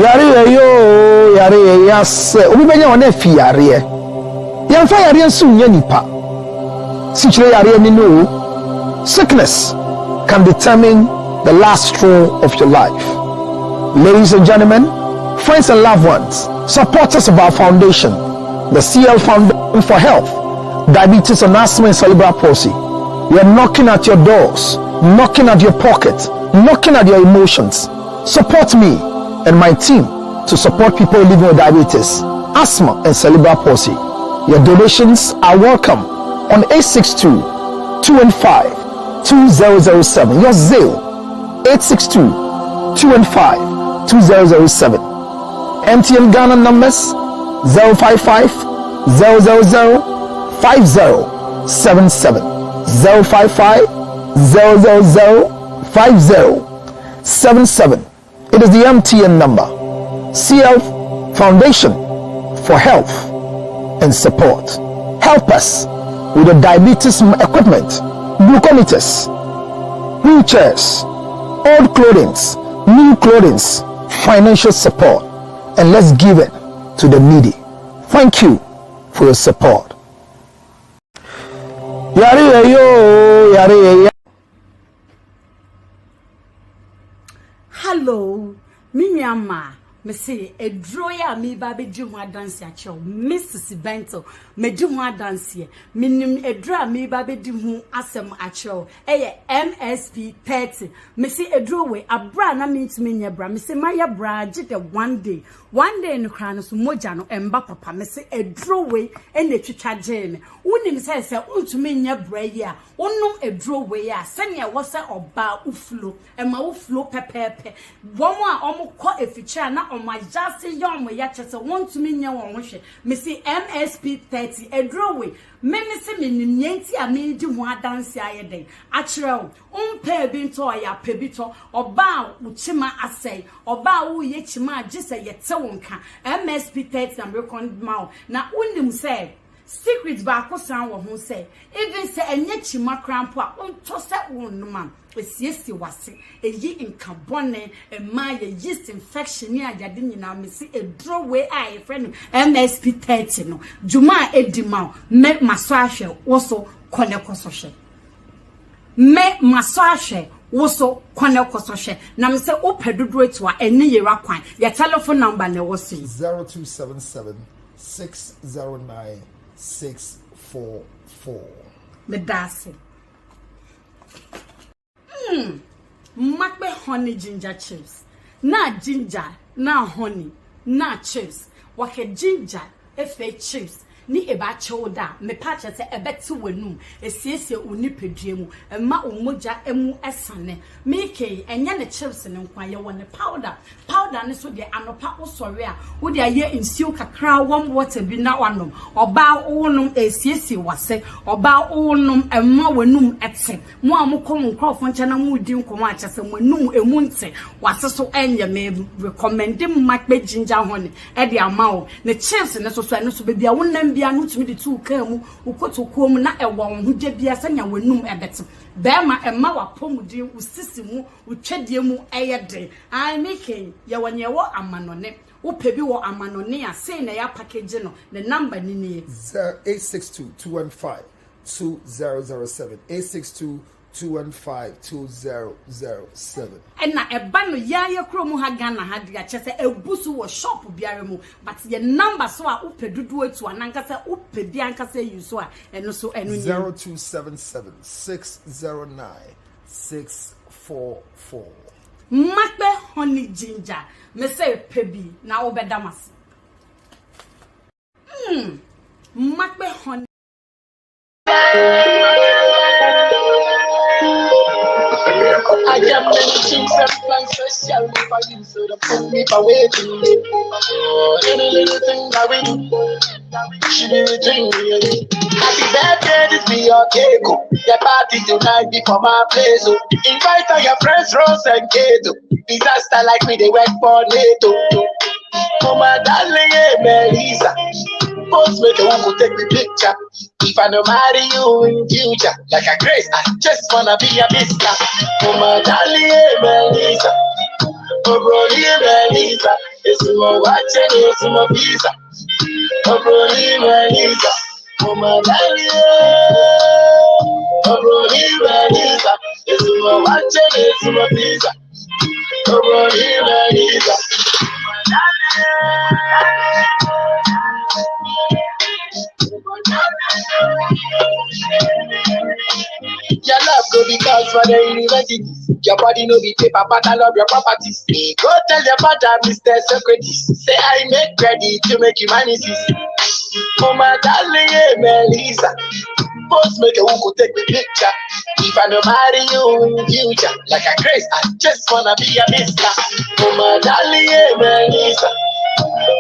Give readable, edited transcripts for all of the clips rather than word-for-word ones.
Yare yo, yare yes. Obi benya one fi yare. Yamfa yare nso nya nipa. Sichire yare ni no. Sickness can determine the last straw of your life. Ladies and gentlemen, friends and loved ones, supporters of our foundation, the CL Foundation for Health, Diabetes and Asthma and Cerebral Palsy. We are knocking at your doors, knocking at your pocket, knocking at your emotions. Support me and my team to support people living with diabetes, asthma, and cerebral palsy. Your donations are welcome on 862-215-2007. Your Zelle 862-215-2007. MTN Ghana numbers 055 000 5077 055 000 5077. It is the MTN number. CL Foundation for Health and Support. Help us with the diabetes equipment, glucometers, wheelchairs, old clothing, new clothing, financial support, and let's give it to the needy. Thank you for your support. Yare yo, yare. Hello, Minyama. Me say a droya me baby juma dance ya chow, Mrs. Bento, me juma dance ye, minim a dra me baby dimu asem a chow, MSP 30. Me say a drawway, a bra na means me ya bra, me say my bra jita one day in the cranos mojano and papa, me say a drawway and the chicha jane. Unim says unto me ya bra ya, unum a drawway ya, send ya wasa or ba uflo, and my uflo pepe. One more almost caught a feature na on my just young way yet want to mean your wish. Me see MSP 30 a drawway. Me see me nienti a me do one dance ya day. Actual pair binto ya pebito or bow uchima assay or bow yechima just a yet so MSP 30 and recon mouth. Now undim say secret back sound who say even say a yechima crampa on toss that one man. Yes, you was a ye in carbone, a my yeast infection near Yadin. Now, me see a drawway. I friend MSP 30 no Juma Edimau, make massage also Konekososhe. Make massage also Konekososhe. Now, me say, oh, pedudre to any year aquine. Your telephone number never see 0277 609 644. Medasi. Makbe honey ginger chips. Na ginger, na honey, na chips. Wake ginger, efe chips. Ni eba choda, me patcha se ebetu wenum, esiese unipedriemu, ema umoja emu esane. Meke, enya ne chips ne nkwa ye wone powder. Powder ne so de anopa osore a, wo de aye nsuo kakra warm water bi na wanom. Oba wonum esiese wase, oba wonum ema wenum etse. Mo amukom nkrofo nche na mu di nkomo a chese wenum emu nte. Wase so enye me recommend makbe ginger honey. E de amawo. Ne chips ne so ne so bebia wonam bia no tumi de tu kan mu ukotokuo mu na ewo ho de bia sanya wenum ebete bema ema wapomudin usisi mu utwedie mu eyede I making ye wonye wo amanone wo pebi wo amanone a sei na ya package no the number ni ni 862-215-2007 862-215-2007 na eba no ya ye kromu ha Ghana ha dia chese ebusu wo shop biare mu but ye number so a upedudu etu ananka se upedi anka se yuso a eno so eno 0277 609 644 makbe honey ginger me say pebi na obedamas makbe honey I am mentioning some plans special for you, so don't put me for waiting. Any little thing that we do, she be the thing. Happy birthday, this be your cake. The party tonight be for my place. Invite all your friends, Rose and Kato. Disaster like me, they work for NATO. Oh my darling, hey, Melissa. Post me the one who take the picture. If I don't marry you in future, like a grace, I just wanna be a mister. Oh my darling, Melissa. Oh bro, Melissa. it's more watching, it's more pizza. Obroni Melissa, oh my daddy, Obroni Melissa, it's more watching, it's more pizza. Obroni Melissa, your love go because for the university. Your body no be paper, but I love your properties. Go tell your father, Mr. Socrates. Say I make ready to make humanities. Oh my darling, hey, Melissa. Post make a who could take the picture. If I don't marry you in the future, like a grace, I just wanna be a mister. Oh my darling, hey, Melissa.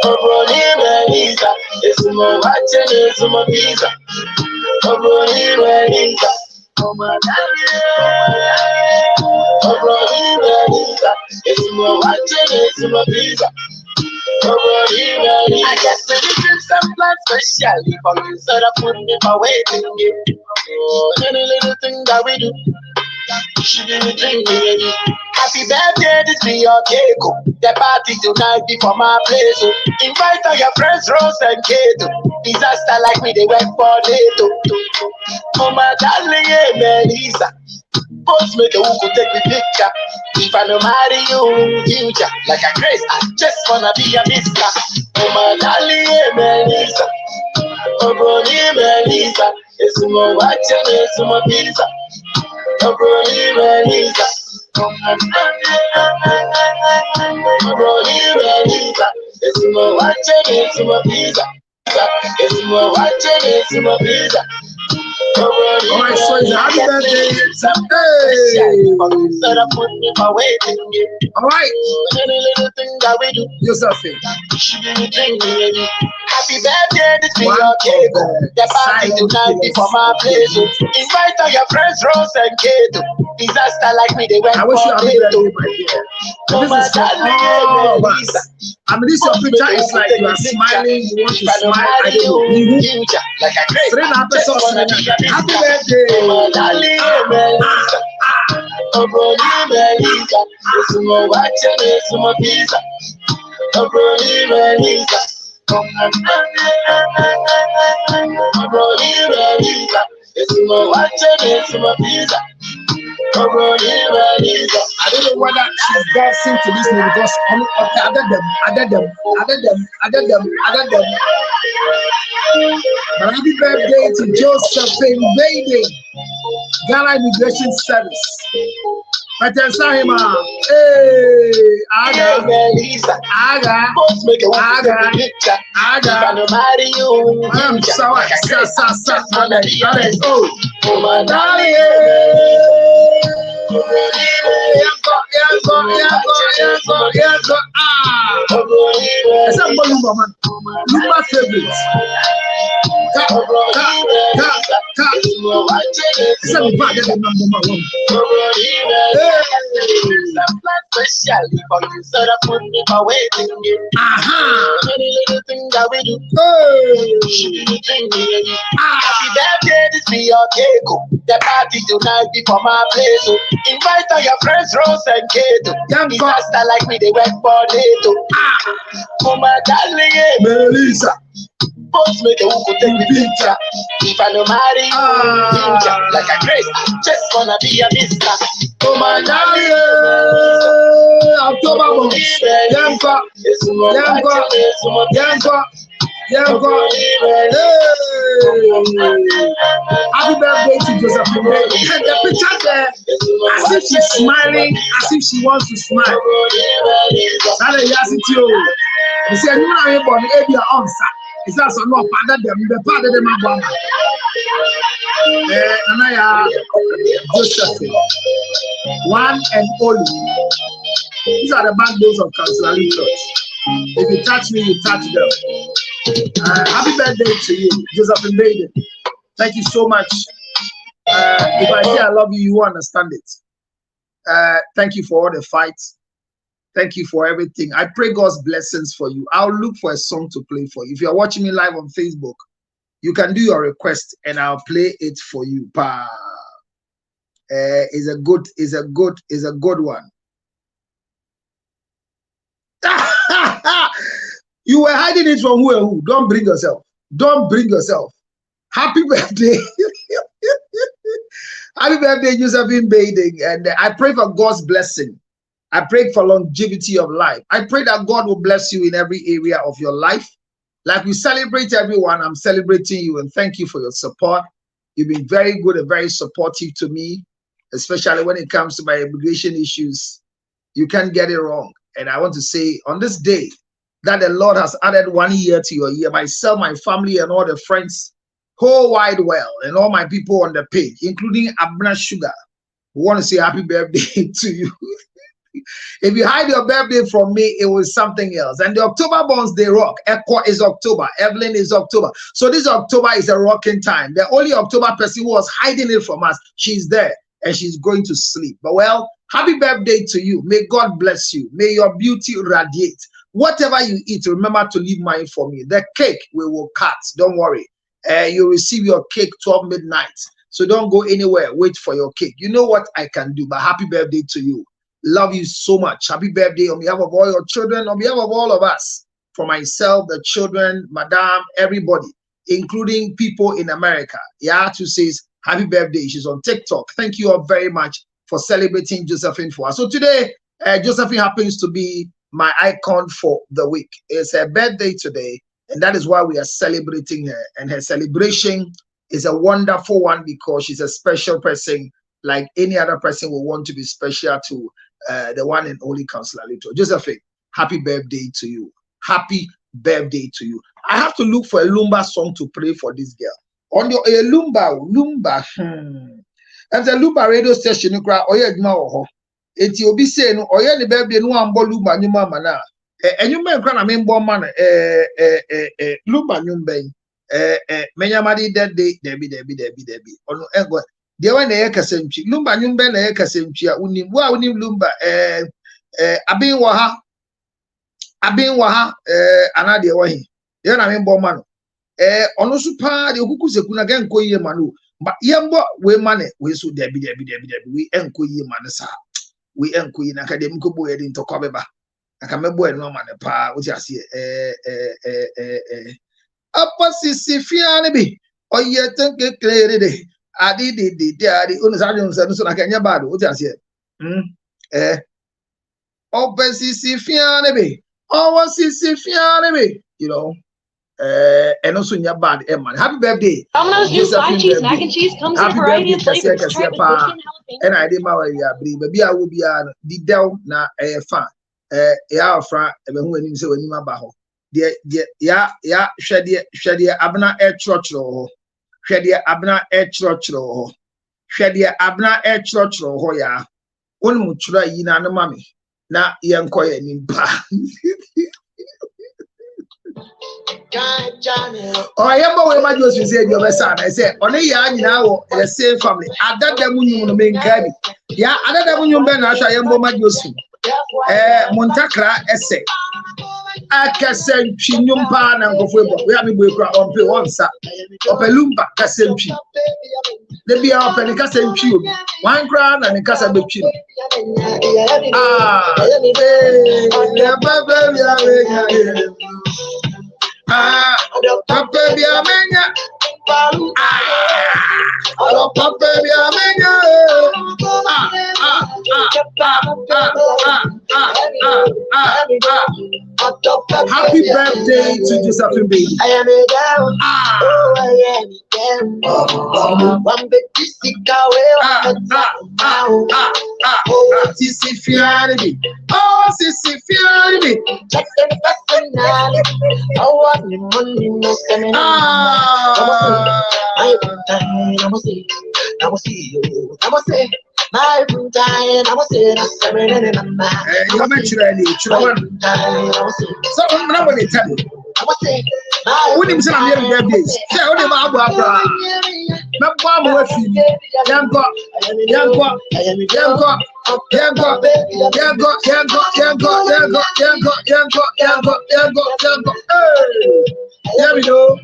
Oh, Brony Melissa. It's more watching, it's more pizza. Oh, Brony Melissa. Oh my darling, oh Brony Melissa, it's more watching, it's more pizza. Oh Brony Melissa, I guess when you drink some blood specially for you, so that put me for waiting. Oh, any little thing that we do, she be drinking. Happy birthday, this be your cake. The party tonight be for my place. Invite all your friends, Rose and Kato. Disaster like me, they went for NATO. Oh my darling, hey Melissa. Post make a who could take the picture. If I don't marry you in future, like a grace, I just wanna be a mister. Oh my darling, hey Melissa. Oh Brony Melissa. It's more watching, it's more pizza. Oh Brony Melissa. Oh Brony Melissa. It's more watching, it's more pizza. It's more watching, it's more pizza. Alright, so it's happy birthday. Alright. Josephine. Happy birthday, this be your cake. The party tonight be for my place. Invite all your friends, Rose and Kato. Disaster like me, they went I wish you happy birthday, my dear. This is for all of us. I mean, this your picture is like you are smiling, you want to smile, I don't know. Like a great Happy birthday. Oh, Brony Melissa, it's more watching, it's more pizza. Oh, Brony Melissa. Oh, Brony Melissa, it's more watching, it's more pizza. Oh, Brony Melissa. I don't know whether she's dancing to this music because other them. But happy birthday to Josephine Baby, Ghana Immigration Service. Patensahima, hey, Aga, marry you. I'm sorry, oh my darling. It's a Maluma man. Luma favorite. It's a bad number one. Especially for you, so that put me away. Any little thing that we do. Happy birthday, this be your cake. The party tonight be for my place. Invite all your friends, Rose and Kato. Disaster like me, they went for NATO. Oh my darling, hey Melissa. Post make a who could take the picture. If I don't marry you, future, like a grace, I just wanna be a mister. Oh my darling, October month. Happy birthday to Josephine Baby. And the picture there, as if she's smiling, as if she wants to smile. That is you. You see, you know, you're born to be an answer. It's also not part of them, the part of them are born. And I am Josephine. One and only. These are the backbones of Counseling Church. If you touch me, you touch them. Happy birthday to you, Josephine Baden. Thank you so much. If I say I love you, you understand it. Thank you for all the fights. Thank you for everything. I pray God's blessings for you. I'll look for a song to play for you. If you're watching me live on Facebook, you can do your request and I'll play it for you. Is a good one. You were hiding it from who and who? Don't bring yourself. Don't bring yourself. Happy birthday. Happy birthday, Josephine Bading. And I pray for God's blessing. I pray for longevity of life. I pray that God will bless you in every area of your life. Like we celebrate everyone, I'm celebrating you and thank you for your support. You've been very good and very supportive to me, especially when it comes to my immigration issues. You can't get it wrong. And I want to say on this day that the Lord has added 1 year to your year, myself, my family, and all the friends, whole wide world, and all my people on the page, including Abna Sugar, who want to say happy birthday to you. If you hide your birthday from me, it was something else. And the October bonds, they rock. Echo is October. Evelyn is October. So this October is a rocking time. The only October person who was hiding it from us, she's there and she's going to sleep. But well, happy birthday to you. May God bless you. May your beauty radiate. Whatever you eat, remember to leave mine for me. The cake we will cut. Don't worry. You'll receive your cake 12 midnight. So don't go anywhere. Wait for your cake. You know what I can do. But happy birthday to you. Love you so much. Happy birthday on behalf of all your children, on behalf of all of us, for myself, the children, madam, everybody, including people in America. Yatu says, happy birthday. She's on TikTok. Thank you all very much for celebrating Josephine for us. So today, Josephine happens to be my icon for the week. It's her birthday today, and that is why we are celebrating her. And her celebration is a wonderful one because she's a special person, like any other person will want to be special to the one and only Counselor Lito. Josephine, happy birthday to you. Happy birthday to you. I have to look for a Lumba song to play for this girl. On your Lumba. And the Lumba radio station, you cry, oh, yeah, no, it's you'll be saying, oh, yeah, the birthday, no one, Lumba, new mama. And you may cry, I mean, man, Lumba, Nyumbe, Menyamadi, that day, Debbie. On no, the one the Ekasemchi, Lumba Numben Ekasemchi, unim Lumba, Abin Waha, Anadia Wahi. Then I mean Bomano. Onosupa, the Hukusekuna again Koye Manu, but Yambo, we money, we so Debbie, we enquire Manasa. We enquire academic boy into Kobeba. I can remember no man, pa, which I see, Upper Sicifianabi, or yet think it clear. Adi so I can ya bad. What I say? You know, and also in your bad, man. Happy birthday. Domino's new side cheese mac and cheese comes in a variety of flavors. Try it with bacon, jalapeno. And I did my way, baby. I will be the down na a fan. Yeah, fra, who and him say when you are baho. Yeah, Shadia Abna air church. Shadia Abna air church. Shadia Abna air church. Hoya. Unmutra yina no mami. Na yankoye nimpa. Oh, I am going to just say your son. I said, only young now, the same family. I don't know you mean carry. Yeah, I don't know you mean. I am Boma Josephine. Montakra essay. I can send Chinum Pan and go for we have on pay once up. Opelumba Casempi. They be up and the Casempi. 1 crown and the Casempi. Papa be a mania. Papa be a mania. Happy birthday to Josephine baby. I am a down. Oh, I am a down. One bit sick away. Oh, Sissy Fiani. Oh, Sissy Fiani. Just the personality. Oh, what the money no coming. I must see you. I must say. My time, I was in a 7 and a man. You mentioned so nobody tell you. I was saying, wouldn't say I'm here birthdays. Say only my Abba. My mom was young Here we go.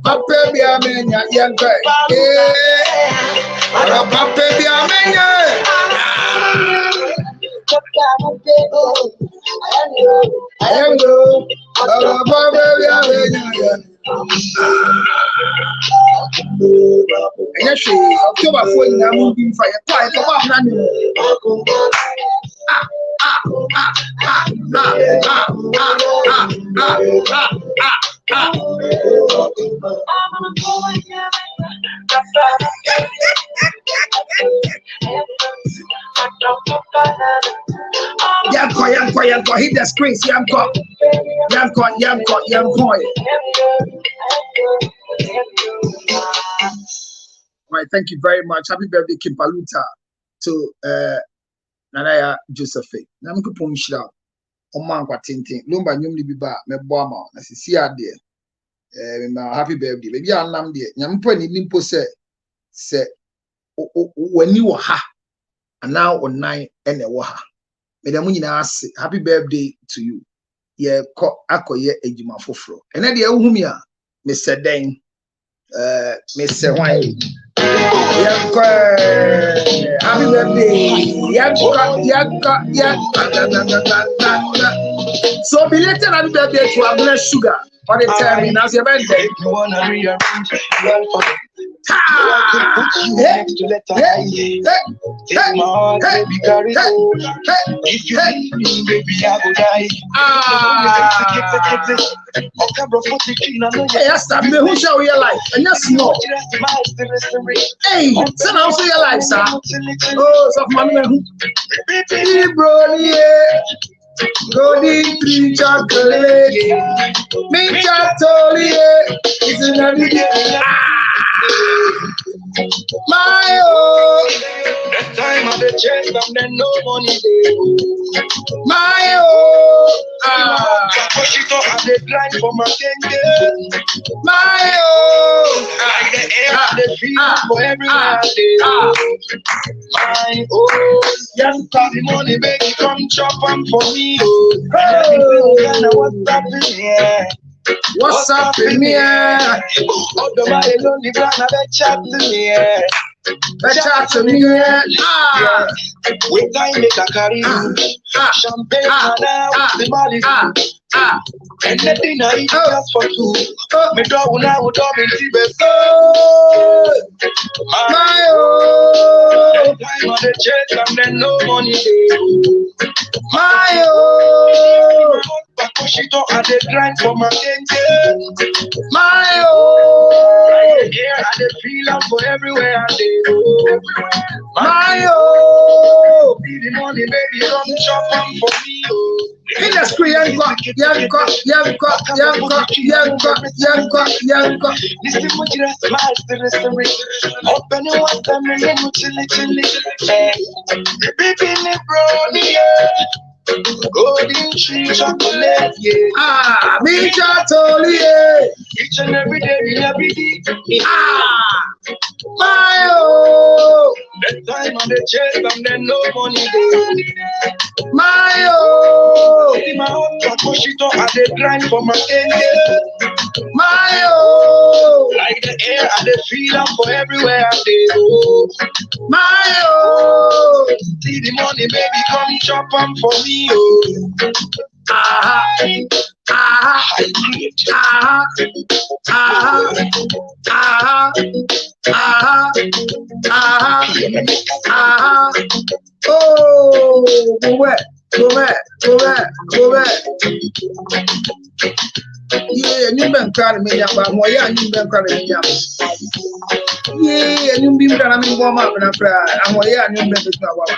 Papa be a mania, young guy. Papa be a mania. I am you. Yes, October 4, I'm moving fire. Quiet, come on, Yanko, hit the screen, Yanko. Right, thank you very much. Happy birthday, Kimpaluta, to Nanaya Josephine. Namku Punshra, Oman Quatintin, Lumba Numli Biba, Mebama, Nassia dear. Happy birthday. Maybe I'll name dear. Yamponi Nimpo say, when you were ha, and now on 9 and a waha. Madam, happy birthday to you. Yeah, Akoye Ejima Fofro. And then the Umia, Mr. Dane, Mr. Wine. Happy birthday. So belated happy birthday to Abner Sugar for the time in as your birthday. You wanna rearrange your photo. I could put you next to letter I. Take my heart, baby, carry on. If you leave me, baby, I will die. Hey, that's that me who shall realize, and yes, no. Hey, send also your life, sir. Oh, so money, bro, yeah. Golden tree chocolate, mint chocolate, it's another day. My oh, that time of the chest, and then no money. My oh, Push it up and they grind for my thing. My oh, like the air and the feel for everywhere I My oh, young the money make it come chop on for me. What's up in here? Oh, the money don't live on a chat to me. Better to me, We time make a carry champagne now the money and the dinner is just for two. Me dog now would dog in Tibet. My oh, time on the chest and then no money. My oh, push it up and they grind for my angel. My oh, here and they feel up for everywhere and they go. My oh, the money baby come chop on for me. In the screen, young cock. This is what you smile to the story. Open your eyes and me chilly. Baby, me brownie, golden tree chocolate, yeah. Me chocolate, each and every day. My oh, that time on the chest and then no money. My oh, my heart push it up and they grind for my angel. My oh, like the air and they feel up for everywhere they go. My oh, see the money baby come chop on for me. Oh. Oh, go back. Yeah, you been crying me about more. Yeah, you been crying me up. Yeah, you been that I'm in warm up and I cry. I'm more. Yeah, you been warm.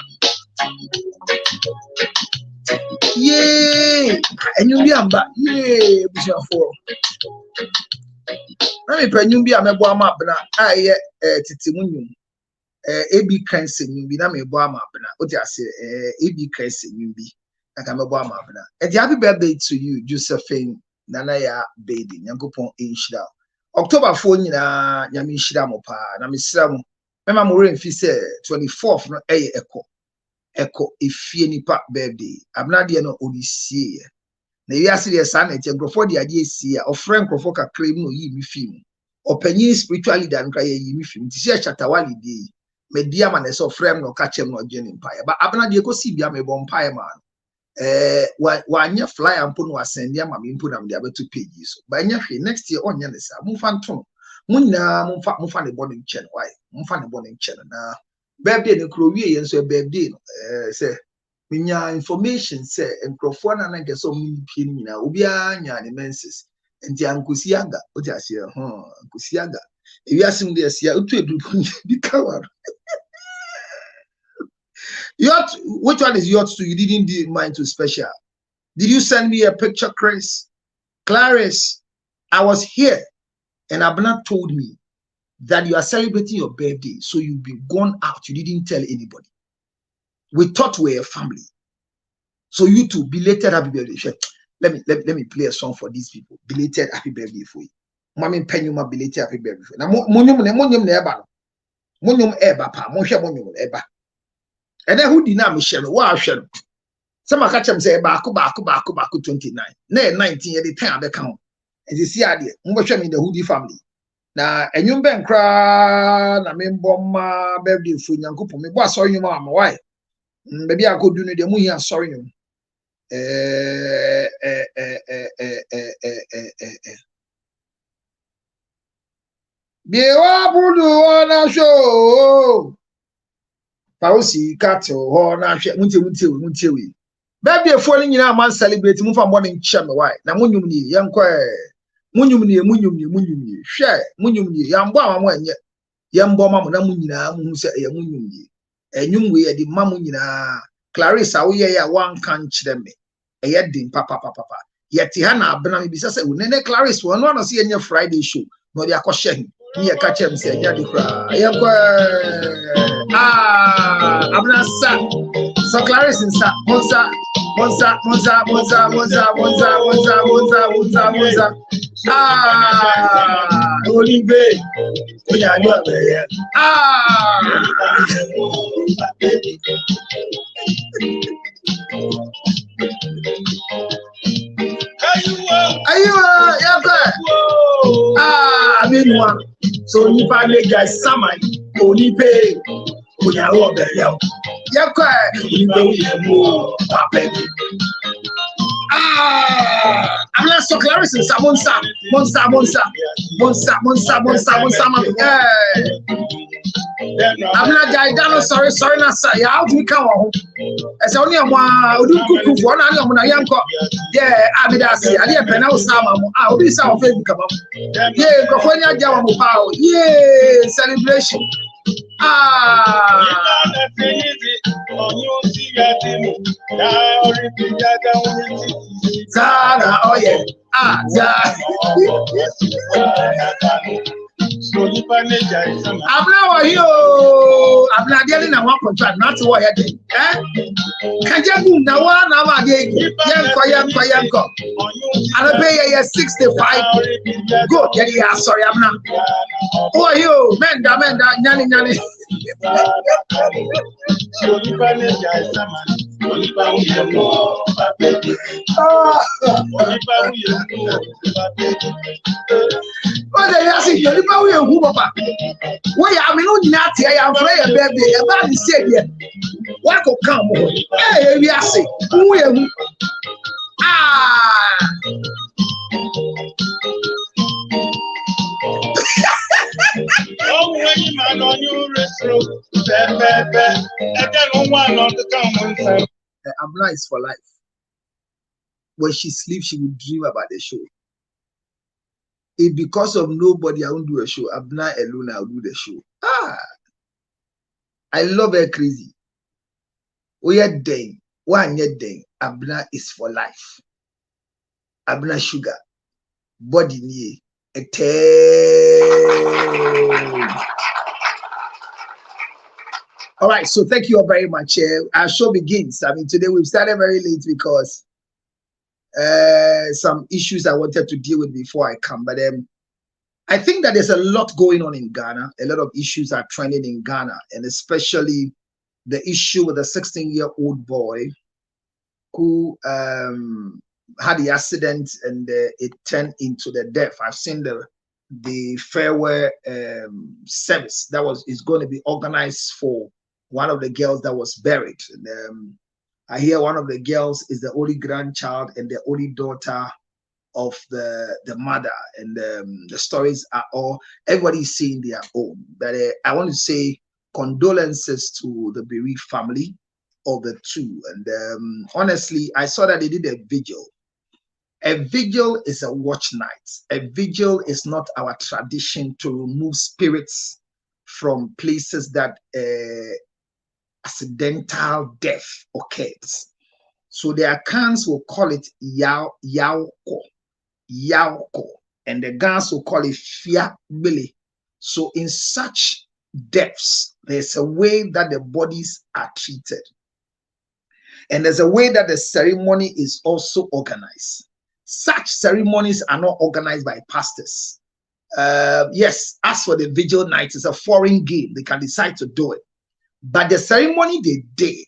Yeah, and you be back. Yeah, before. Let me pray you be a warm up now. I titimunum. AB cancer you be na me warm up now. What you say? AB cancer you be. I can be warm up now. And happy birthday to you, Josephine. Nanaya baby, Yankopon inshira. October 4 nyina nyame inshira mo pa na mesra mo. Mema mo remfi se 24th no eko efie nipa birthday. Abna de no odisie. Na wi ase de sa na tie grofo de ade esie a ofren grofo kakra mu no yi mi film. Opanyin spiritual leader nka yi mi film. Ti se chatawali de. media man so frame no catch him no Jenny Empire. But Abna de go see bia me bompire man. Wanya fly and put was send ya mammy put them the other 2 pages. But next year on Yanisa, Mufan Muna Mufan the boarding chen. Why? Mufan the boarding chen. Now, birthday the Korea and so birthday, say, Minya information say, and Crofona and I get so many pin now, Ubia, Yan immenses, and the Ankusiaga, what I say, Ankusiaga. If you ask him this year, be covered. Which one is yours too? You didn't do mine too special. Did you send me a picture, Chris? Clarice, I was here and Abner told me that you are celebrating your birthday, so you've been gone out. You didn't tell anybody. We thought we were a family. So you two, belated happy birthday. Let me play a song for these people. Belated happy birthday for you. Mommy Penuma belated happy birthday. Now monyum eba. Monyum eba pa. Monsha monyum eba. And then who did not Michelle? Wow, Michelle. Some of them say baku 29. Nay 19 at the time they count. And you see idea. Moshe in the Hoodie family. Now and you been cry. I mean bomba birthday for Yankupo. Me boy sorry you mama. Why? Maybe I could do the money and sorry you. Biwa budu wana show. Pausi cattle ho na hwe muntie we baby e fo nyina man celebrate mu fa morning chem why na munyum ni yenkwa munyum ni hwe munyum ni yambo amamo enye yembo mamo na munyina mu hu se ye munyum ni enyum we ye di mamu nyina Clarissa wo ye ya wan kan kire me eye din papa yeti ha na abena me bisa se wo nene Clarissa wo no se enye Friday show no dia akoshe hi ni ye ka chem se enye di kra yenkwa Abna sa so Clarissa sa monza Olive oya yo be ayo abinwa so ni pa le guys samai Olive oya yo be yakwa I'm not so Clarissa, monza. I'm not Gaidano, sorry, Nasa. How do we come on? As only a one who for an yanko. Yeah, Abidasi, I didn't pronounce Sama. I'll be some faith come up. Yeah, Cofonia Jamamu Power. Yeah, celebration. Zara, oh yeah. I'm not getting a 1.5, not what I did. Can you now one hour? Yanko. And I pay you 65. Good, yeah, sorry, I'm not. Who are you? Menda, Nani. What they are saying, you know, who papa? Why I mean, not here, I am afraid of baby, about the same here. What could come? Hey, we are saying, who are you? Abna is for life. When she sleeps, she will dream about the show. If because of nobody, I won't do a show. Abna alone, I'll do the show. I love her crazy. We are dang. One yet dang. Abna is for life. Abna sugar. Body near. All right, so thank you all very much. Our show begins. I mean, today we've started very late because some issues I wanted to deal with before I come. But I think that there's a lot going on in Ghana. A lot of issues are trending in Ghana, and especially the issue with a 16-year-old boy who had the accident and it turned into the death. I've seen the the farewell service that is going to be organized for one of the girls that was buried. And I hear one of the girls is the only grandchild and the only daughter of the mother, and the stories are all, everybody's saying their own. But I want to say condolences to the bereaved family of the two. And honestly, I saw that they did a vigil. A vigil is a watch night. A vigil is not our tradition to remove spirits from places that accidental death occurs. So the accounts will call it Yauko, and the guns will call it Fia Billy. So in such deaths, there's a way that the bodies are treated. And there's a way that the ceremony is also organized. Such ceremonies are not organized by pastors. Yes, as for the vigil night, it's a foreign game. They can decide to do it. But the ceremony they did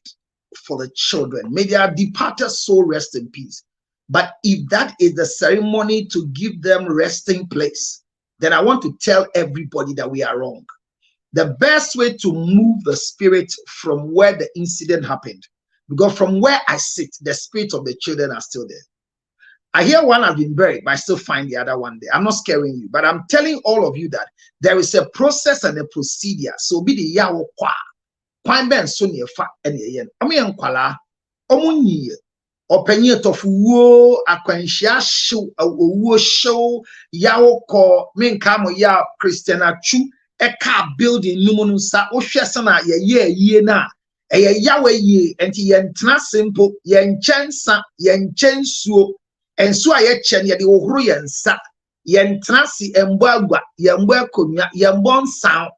for the children, may their departed soul rest in peace. But if that is the ceremony to give them resting place, then I want to tell everybody that we are wrong. The best way to move the spirit from where the incident happened, because from where I sit, the spirit of the children are still there. I hear one has been buried, but I still find the other one there. I'm not scaring you, but I'm telling all of you that there is a process and a procedure. So be the yawo kwa. Kwan ben so ne fa ene yen. Amen kwala. Omunyi. Openye tofuwo akwanhia show owuo show yawo ko menka mo ya Christian achu eka building numu nsa ohwe se na ye yie na eye yawe yie enti ye ntena simple ye nchensa ye nchensuo enso a ye che ne ye de ohuru ye nsa ye ntena si embo agwa ye mbo akonwa ye mbo nsan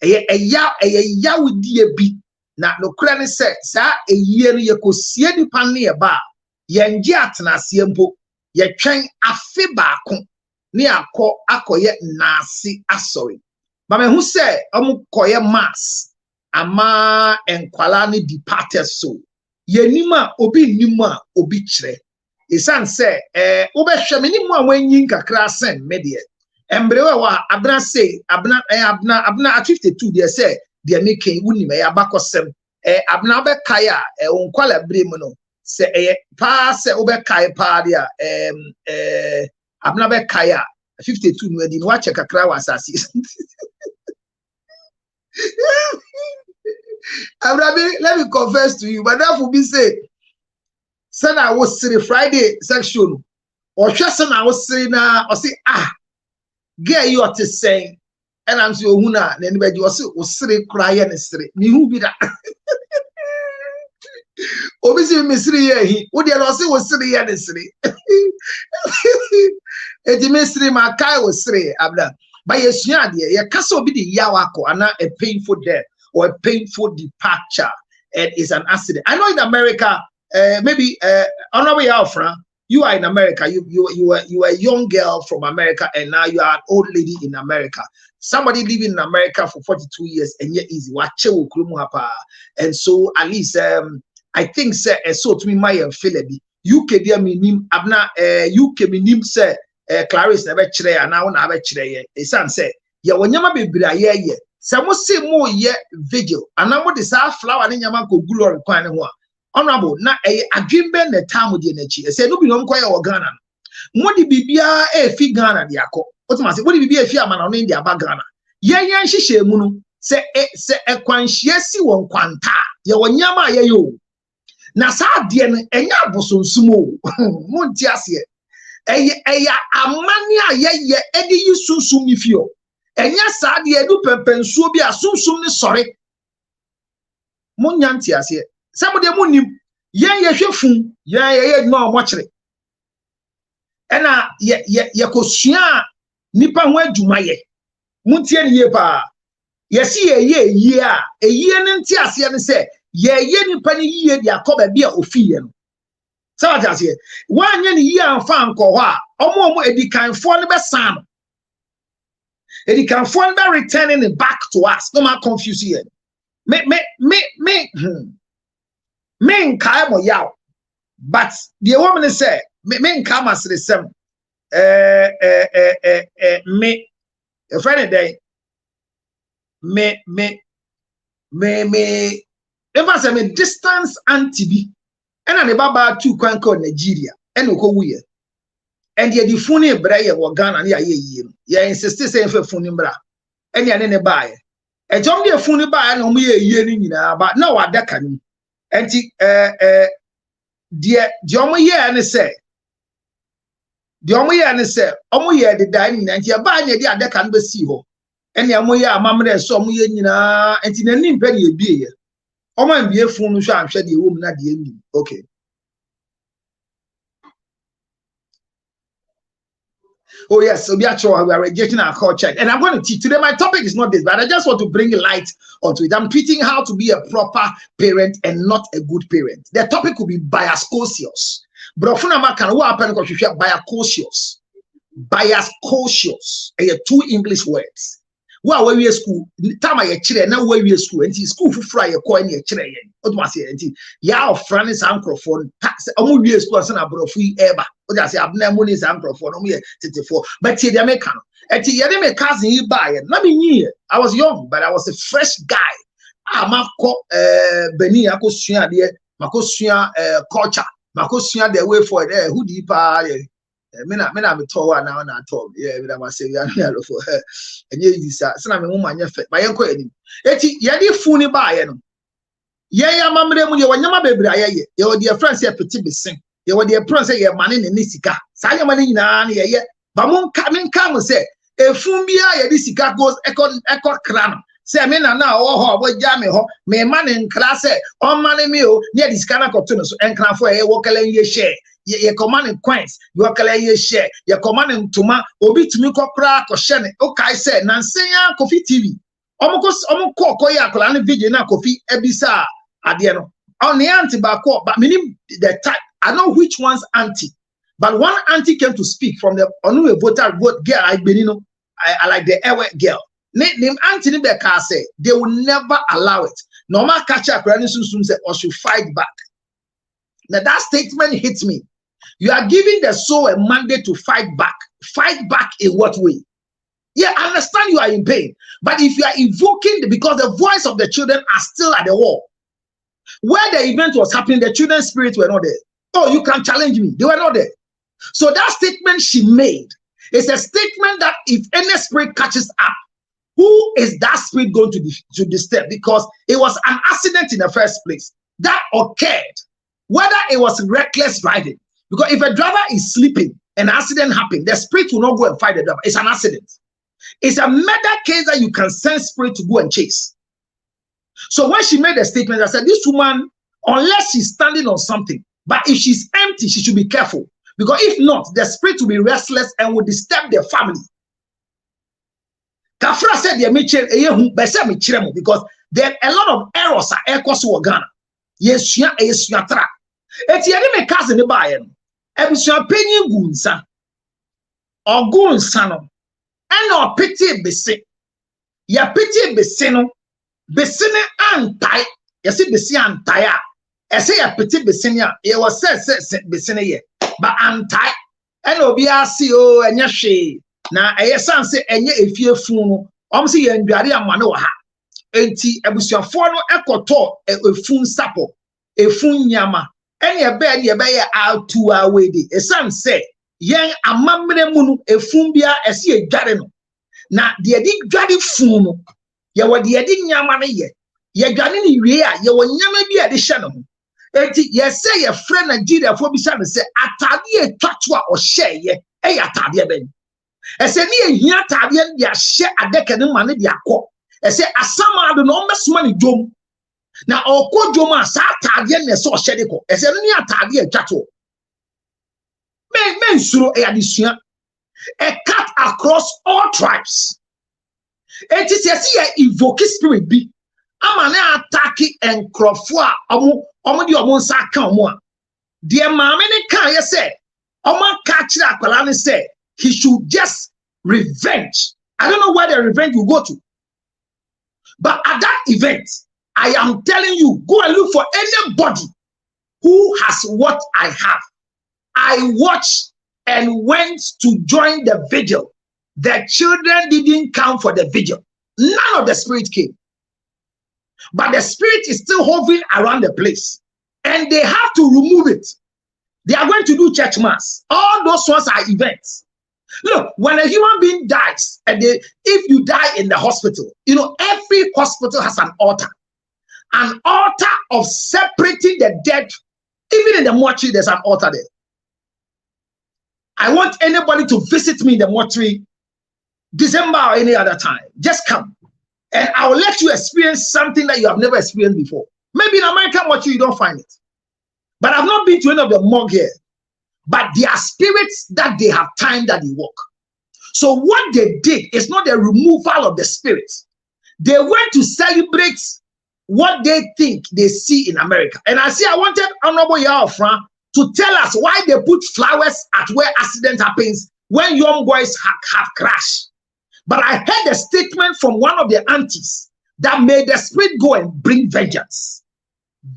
eye yawo die bi na no kura ne se sa eyie no ye kosie nipa ne ye ba ye ngi atenase mpo ye twen afe baako ne akoye nase asori ba me hu se omukoye mass ama enkwala ne departed soul ye nima obi nima obi kire isan se obehwe me nimu a wanyi nkakra sen me de embrewe wa abna say abna at 52 they say they make wuni me abakosem abna be kaya onkwala brem no se pa se obekai pa dia abna be kaya 52 no edi no wa check kakra wa asasi Abrabi, let me confess to you, but that would be say I was saying Friday section or just I was saying or say get you to say and I'm so huna and anybody was sitting crying and straight me who be that obviously Mr. He would you also was sitting here and straight it mystery my kai was straight abla by a snya dear ya kaso be the yawako and not a painful death or a painful departure. It is an accident. I know in America maybe on our way out from you are in America, you are a young girl from America and now you are an old lady in America. Somebody living in America for 42 years and yet easy. And so at least I think say so to me my Philippi. UK dear minim abna UK minim say Clarice never chere and now never chere. It's say ya wanyama bebra ye. Some say more ye vigil and now what is our flower in Yamako glory quine one. Honorable na a dream bend the time with the energy. I said, no, be on or Ghana. What did be a fee Ghana, the Ako? What must what did be a fiaman on India about Ghana? Yan she munu say a quanchiesi won quanta, Yawanyama yo. Nasa dien and yabosun sumo, Montiasia. Amania ye Eddie you soon sum if you. And yes, I did do pensuobia soon sorry. Munyantias here. Somebody munim ye fun ye no mochre ena ye kosua nipa ho adwuma ye muntie ne ye pa ye si ye a eyie ne nti ase ne se ye nipa ne yie dia akoba bia ofiye no sabata ase wanye ne yie anfa anko ho a omo edikanfo ne besan edikanfo ne be returning it back to us no ma confuse here men kai mo yaw but the woman say men come as the same me a friend day me ever say me distance anti and an baba two kwan called Nigeria and go we and ye the phone bra ye wo Ghana na ye insist say for phone bra and ye ne buy e jom de phone buy na mo ye ni nyina ba na wa daka ni enti de omo ye ne say the omo ye ne say omo ye de dan nyina enti e ba nya de adaka no be si ho ene omo ye amamre so omo ye nyina enti na ni mpa de ebie ye omo ambie phone no so anhwe de wo mu na de eni okay. Oh yes, so we are rejecting our culture, and I'm going to teach today. My topic is not this, but I just want to bring light onto it. I'm teaching how to be a proper parent and not a good parent. The topic could be bias cautious. But what happen because you bias cautious. Bias cautious. Two English words. Well, when we school, time I children now when we school, and school for fry a coin your children. What was it? Yeah, Francis Anchorford. Omu we school as an abroad free ever. What I say, I've never money is Anchorford. Omu 34. But see, they make can. And see, they make cousin you buy it. Let me hear. I was young, but I was a fresh guy. I'm a Beni. I go share there. I go share culture. I go share the way for there. Who deep mena me towa na na to yeah we da say ya no for enye this so na me mama nya fe ba yenko anim eti ye di funi ba ye no ye ya mamre mu ye wanyama bebre aye ye wo de friend say peti besen ye wo de friend say ye mane ne sika sa nya mane nyina na ye ba mun ka mo say efun bia ye di sika goes ekor kran say me na ho bo ja me ho me mane nkra say on mane me o ne di sika na koto no so enkra fo ye wo kala ye share ye commanding coins you are kala ye share ye commanding tuma obi tumi kokra ko shene o kai say nansenya Kofi TV omo ko ya kola na video na Kofi ebisa ade no on the auntie ba ko but meaning the type I know which one's auntie but one auntie came to speak from the onu voter vote girl I benino I like the airway girl name auntie ni be ka say they will never allow it normal catch up running soon say or should fight back. Now that statement hits me. You are giving the soul a mandate to fight back. Fight back in what way? Yeah, I understand you are in pain. But if you are invoking, because the voice of the children are still at the wall. Where the event was happening, the children's spirits were not there. Oh, you can challenge me. They were not there. So that statement she made is a statement that if any spirit catches up, who is that spirit going to disturb? Because it was an accident in the first place. That occurred. Whether it was reckless driving. Because if a driver is sleeping, an accident happened, the spirit will not go and fight the driver. It's an accident. It's a murder case that you can send spirit to go and chase. So when she made a statement, I said, this woman, unless she's standing on something, but if she's empty, she should be careful. Because if not, the spirit will be restless and will disturb their family. Kafra said, because there are a lot of errors at Ghana. Yes, tra. Eti yede me cousin ba ye no ebusua panyin gunsa ogunsa no ena opete bese ya pete bese no bese ne antai yesi bese antai a ese ya pete bese ne a ye was se bese ne ye ba antai ena obi asi o enye hwe na eye sanse enye efie fun no omse ye ndware amane wo ha enti ebusuafo no ekoto efun sapo efun nyama any a bed ye be out 2 hours day. A son say, young a mamre munu, a fumbia, a see a garden. Now, the edic gaddy funu, ye were the edic yamane ye, ye ganini rea, ye were never be at the channel. Ye say a friend Nigeria for beside say, Atadi a tatua or share ye, a atadia ben. I say, near here, Tabian, ya share a decade money, ya co. I say, a summer the enormous money dome. Now, Oko Joma Satadian ne so shediko. Ese ni atade atwato. Men suro e adisua. A cut across all tribes. It is a evoke spirit be. Amane attack and crofua omo di omo nsa kan omo a. De maame ne kan ye say, omo catch that akwala ne say he should just revenge. I don't know where the revenge will go to. But at that event, I am telling you, go and look for anybody who has what I have. I watch and went to join the vigil. The children didn't come for the vigil. None of the spirit came. But the spirit is still hovering around the place. And they have to remove it. They are going to do church mass. All those ones are events. Look, when a human being dies, and if you die in the hospital, you know, every hospital has an altar of separating the dead. Even in the mortuary, there's an altar there. I want anybody to visit me in the mortuary, December or any other time. Just come, and I will let you experience something that you have never experienced before. Maybe in American mortuary you don't find it, but I've not been to any of the morgue here. But there are spirits that they have time that they work. So what they did is not the removal of the spirits. They went to celebrate what they think they see in America. And I wanted Honorable Yaofra to tell us why they put flowers at where accident happens when young boys have crashed. But I heard a statement from one of the aunties that made the spirit go and bring vengeance.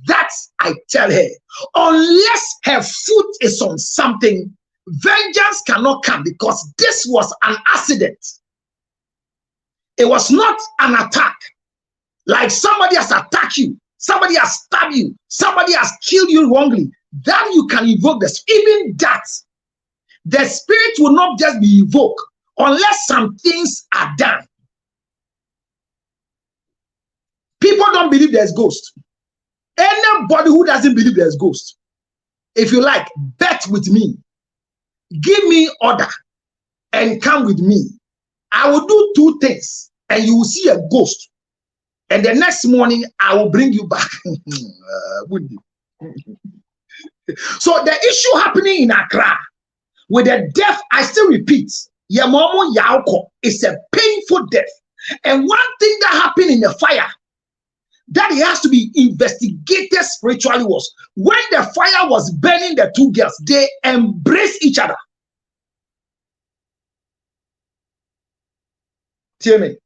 That I tell her, unless her foot is on something, vengeance cannot come, because this was an accident. It was not an attack. Like somebody has attacked you, somebody has stabbed you, somebody has killed you wrongly. That you can invoke this. Even that, the spirit will not just be invoked unless some things are done. People don't believe there's ghost. Anybody who doesn't believe there's ghost, if you like, bet with me. Give me order and come with me. I will do two things and you will see a ghost. And the next morning, I will bring you back. So the issue happening in Accra with the death, I still repeat, Yamomo Yaoko is a painful death. And one thing that happened in the fire that it has to be investigated spiritually was when the fire was burning the two girls, they embraced each other. Tell me.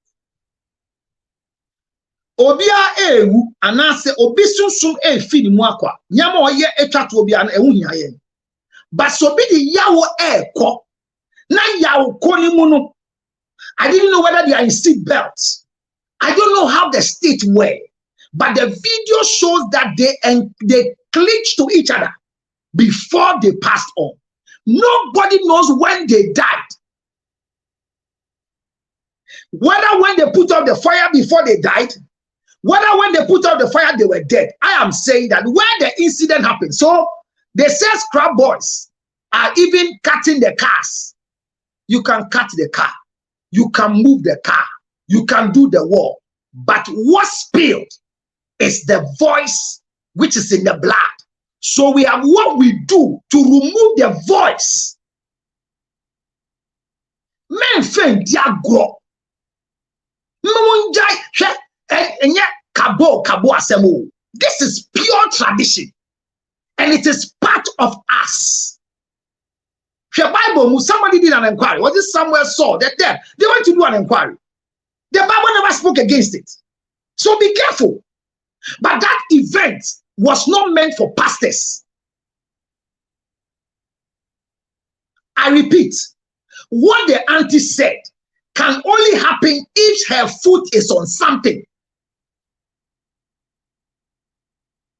Obia ewu anase obi sunsun e fini mu akwa nyama oye etwa to obia na ehu hiaye but so be the yawo ekọ na yawo koni mu no. I didn't know whether they are in seat belts. I don't know how the state were, but the video shows that they clinched to each other before they passed on. Nobody knows when they died. Whether when they put out the fire before they died, whether when they put out the fire, they were dead. I am saying that where the incident happened. So they say scrap boys are even cutting the cars. You can cut the car. You can move the car. You can do the wall. But what spilled is the voice which is in the blood. So we have what we do to remove the voice. Men think they are grow. This is pure tradition, and it is part of us. The Bible, somebody did an inquiry. Was it somewhere saw that there? They went to do an inquiry. The Bible never spoke against it. So be careful. But that event was not meant for pastors. I repeat, what the auntie said can only happen if her foot is on something.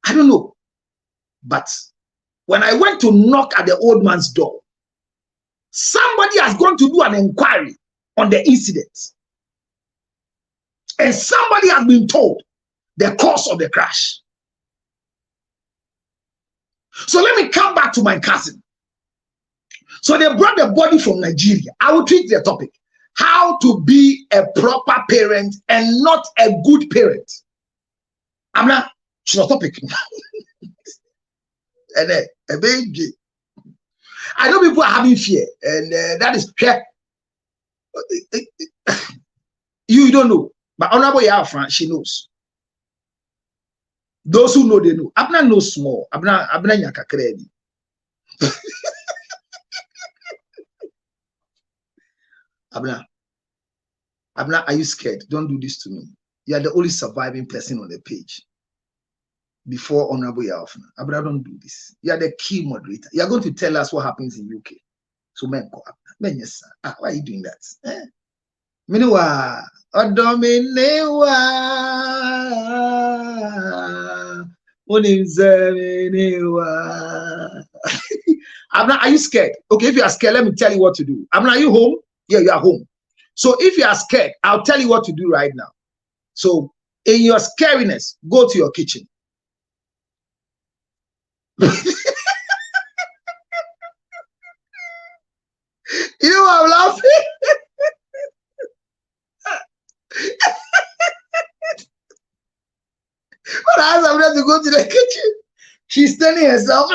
I don't know. But when I went to knock at the old man's door, somebody has gone to do an inquiry on the incident. And somebody has been told the cause of the crash. So let me come back to my cousin. So they brought the body from Nigeria. I will treat the topic. How to be a proper parent and not a good parent. I'm not sure topic. And a baby. I know people are having fear, and that is fear. You don't know, but Honorable Yaofra, she knows. Those who know, they know. Abna knows small. Abna nyaka kredi. Abna, are you scared? Don't do this to me. You are the only surviving person on the page. Before Honorable Yaofra. Abna, don't do this. You are the key moderator. You are going to tell us what happens in UK. So men go up. Men yes, why are you doing that? Meanwhile, Odominewa. Are you scared? Okay, if you are scared, let me tell you what to do. Are you home? Yeah, you are home. So if you are scared, I'll tell you what to do right now. So in your scariness, go to your kitchen. You know why I'm laughing? But I asked her to go to the kitchen. She's telling herself.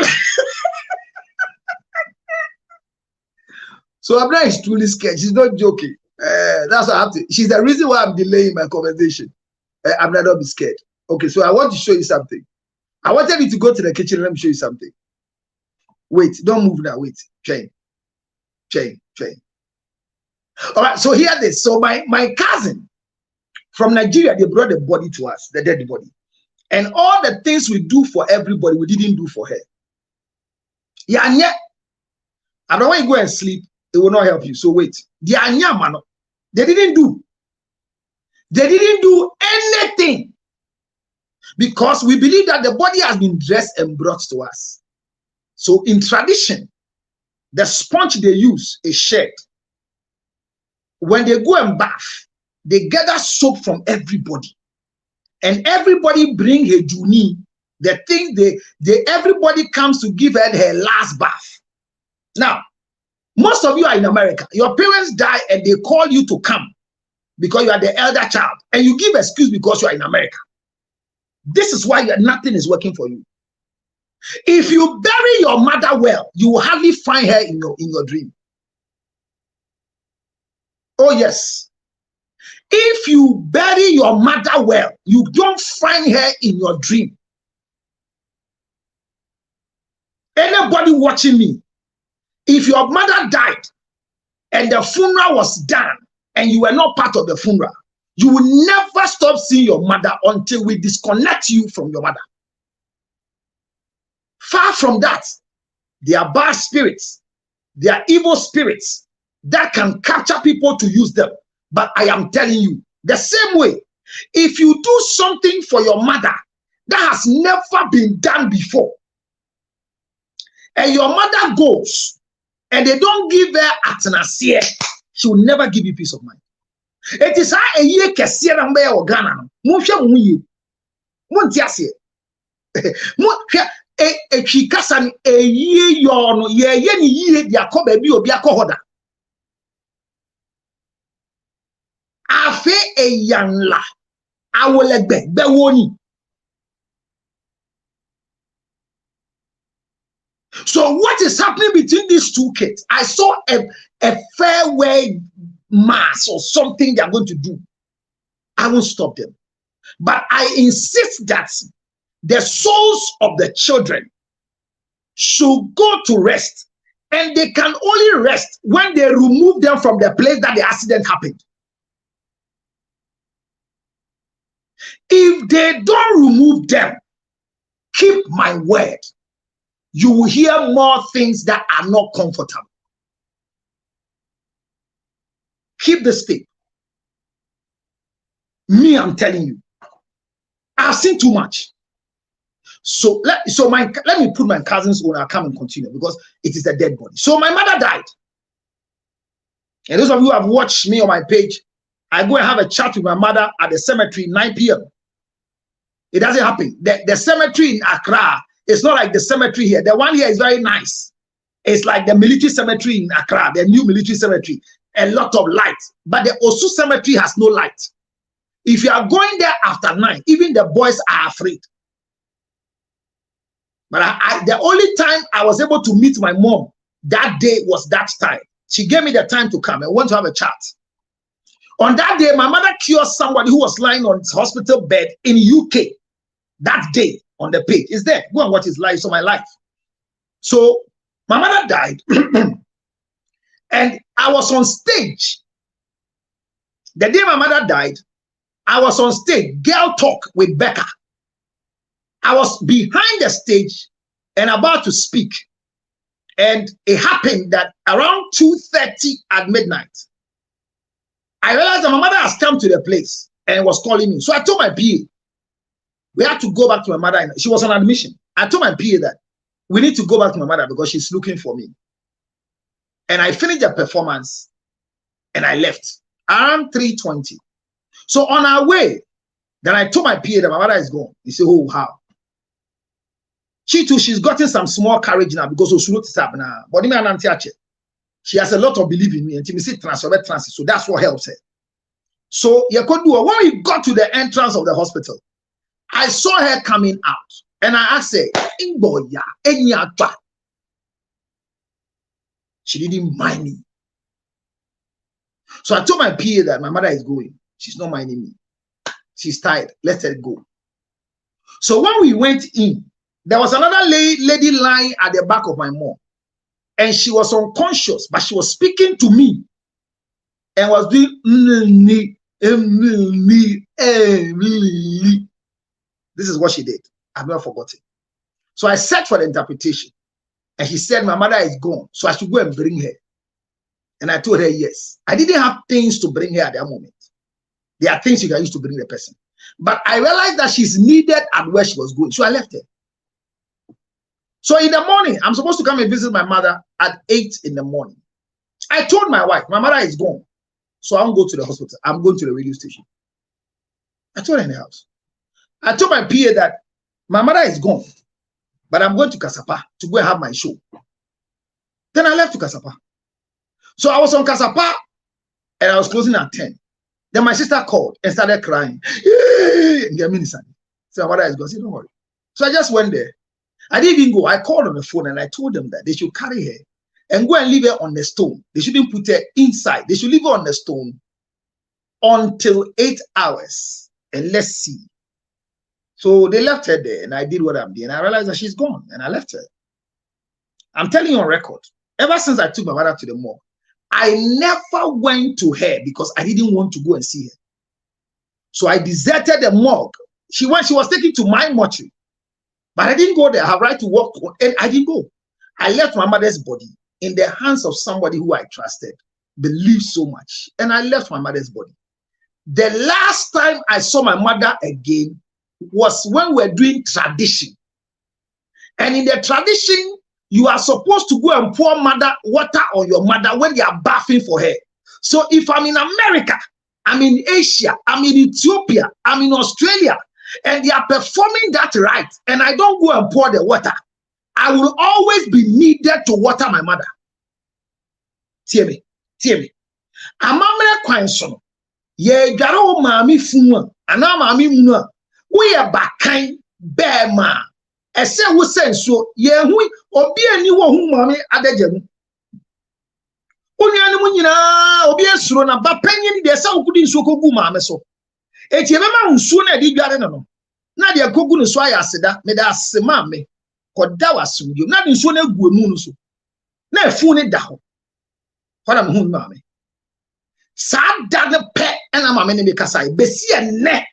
So Abna is truly scared. She's not joking. That's what I have to. She's the reason why I'm delaying my conversation. Abna, don't be scared. Okay, so I want to show you something. I wanted you to go to the kitchen. Let me show you something. Wait, don't move now. Wait, chain. All right, so hear this. So my cousin from Nigeria, they brought the body to us, the dead body. And all the things we do for everybody, we didn't do for her. Yeah, and yet, and when you go and sleep, it will not help you. So wait. They didn't do anything. Because we believe that the body has been dressed and brought to us. So in tradition, the sponge they use is shed. When they go and bath, they gather soap from everybody. And everybody bring her juni, the thing everybody comes to give her last bath. Now, most of you are in America. Your parents die and they call you to come because you are the elder child. And you give excuse because you are in America. This is why nothing is working for you. If you bury your mother well, you will hardly find her in your dream. Oh yes. If you bury your mother well, you don't find her in your dream. Anybody watching me, if your mother died and the funeral was done and you were not part of the funeral, you will never stop seeing your mother until we disconnect you from your mother. Far from that, they are bad spirits. They are evil spirits that can capture people to use them. But I am telling you, the same way, if you do something for your mother that has never been done before, and your mother goes, and they don't give her atanasia, she will never give you peace of mind. It is a year kesiye na mbe ya Ghana. Munhwe munye. Muntiase. Chikasa ni eye yono ye ni yie dia ko ba bi obi akohoda. Afe eyanla awolegbe bewoni. So what is happening between these two kids? I saw a farewell mass or something they are going to do. I won't stop them. But I insist that the souls of the children should go to rest. And they can only rest when they remove them from the place that the accident happened. If they don't remove them, keep my word, you will hear more things that are not comfortable. Keep the state. Me, I'm telling you, I've seen too much. So let me put my cousin's on. I'll come and continue because it is a dead body. So my mother died. And those of you who have watched me on my page, I go and have a chat with my mother at the cemetery 9 p.m. It doesn't happen. The cemetery in Accra, it's not like the cemetery here. The one here is very nice. It's like the military cemetery in Accra, the new military cemetery. A lot of light. But the Osu cemetery has no light. If you are going there after 9, even the boys are afraid. But the only time I was able to meet my mom that day was that time. She gave me the time to come and went to have a chat. On that day, my mother cured somebody who was lying on his hospital bed in UK. That day on the page is there. Go and watch his life. So my life. So my mother died, and I was on stage. The day my mother died, I was on stage, girl talk with Becca. I was behind the stage and about to speak. And it happened that around 2:30 at midnight, I realized that my mother has come to the place and was calling me. So I told my PA, we had to go back to my mother. She was on admission. I told my PA that we need to go back to my mother because she's looking for me. And I finished the performance and I left around 3:20. So on our way, then I told my PA that my mother is gone. He said, oh, how? She too, she's gotten some small courage now because of Sulut now. But she has a lot of belief in me and she transfer transit. So that's what helps her. So you could do when we got to the entrance of the hospital, I saw her coming out and I asked her, she didn't mind me. So I told my PA that my mother is going. She's not minding me. She's tired. Let her go. So when we went in, there was another lady lying at the back of my mom. And she was unconscious, but she was speaking to me. And was doing this is what she did. I've never forgotten. So I searched for the interpretation. And she said, my mother is gone. So I should go and bring her. And I told her, yes. I didn't have things to bring her at that moment. There are things you can use to bring the person. But I realized that she's needed at where she was going. So I left her. So in the morning, I'm supposed to come and visit my mother at 8 in the morning. I told my wife, my mother is gone. So I won't go to the hospital. I'm going to the radio station. I told her in the house. I told my PA that my mother is gone, but I'm going to Kasapa to go and have my show. Then I left to Kasapa. So I was on Kasapa and I was closing at 10. Then my sister called and started crying. So my mother is gone. I said, don't worry. So I just went there. I didn't even go. I called on the phone and I told them that they should carry her and go and leave her on the stone. They shouldn't put her inside. They should leave her on the stone until 8 hours and let's see. So they left her there and I did what I'm doing. I realized that she's gone and I left her. I'm telling you on record, ever since I took my mother to the morgue, I never went to her because I didn't want to go and see her. So I deserted the morgue. She was taken to my mortuary. But I didn't go there. I have right to walk and I didn't go. I left my mother's body in the hands of somebody who I trusted, believed so much. And I left my mother's body. The last time I saw my mother again was when we were doing tradition. And in the tradition, you are supposed to go and pour water on your mother when they are bathing for her. So if I'm in America, I'm in Asia, I'm in Ethiopia, I'm in Australia, and they are performing that right, and I don't go and pour the water, I will always be needed to water my mother. Hear me. Amamre kwanso. Ye dware o maami funu ana maami munu. We are bakan bema. Ese wo senso ye hu obi ani wo hu maami adagyamu. Onuanu mu nyina obi esuro na ba panyin de ese okudi nso kogu maami so. Eti ebema nsuo na di dware no na de kogu no so ayaseda me da asema me koda wasumdio na de nsuo na gu emu no so na efu ne da ho fara me hu maami sa da ne pe na maami ne me kasa besi enne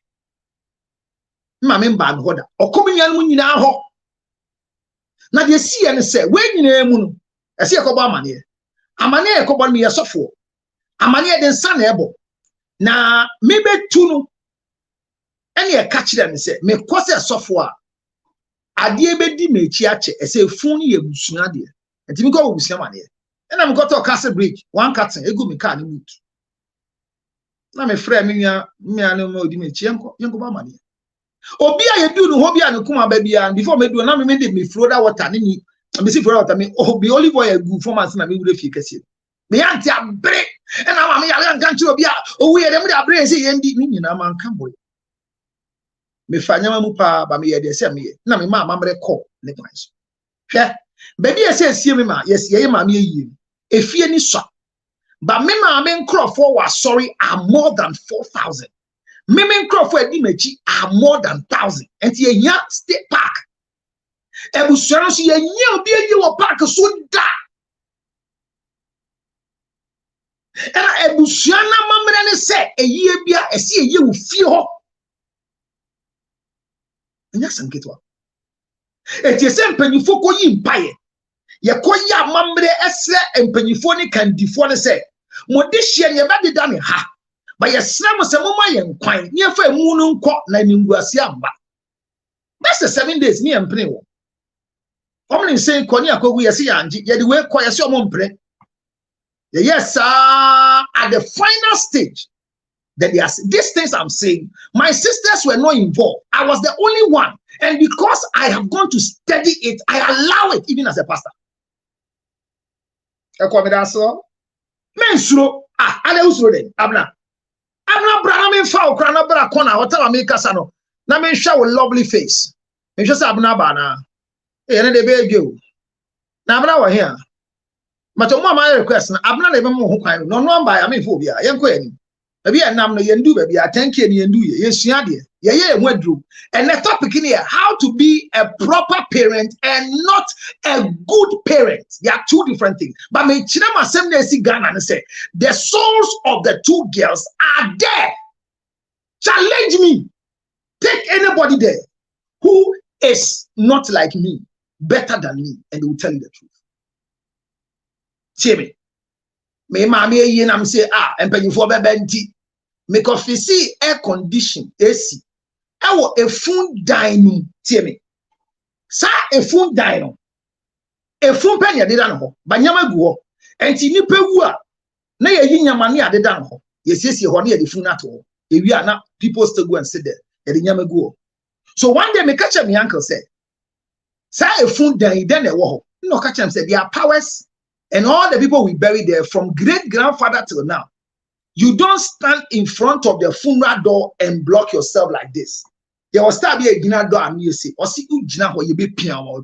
maami mba no hoda okominya no nyina ho na de si ene se we nyina emu no ese ekobo amane ekobo me yesofo amane de nsa na ebo na me betu no ene e ka kire me se me kwose sofo a ade ebedi me echi ache ese fun ye busua de ntimi ko busua mane ena me koto castle bridge one curtain egu me car ni boot na me frɛ me nua no odi me echi yenko ba mane obi a ye du no ho bia ne kuma ba bia before me du na me de me floda water ni me si floda water me obi olive oil gu for man na me wure fie kase me yanti abre ena ma me yale nkan chiro bia owu ye dem de abre se ye ndi me nyina man ka boy me fanya mu pa ba me ye de se me ye na me ma mamre call ne kwanso hwe baby ye se sie me ma yes ye ma me yie efie ni so ba me ma me nkrofo wa sorry are more than 4,000 me nkrofo edi machi are more than 1,000 enti ye nya state park ebusuan so ye nya obi eyi wo park so da era ebusuan na mamre ne se eyi bia ese eyi wo fie ho nya sanketwa eti se mpanyifo ko yi mpaye Yakoya mamre esre empanyifo ne kandifo ne se modihye ne bededa ne ha ba yesra mo se mo ma yen kwan ne fa emu no nkọ na ninguase amba. That's the 7 days me empene wo. Omni say koni akogu yesi yanji ye the way ko yesi omo mpre. Yes at the final stage that these things I'm saying, my sisters were not involved. I was the only one. And because I have gone to study it, I allow it even as a pastor. Abna bra me fa okra na bra kona hotel me kasa no na me hwa with lovely face. Me hwa say abna ba na e ne de be adwo. Na abna wo here. But mo ma request na abna na be mo ho kwan no no ba ya me fo bia yenko ani. Ebi enam no yendu ba bia 10k ni yendu ye yesua de. Ye ye mu adru. And the topic in here, how to be a proper parent and not a good parent. They are two different things. But me chine masem na si Ghana and say the souls of the two girls are there. Challenge me. Take anybody there who is not like me, better than me, and they will tell you the truth. See me. Me mami yin am say and penny for benti. Me coffee see air condition AC. Ewo efun dino tie me sa efun dino efun penye adeda no ho ba nyama gu ho enti nipa wu a na ye yi nyama ne adeda no ho ye siesie ho na ye defun ato ho e wi na people still go and sit there ye de nyama gu ho. So one day me catch my uncle said sa efun dan den e wo ho no catch him said there are powers and all the people we buried there from great grandfather till now. You don't stand in front of the funeral door and block yourself like this. There was start be a gina door and you say, or see you gina where you be pian.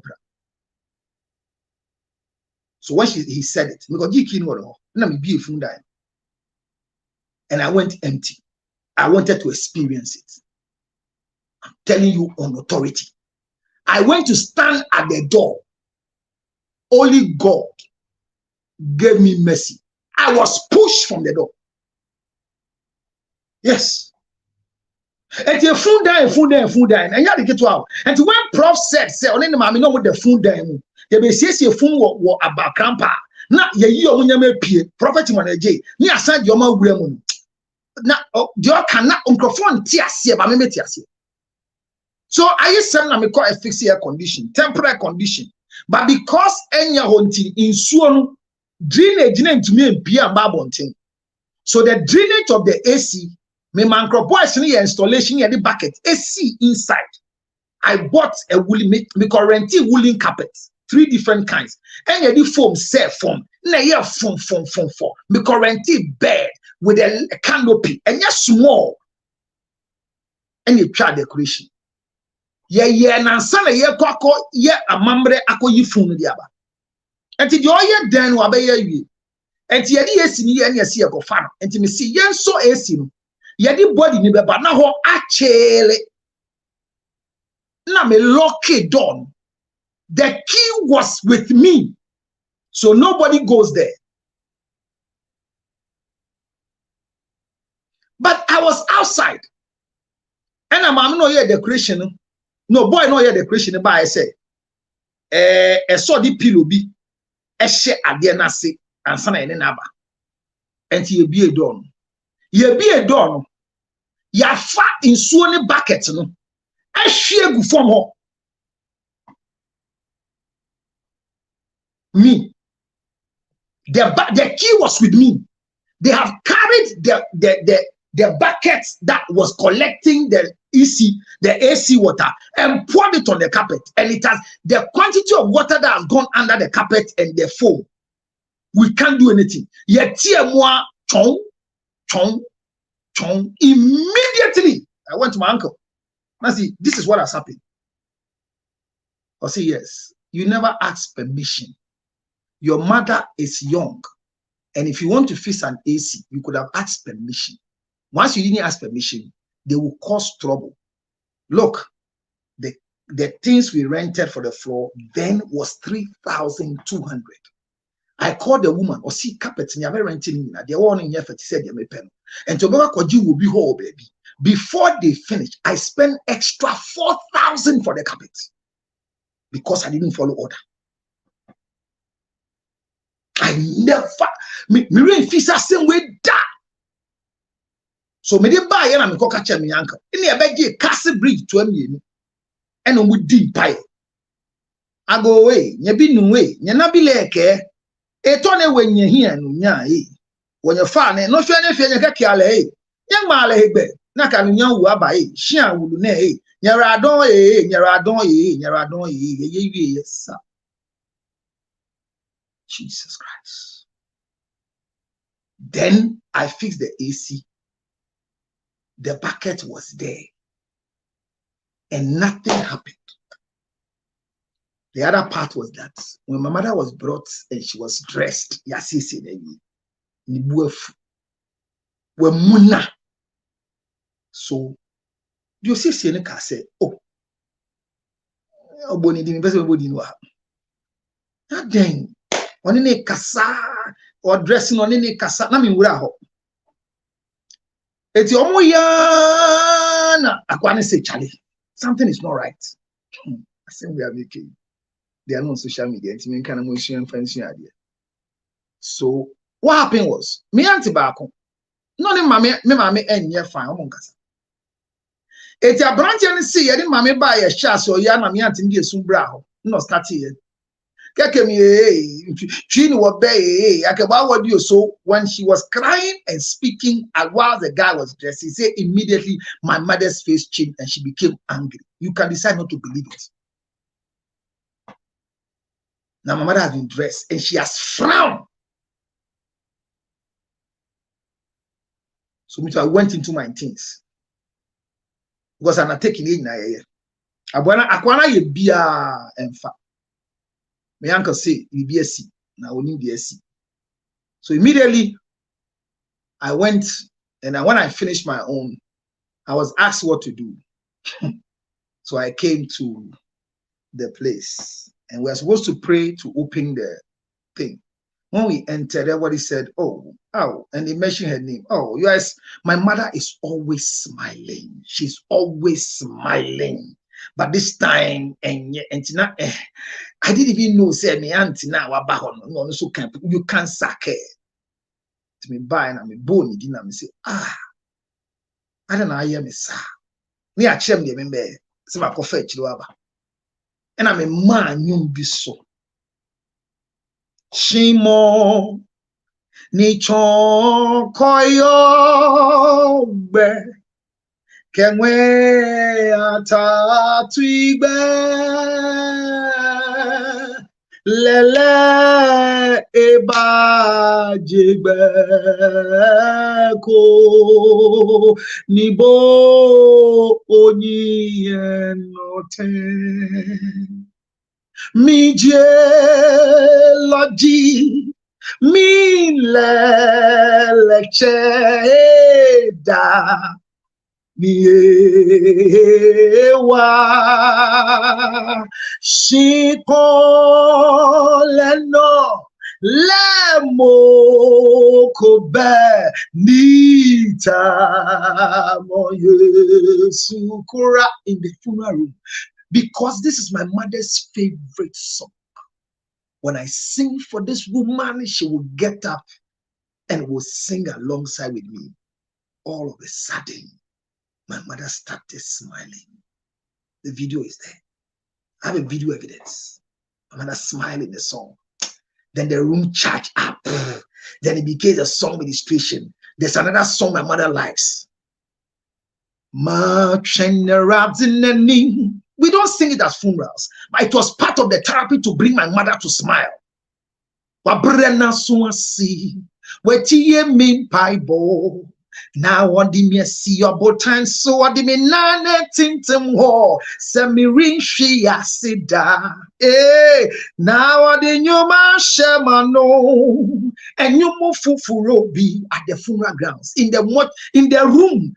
So when he said it, because you kin what let me be a funeral. And I went empty. I wanted to experience it. I'm telling you on authority. I went to stand at the door. Only God gave me mercy. I was pushed from the door. Yes. And the food dying, and you had to get out. And when Prof said, say, only the mammy know what the food dying. They be say your phone what about grandpa. Now ye when you may pay prophet manager. Ni aside your mouth women. Now you cannot microphone tears but me tears. So I said na me call a fixed air condition, temporary condition. But because any hunting in suonu drainage to me and Pia Babonting. So the drainage of the AC. Me mancropoise ni installation ya the bucket AC inside. I bought a woolen me current woolen carpet, 3 different kinds. And ya the foam set foam. Na ya foam. Me current bed with a canopy and ya small. And you try decoration. Yeah na sana ya kwako ya amambre ako yifunu diaba. Enti di oye den wa be ya wi. Enti ya di AC ni ya na si ya go fa no. Enti me si yen so AC no. Yadi body ni beba na ho achele na me lock it down. The key was with me, so nobody goes there. But I was outside, and I'm not here decoration. No boy, not here decoration. But I say, I saw the pillow be a share at the nasi and sana in naba, and ye be a don. Ye be a don. Ya fat in suoni bucket no. I share gu from her. Me. The key was with me. They have carried the bucket that was collecting the AC water and poured it on the carpet. And it has the quantity of water that has gone under the carpet and the foam. We can't do anything. Yet moi chong. Immediately, I went to my uncle. I said, this is what has happened. I said, yes, you never asked permission. Your mother is young. And if you want to fix an AC, you could have asked permission. Once you didn't ask permission, they will cause trouble. Look, the things we rented for the floor then was 3,200. I called the woman, or see carpets near renting. They were in here for said they may pen. And to will be whole baby. Before they finished, I spent extra 4,000 for the carpet because I didn't follow order. I never me fisa same way that. So me dey buy na me ko catch me uncle. In e be Castle Bridge to am and on with deep pie. I go away, nye bi nu way, nye na bi leke. E to ne we nye hia nu nya when you fa ne no hwe ne fie nye keke ale nye ma ale hegbe na ka nu nya wu aba hia wulu ne nyaradon nyaradon ye yes. Jesus Christ. Then I fixed the AC. The bucket was there. And nothing happened. The other part was that when my mother was brought and she was dressed, so you see, Seneca said, oh, Bonnie didn't invest everybody know. That then, on any casa or dressing on any casa, I mean, it's your moyana. I want to say, Charlie, something is not right. I think we are making. They are not on social media. It's me kind of motion and fancy idea. So what happened was me auntie Bako. No, me mommy and ye fine. It's a branch and see. I didn't mommy buy a chassis or yana me auntie be soon brow. No start here. Keke me Chin was bay. I can what you so when she was crying and speaking while the guy was dressed, he said immediately my mother's face changed and she became angry. You can decide not to believe it. Now my mother has been dressed and she has frowned. So I went into my teens. Because I'm not taking it now. Akwana ye bia emfa. My uncle say you be a C. Now we need be a C. So immediately I went and when I finished my own, I was asked what to do. So I came to the place. And we are supposed to pray to open the thing. When we entered, everybody said, oh, and they mentioned her name. Oh, yes, my mother is always smiling. She's always smiling. But this time, I didn't even know, say, me auntie now, no, so you can't sack her. To me, buy and I'm a bone, didn't say, I don't know, I am a sir. Me, I chem the member, so my coffee, and I'm a man, you be so. Shimo nicho koyo be kenwe atatwibe lele eba jigbe ko nibo oni enote mi geology mi lecheda mi ewa shipo leno lemo kobe nita mo Yesu kura in the funeral room. Because this is my mother's favorite song. When I sing for this woman, she will get up and will sing alongside with me. All of a sudden, my mother started smiling. The video is there. I have a video evidence. My mother smiled in the song. Then the room charged up. Then it became a song ministration. There's another song my mother likes. We don't sing it as funerals, but it was part of the therapy to bring my mother to smile. Now on the me see your botan so on the me nane tintim ho semi ring she asida now on the nyuma shemano and you move fufurobi at the funeral grounds in the room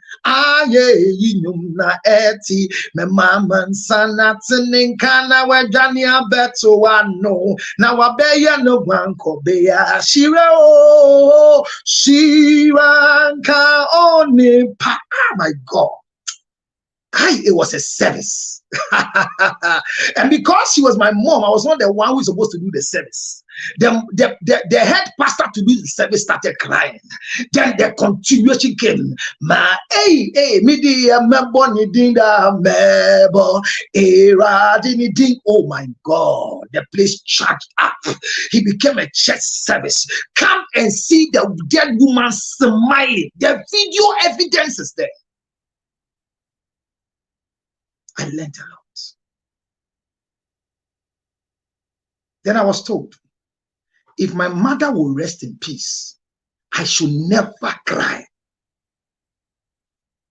na eti me mama sana tininkana we jania beto wano now abeya no wanko beya shiranka oh my God. It was a service. And because she was my mom, I was not the one who was supposed to do the service. The head pastor to do the service started crying. Then the continuation came. Ma oh my God, the place charged up. He became a church service. Come and see the dead woman smiling. The video evidence is there. I learned a lot. Then I was told, if my mother will rest in peace, I should never cry.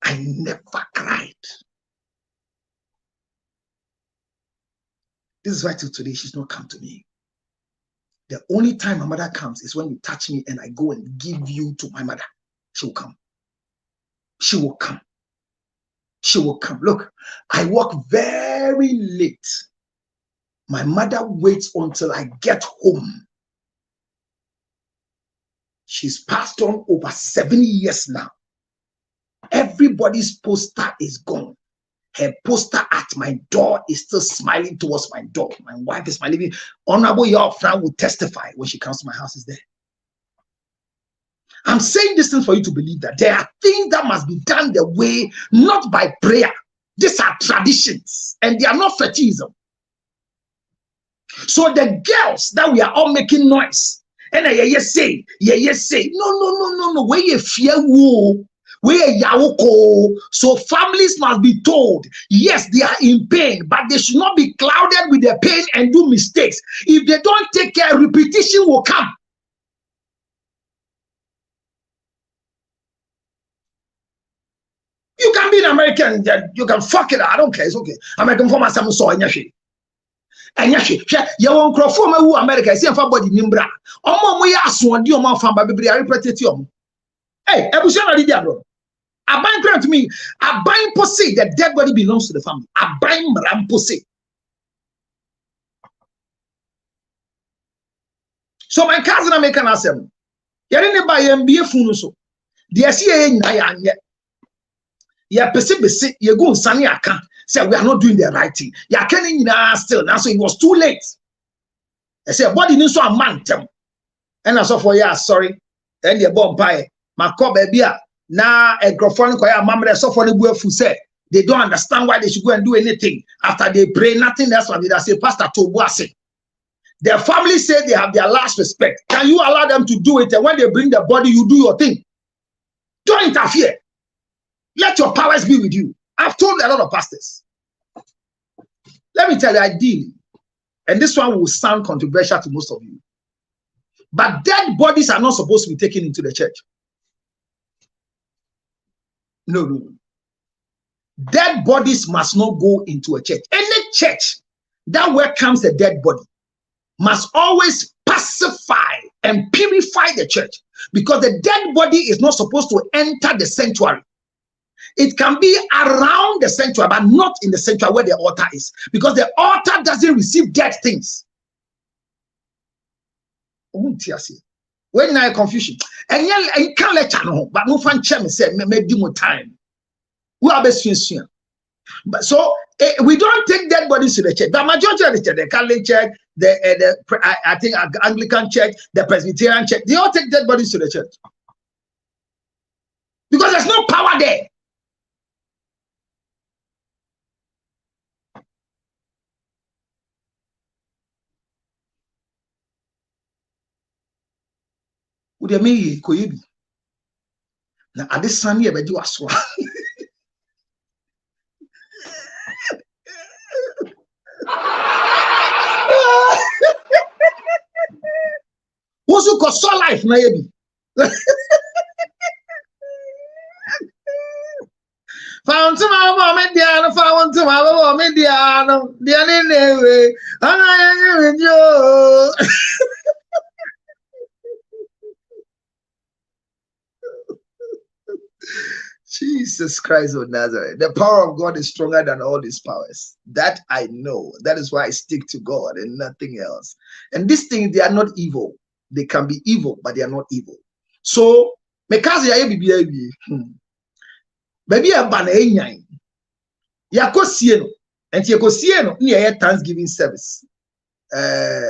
I never cried. This is why till today she's not come to me. The only time my mother comes is when you touch me and I go and give you to my mother. She will come. She will come. She will come. Look, I work very late. My mother waits until I get home. She's passed on over 7 years now. Everybody's poster is gone. Her poster at my door is still smiling towards my door. My wife is smiling. Honorable your friend will testify when she comes to my house is there. I'm saying this thing for you to believe that there are things that must be done the way, not by prayer. These are traditions and they are not fetishism. So the girls that we are all making noise, and I say, no, where you fear woo, where yawoko. So families must be told, yes, they are in pain, but they should not be clouded with their pain and do mistakes. If they don't take care, repetition will come. You can be an American, you can fuck it. I don't care. It's okay. American for my son saw in your shit. And yes, you won't cross from America. I see a body nimbra. We ask one deal more from Baby. I repeat you. Hey, I was already there. A bind grant to me. A bind posse that dead body belongs to the family. A bind ram posse. So my cousin American asked him, you're in a buy MBA funuso. The SCA Naya. Yeah, Pacific, you go Sunny account. Say we are not doing the right thing. You are killing still now, so it was too late. I said, body needs to a man. And I saw for yeah, sorry. And the bomb pie, my call baby. Now a microphone, mamma, so for the boy who said they don't understand why they should go and do anything after they pray. Nothing else. What did I say, Pastor Tobuase? Their family said they have their last respect. Can you allow them to do it? And when they bring the body, you do your thing. Don't interfere. Let your powers be with you. I've told a lot of pastors. Let me tell you, ideally, and this one will sound controversial to most of you, but dead bodies are not supposed to be taken into the church. No. Dead bodies must not go into a church. Any church that welcomes a dead body must always pacify and purify the church, because the dead body is not supposed to enter the sanctuary. It can be around the sanctuary, but not in the sanctuary where the altar is, because the altar doesn't receive dead things. When I confusion, and you can't let you know, but no fan chairman said, maybe more time. We are best soon. But so we don't take dead bodies to the church. The majority of the church, the Catholic church, I think Anglican church, the Presbyterian church, they all take dead bodies to the church because there's no power there. Would me koyebi na ade sane e beji waso wosu ko so life na yebi found to my mediano found to my mediano diane we ana yo Jesus Christ of Nazareth. The power of God is stronger than all these powers. That I know. That is why I stick to God and nothing else. And these things, they are not evil. They can be evil, but they are not evil. So, because baby Yakosieno and Yakosieno near Thanksgiving service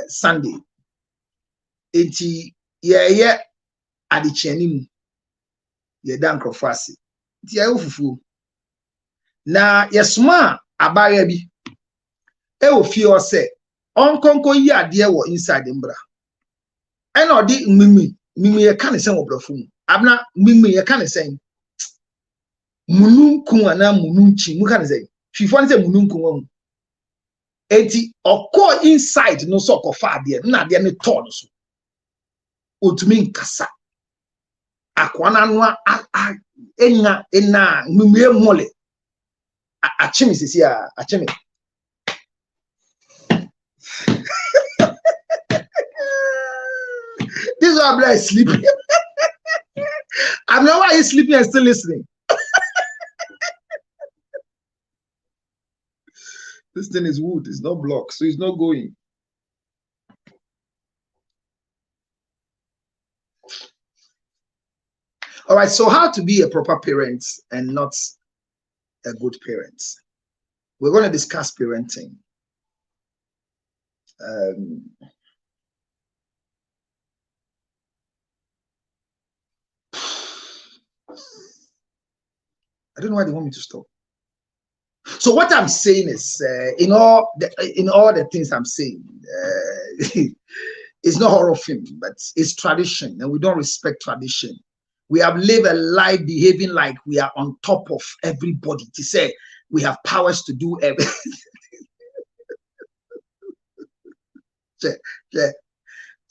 Sunday. enti yeah ade cheni ye dan krofase nti ayo fufu na yesma abaya bi e ofie o se onkonko yi ade wo inside mbra e na odi mimi ye kan se wo brafo mu abna mimi ye kan se mununku ana mununchi mu kan se fifo ne se mununku wo enti okọ inside no so kofa ade na ade ne to no so otumi nkasa akwana no ena mimie mole achimi sisi a achimi this one I'm sleeping. I'm not why he's sleeping and still listening. This thing is wood, it's not block, so it's not going. All right, so how to be a proper parent and not a good parent? We're going to discuss parenting. I don't know why they want me to stop. So what I'm saying is, in all the things I'm saying, it's not horror film, but it's tradition, and we don't respect tradition. We have lived a life behaving like we are on top of everybody. To say we have powers to do everything.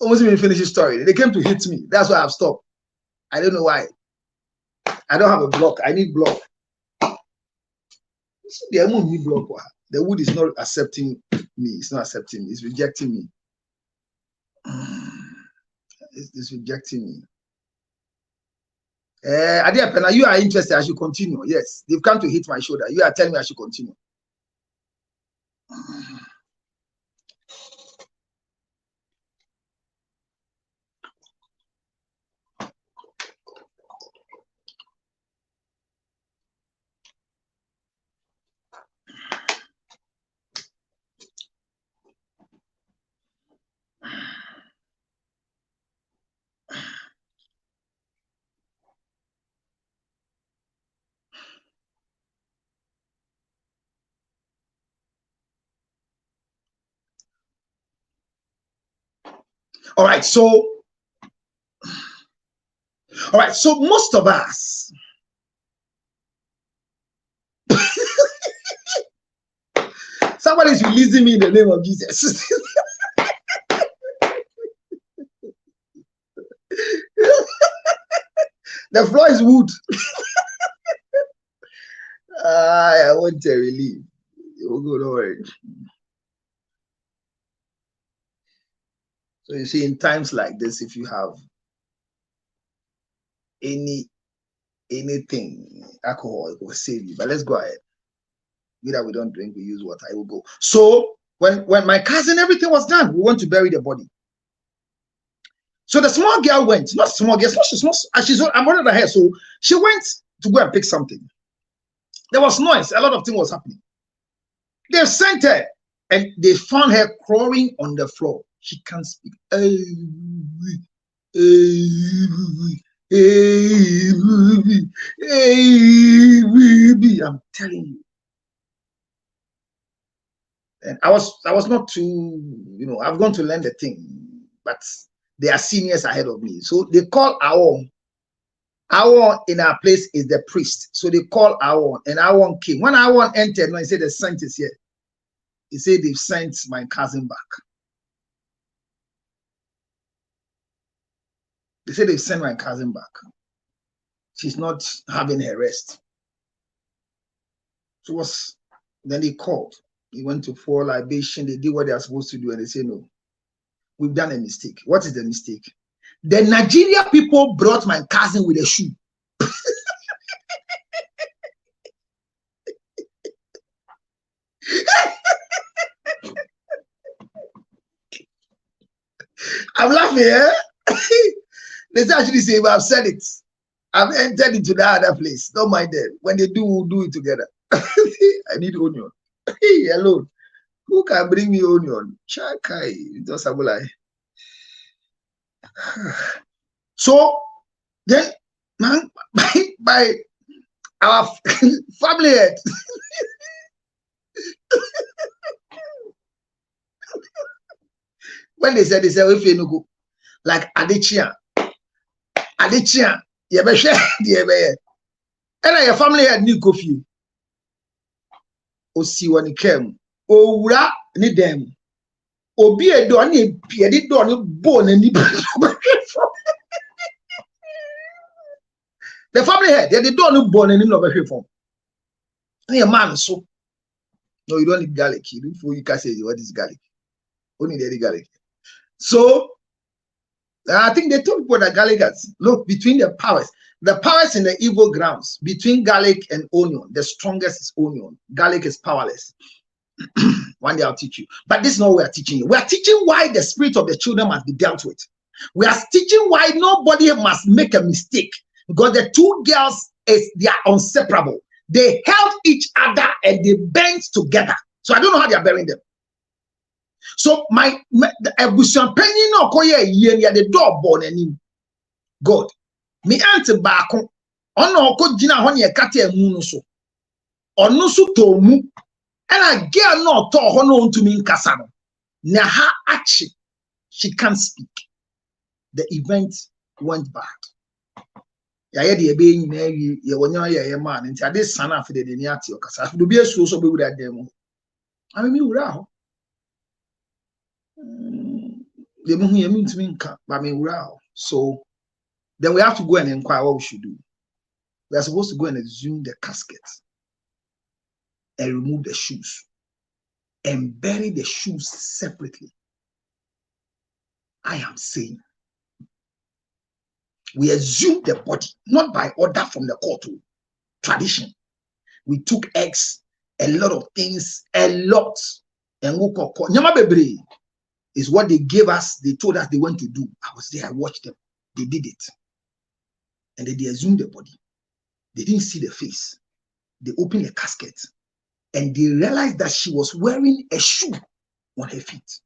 Almost even finish the story. They came to hit me. That's why I've stopped. I don't know why. I don't have a block. I need block. The wood is not accepting me. It's not accepting me. It's rejecting me. It's rejecting me. Adiapena, you are interested. I should continue. Yes, they've come to hit my shoulder. You are telling me I should continue. All right, so most of us somebody is releasing me in the name of Jesus. The floor is wood. I want a relief. Oh, good, don't worry. So you see, in times like this, if you have anything, alcohol, it will save you. But let's go ahead. Either we don't drink, we use water, I will go. So when my cousin, everything was done, we went to bury the body. So the small girl went, not small girl, I'm under her, so she went to go and pick something. There was noise, a lot of things was happening. They sent her and they found her crawling on the floor. She can't speak. I'm telling you. And I was not too, I've gone to learn the thing, but they are seniors ahead of me. So they call Awon. Awon in our place is the priest. So they call Awon, and Awon came. When Awon entered, no, he said the saint is here. He said they've sent my cousin back. They said they've sent my cousin back. She's not having her rest. So then they called. He went to pour libation. They did what they are supposed to do, and they say, no, we've done a mistake. What is the mistake? The Nigeria people brought my cousin with a shoe. I'm laughing, eh? They actually say, well, I've said it. I've entered into that other place. Don't mind them. When they do, we'll do it together. I need onion. Alone. Who can bring me onion? Chakai. It was Sabulai. So then, man, by our family head, when they said if you go like Adichia, you be share the and your family head new coffee. Osi wani kem, owura ni dem. Obi edo ni piedi do ni bone ni. The family head, they don't know born and no better form. A man so no, you don't need garlic. Before you can say what is garlic. Only the garlic. So I think they told people that garlic has look between the powers in the evil grounds, between garlic and onion, the strongest is onion. Garlic is powerless. One day I'll teach you. But this is not what we are teaching you. We are teaching why the spirit of the children must be dealt with. We are teaching why nobody must make a mistake. Because the two girls they are inseparable. They held each other and they bent together. So I don't know how they are bearing them. So my ebusian penny no koye yen the door born and God. Me auntie bako ono ko jina ho ne kate emu no so. Ono so to mu. And girl no to ho no ntumi nkasa no. Na ha achi she can't speak. The event went bad. Ya de ebe nyina awie ye wonya ye man nti ade sana afede de ni ate okasa afede bi esuo so be wura dem ho ami wura ho de mu hu ye ntimi nka ba me wura ho. So then we have to go and inquire what we should do. We are supposed to go and exhume the casket and remove the shoes and bury the shoes separately. I am saying we assumed the body, not by order from the court, tradition. We took eggs, a lot of things, a lot. And Nyama is what they gave us. They told us they went to do. I was there, I watched them. They did it. And then they assumed the body. They didn't see the face. They opened the casket and they realized that she was wearing a shoe on her feet.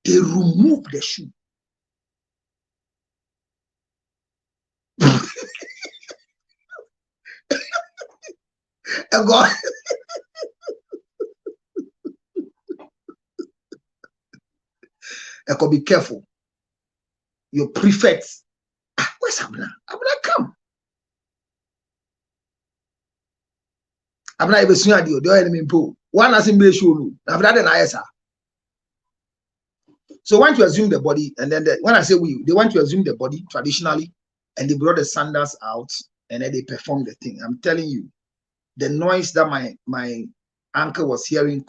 They removed the shoe. And God, I could be careful. Your prefects. Where's Abna? Abna, come. Abna, even sooner do you enemy pool? One has in be show. Abna, then I saw. So want to assume the body, and then when I say we, they want to assume the body traditionally, and they brought the sandals out, and then they performed the thing. I'm telling you, the noise that my uncle was hearing,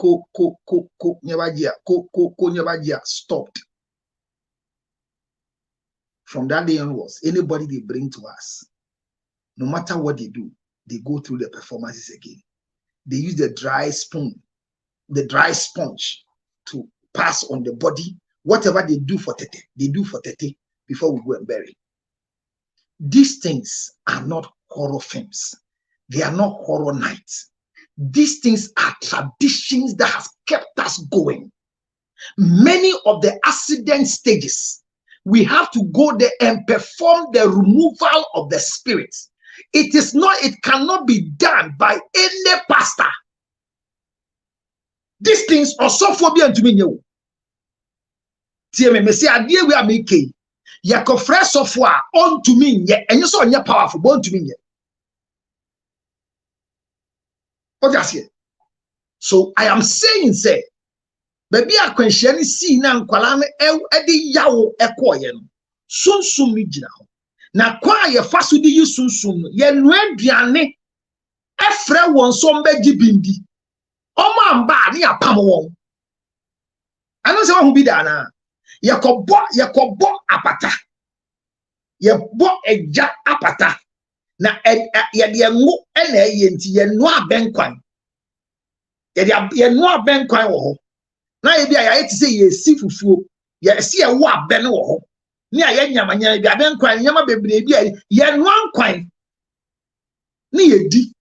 stopped. From that day onwards, anybody they bring to us, no matter what they do, they go through the performances again. They use the dry sponge to pass on the body. Whatever they do for Tete, they do for Tete before we go and bury. These things are not horror films. They are not horror nights. These things are traditions that has kept us going. Many of the accident stages, we have to go there and perform the removal of the spirit. It cannot be done by any pastor. These things are so phobia to me. Me say adie we ameke. Yakofre software on to me ye and you saw powerful born to me ye. So I am saying, say, baby, I can share see now. Kwalame edi yawo ekoye no. Sunsum ni jina ho. Na kwa ye fasu di yi sunsum ye nuaduane efre won so mbeji bindi. Omo amba ni apam won. Ano se won bi da na. Yekobo apata. Yebo eja apata. Na ye de ngo ena ye nti ye no abenkwan. Ye no abenkwan wo ho. Na ye bia ye ti say ye si fufuo. Ye si ye wo aben wo ho. Ni aye nyamanya bia abenkwan nyama bebre bia ye no ankwan. Ni ye di.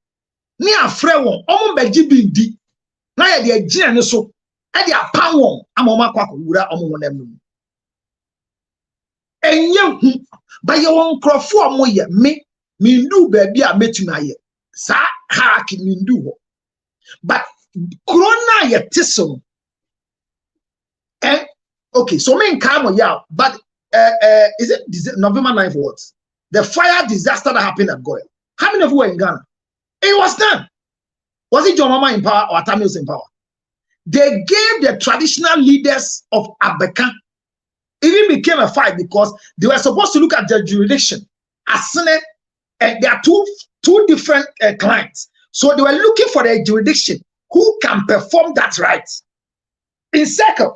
Ni afre won omo beji bi ndi. Na ye de agina ne so. E de apan won amoma kwakowura omo wonam no. enye by your own crop for moye me do baby a metumaye sa hierarchy do but corona ye tisom and okay so me come yeah but is it November 9th what the fire disaster that happened at Goyle? How many of you were in Ghana? It was done. Was it John Mama in power or Atamios in power? They gave the traditional leaders of Abeka even became a fight because they were supposed to look at their jurisdiction as Senate, and there are two different clients. So they were looking for a jurisdiction who can perform that right. In second,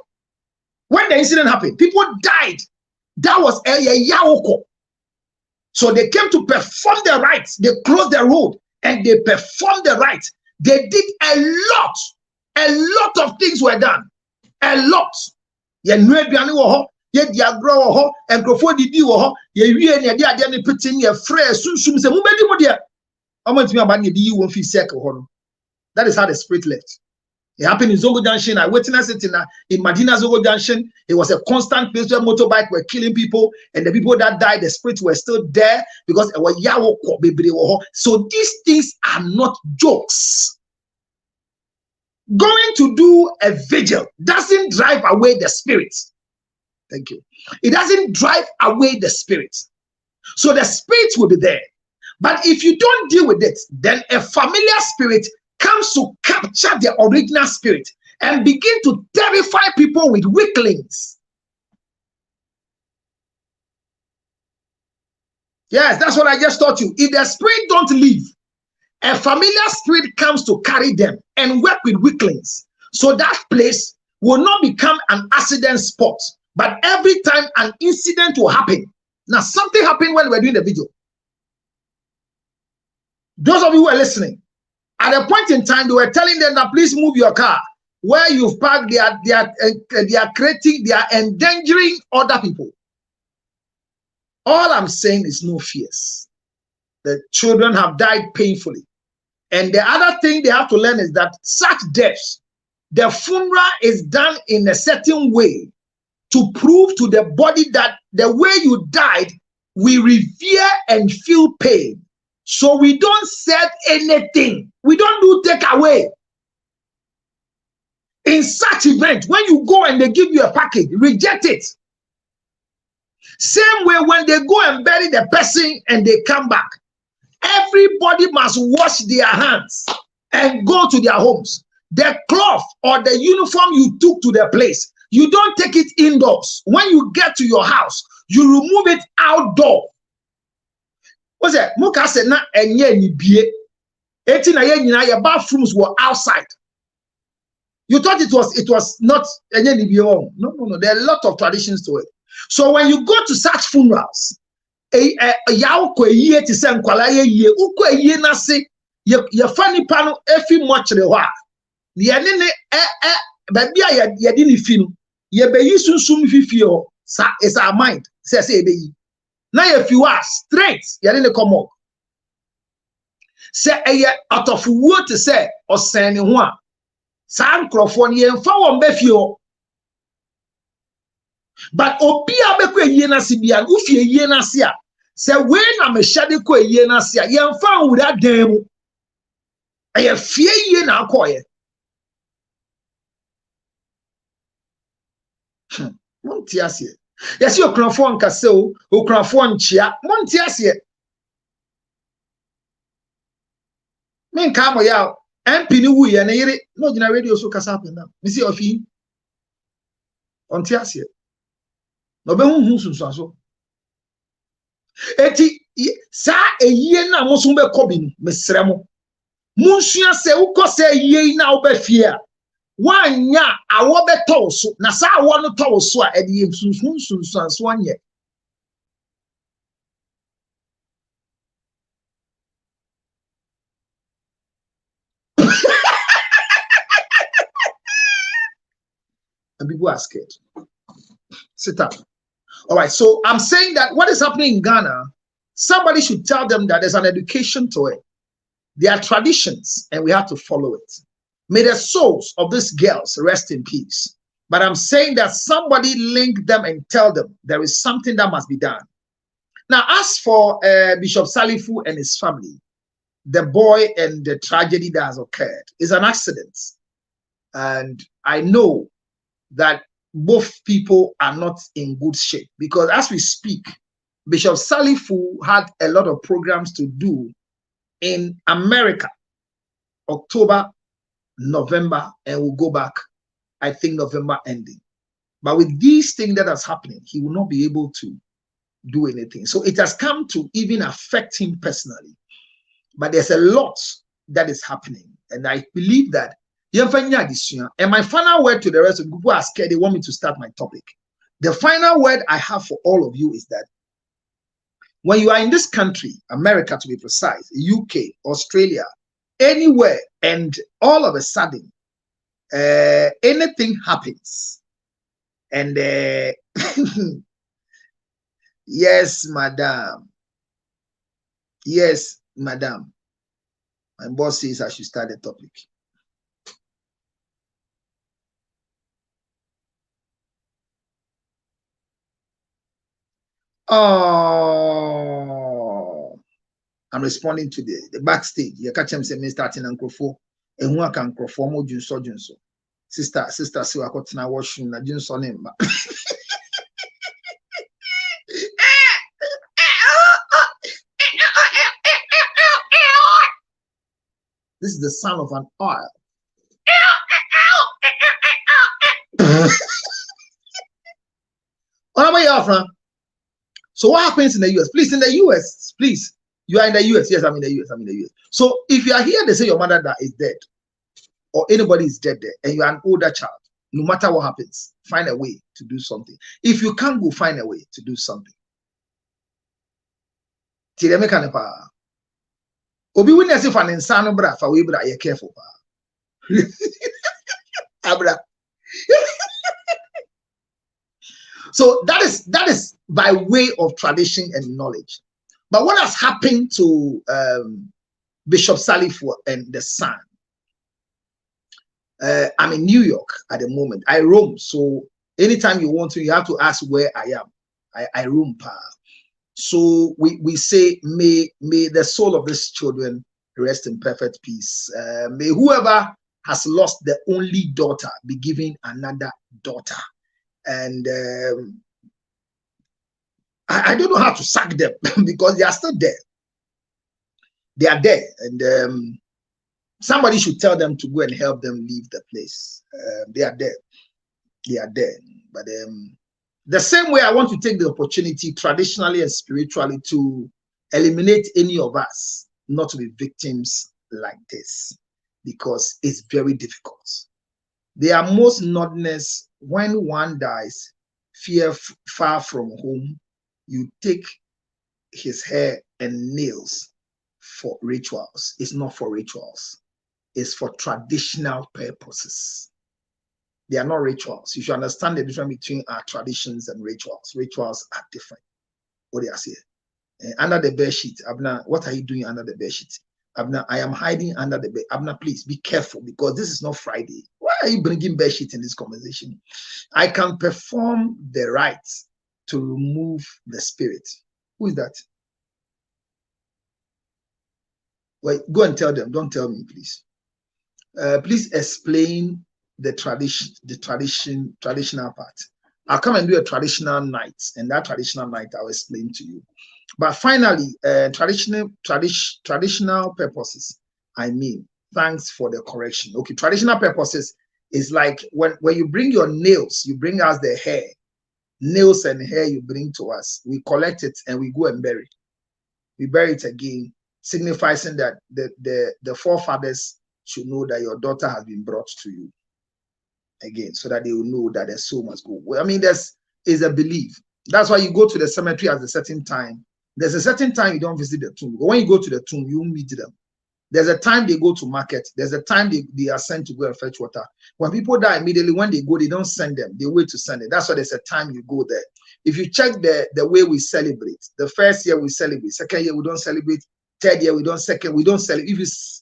when the incident happened, people died. That was a Yaoko. So they came to perform the rights. They closed the road and they performed the rights. They did a lot of things were done. A lot. Ye nuebiani wo ho, ye diagro wo ho, enkrofo didi wo ho, ye wie ne dia dia ne pitin ye frɛ sunsum se mumedi mo dia. Omontimi aba ne di won fi circle ho no. That is how the spirit left. It happened in Zongo Junction. I witnessed it in Medina Zongo Junction. It was a constant place where motorbikes were killing people, and the people that died, the spirits were still there because it was Yawo. So these things are not jokes. Going to do a vigil doesn't drive away the spirit. Thank you. It doesn't drive away the spirit. So the spirit will be there. But if you don't deal with it, then a familiar spirit comes to capture the original spirit and begin to terrify people with weaklings. Yes, that's what I just taught you. If the spirit don't leave, a familiar spirit comes to carry them and work with weaklings. So that place will not become an accident spot, but every time an incident will happen. Now, something happened when we were doing the video. Those of you who are listening, at a point in time, they were telling them that please move your car. Where you've parked, they are endangering other people. All I'm saying is no fears. The children have died painfully. And the other thing they have to learn is that such deaths, the funeral is done in a certain way to prove to the body that the way you died, we revere and feel pain. So we don't set anything. We don't do takeaway. In such event, when you go and they give you a package, reject it. Same way when they go and bury the person and they come back, everybody must wash their hands and go to their homes. The cloth or the uniform you took to the place, you don't take it indoors. When you get to your house, you remove it outdoor. What's that? Muka said na enye ni bie. Eti na ye nyina your bathrooms were outside. You thought it was not enye ni bie. No. There are a lot of traditions to it. So when you go to such funerals, ya uko ye ti se nkwala ye uko ye na se ye fani pano efi mochre ho a ye ne ba bia ye di ni fi no ye be yi sunsum fifi ho sa is our mind say be yi. Now if you are straight, you didn't come up. Say out of what to say or send one. San crofoni and found befio. But Opia Beque Yena Sibian, Ufia Yena Sia. Say when I'm a shadiko Yena Sia, yan found with that demo. I have fear Yena Koye. Montiasia. Yes, you can phone Casso, who can phone Chia, Montiasia. Men come out, and Pinu and Ere, no in a radio so Casapin now. Missy of he on Tiasia. No, so. Eti, sa a year now, Mosumbe Cobin, Miss Remo. Monsieur se uko se ye now be fear. One ya a wobe toso, Nasa one toso at the Sunsun 1 year. And people are scared. Sit up. All right, so I'm saying that what is happening in Ghana, somebody should tell them that there's an education to it. There are traditions, and we have to follow it. May the souls of these girls rest in peace. But I'm saying that somebody link them and tell them there is something that must be done. Now, as for Bishop Salifu and his family, the boy and the tragedy that has occurred is an accident. And I know that both people are not in good shape, because as we speak, Bishop Salifu had a lot of programs to do in America, October, November, and we'll go back, I think, November ending. But with these things that is happening, he will not be able to do anything. So it has come to even affect him personally. But there's a lot that is happening. And I believe that, and my final word to the rest of the people who are scared, they want me to start my topic. The final word I have for all of you is that when you are in this country, America to be precise, UK, Australia, anywhere, and all of a sudden, anything happens, and yes, madam. Yes, madam. My boss says I should start the topic. Oh, I'm responding to the backstage. You catch him say me starting Ankrofo. And who can Ankrofo mo junso. Sister, so I got na washroom na junso name. This is the sound of an oil. So what happens in the US? Please, in the US, please. You are in the US. Yes, I'm in the US. So if you are here, they say your mother that is dead, or anybody is dead there, and you are an older child, no matter what happens, find a way to do something. If you can't go, find a way to do something. Obi witness if an insano bra for we bra you careful abra. So that is by way of tradition and knowledge. But what has happened to Bishop Salifu and the son? I'm in New York at the moment. I roam, so anytime you want to, you have to ask where I am. I roam. So we say, may the soul of these children rest in perfect peace. May whoever has lost the only daughter be given another daughter. And I don't know how to sack them because they are still there. They are there, and somebody should tell them to go and help them leave the place. They are there. They are there. But the same way, I want to take the opportunity, traditionally and spiritually, to eliminate any of us not to be victims like this, because it's very difficult. There are most nordness when one dies, fear far from home. You take his hair and nails for rituals. It's not for rituals. It's for traditional purposes. They are not rituals. You should understand the difference between our traditions and rituals. Rituals are different. What do you say? Under the bed sheet, Abna, what are you doing under the bed sheet? Abna, I am hiding under the bed. Abna, please be careful, because this is not Friday. Why are you bringing bed sheet in this conversation? I can perform the rites to remove the spirit. Who is that? Well, go and tell them. Don't tell me, please. Please explain the traditional part. I'll come and do a traditional night, and that traditional night I'll explain to you. But finally, traditional purposes. I mean, thanks for the correction. Okay, traditional purposes is like when you bring your nails, you bring us the hair, nails and hair you bring to us. We collect it and we go and bury it. We bury it again, signifying that the forefathers should know that your daughter has been brought to you again, so that they will know that their soul must go. I mean, is a belief. That's why you go to the cemetery at a certain time. There's a certain time you don't visit the tomb. But when you go to the tomb, you meet them. There's a time they go to market. There's a time they are sent to go and fetch water. When people die, immediately when they go, they don't send them. They wait to send it. That's why there's a time you go there. If you check the way we celebrate, the first year we celebrate, second year we don't celebrate, third year we don't celebrate.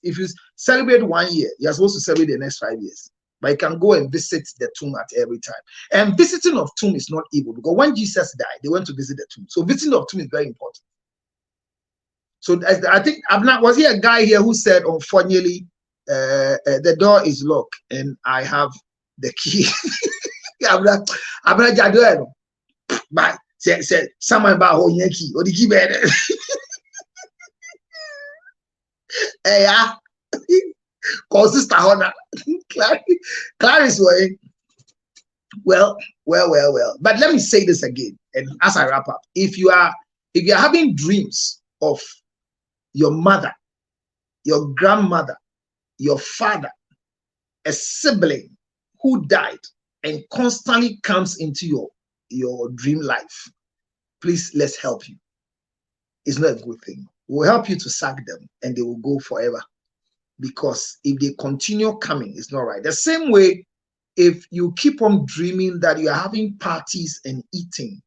If you celebrate 1 year, you're supposed to celebrate the next 5 years. but you can go and visit the tomb at every time. And visiting of tomb is not evil, because when Jesus died, they went to visit the tomb. So visiting of tomb is very important. So I think was he a guy here who said, unfortunately, the door is locked and I have the key. I'm not Jado. But said someone about holding a key or the key better. Yeah. Call Sister Hona. Clarice way. Well. But let me say this again, and as I wrap up, if you're having dreams of your mother, your grandmother, your father, a sibling who died and constantly comes into your dream life, please, let's help you. It's not a good thing. We'll help you to sack them and they will go forever. Because if they continue coming, it's not right. The same way, if you keep on dreaming that you are having parties and eating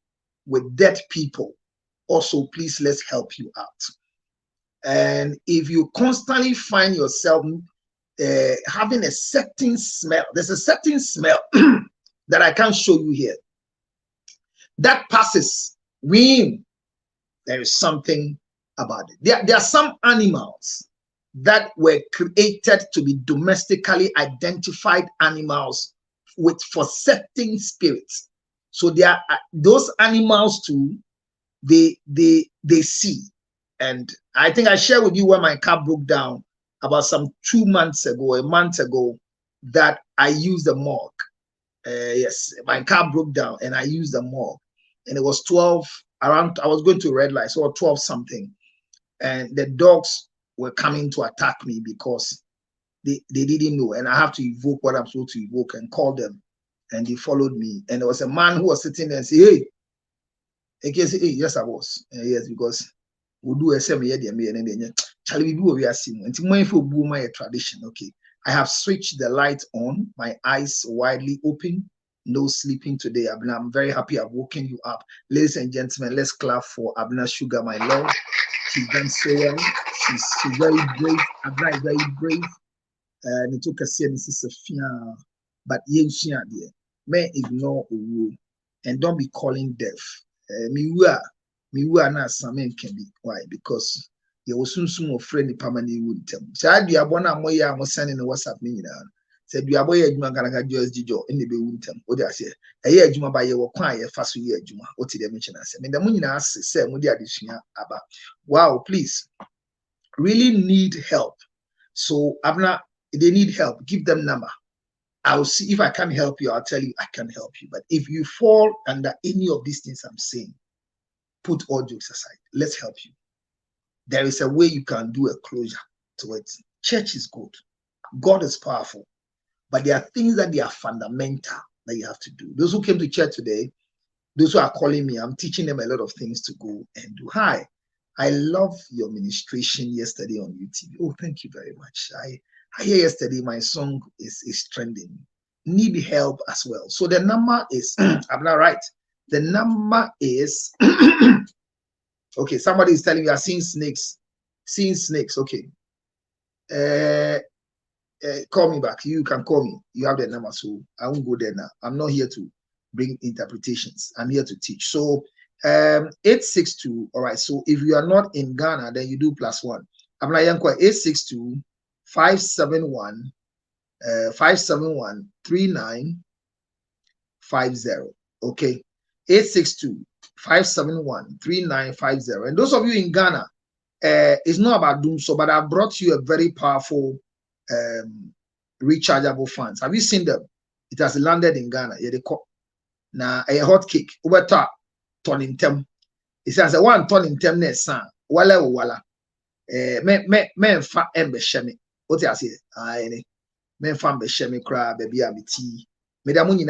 with dead people, also, please, let's help you out. And if you constantly find yourself having a certain smell, there's a certain smell that I can't show you here, that passes when there is something about it. There are some animals that were created to be domestically identified animals for certain spirits. So there are those animals too, they see. And I think I shared with you when my car broke down about some 2 months ago, a month ago, that I used the morgue. Yes, my car broke down and I used the morgue. And it was 12 around, I was going to red light, so 12 something. And the dogs were coming to attack me because they didn't know. And I have to evoke what I'm supposed to evoke and call them. And they followed me. And there was a man who was sitting there and say, hey. And he said, hey, yes, I was. Yes, because we do a same year, Charlie, we are seeing. And my tradition. Okay. I have switched the light on, my eyes widely open, no sleeping today. Abna, I'm very happy I've woken you up. Ladies and gentlemen, let's clap for Abna Sugar, my love. She's done so well. She's very brave. Abna is very brave. And it took a serious Sophia, but may ignore Uwu and don't be calling deaf. Miwa na samen can be. Why? Because you will soon afraid the permanent would tell. So I do a bona moya was sending a WhatsApp me down. Said you are boy Jumaganaga Jijo in the Bewinton. What I say? A year Juma by your quiet fast year Juma. What did they mention? I said, the moon asked, said, Mudia Dishia Abba. Wow, please. Really need help. So Abna, they need help. Give them number. I'll see if I can help you. I'll tell you I can help you. But if you fall under any of these things I'm saying, put all jokes aside. Let's help you. There is a way you can do a closure to it. Church is good. God is powerful. But there are things that they are fundamental that you have to do. Those who came to church today, those who are calling me, I'm teaching them a lot of things to go and do. Hi, I love your ministration yesterday on YouTube. Oh, thank you very much. I hear yesterday my song is trending. Need help as well. So the number is, I'm not right. The number is, okay, somebody is telling me I'm seeing snakes. Seeing snakes, okay. Call me back. You can call me. You have the number, so I won't go there now. I'm not here to bring interpretations. I'm here to teach. So 862. All right. So if you are not in Ghana, then you do +1. I'm like 862 571 3950. Okay. 862 571 3950. And those of you in Ghana, it's not about doom so, but I brought you a very powerful rechargeable funds. Have you seen them? It has landed in Ghana. Yeah, they call now a hot cake over top ton in tem. It says a 1 ton in tem next son. Wala men fa embe shemi. What I say? Men fa embe shemi cry baby abiti. Let me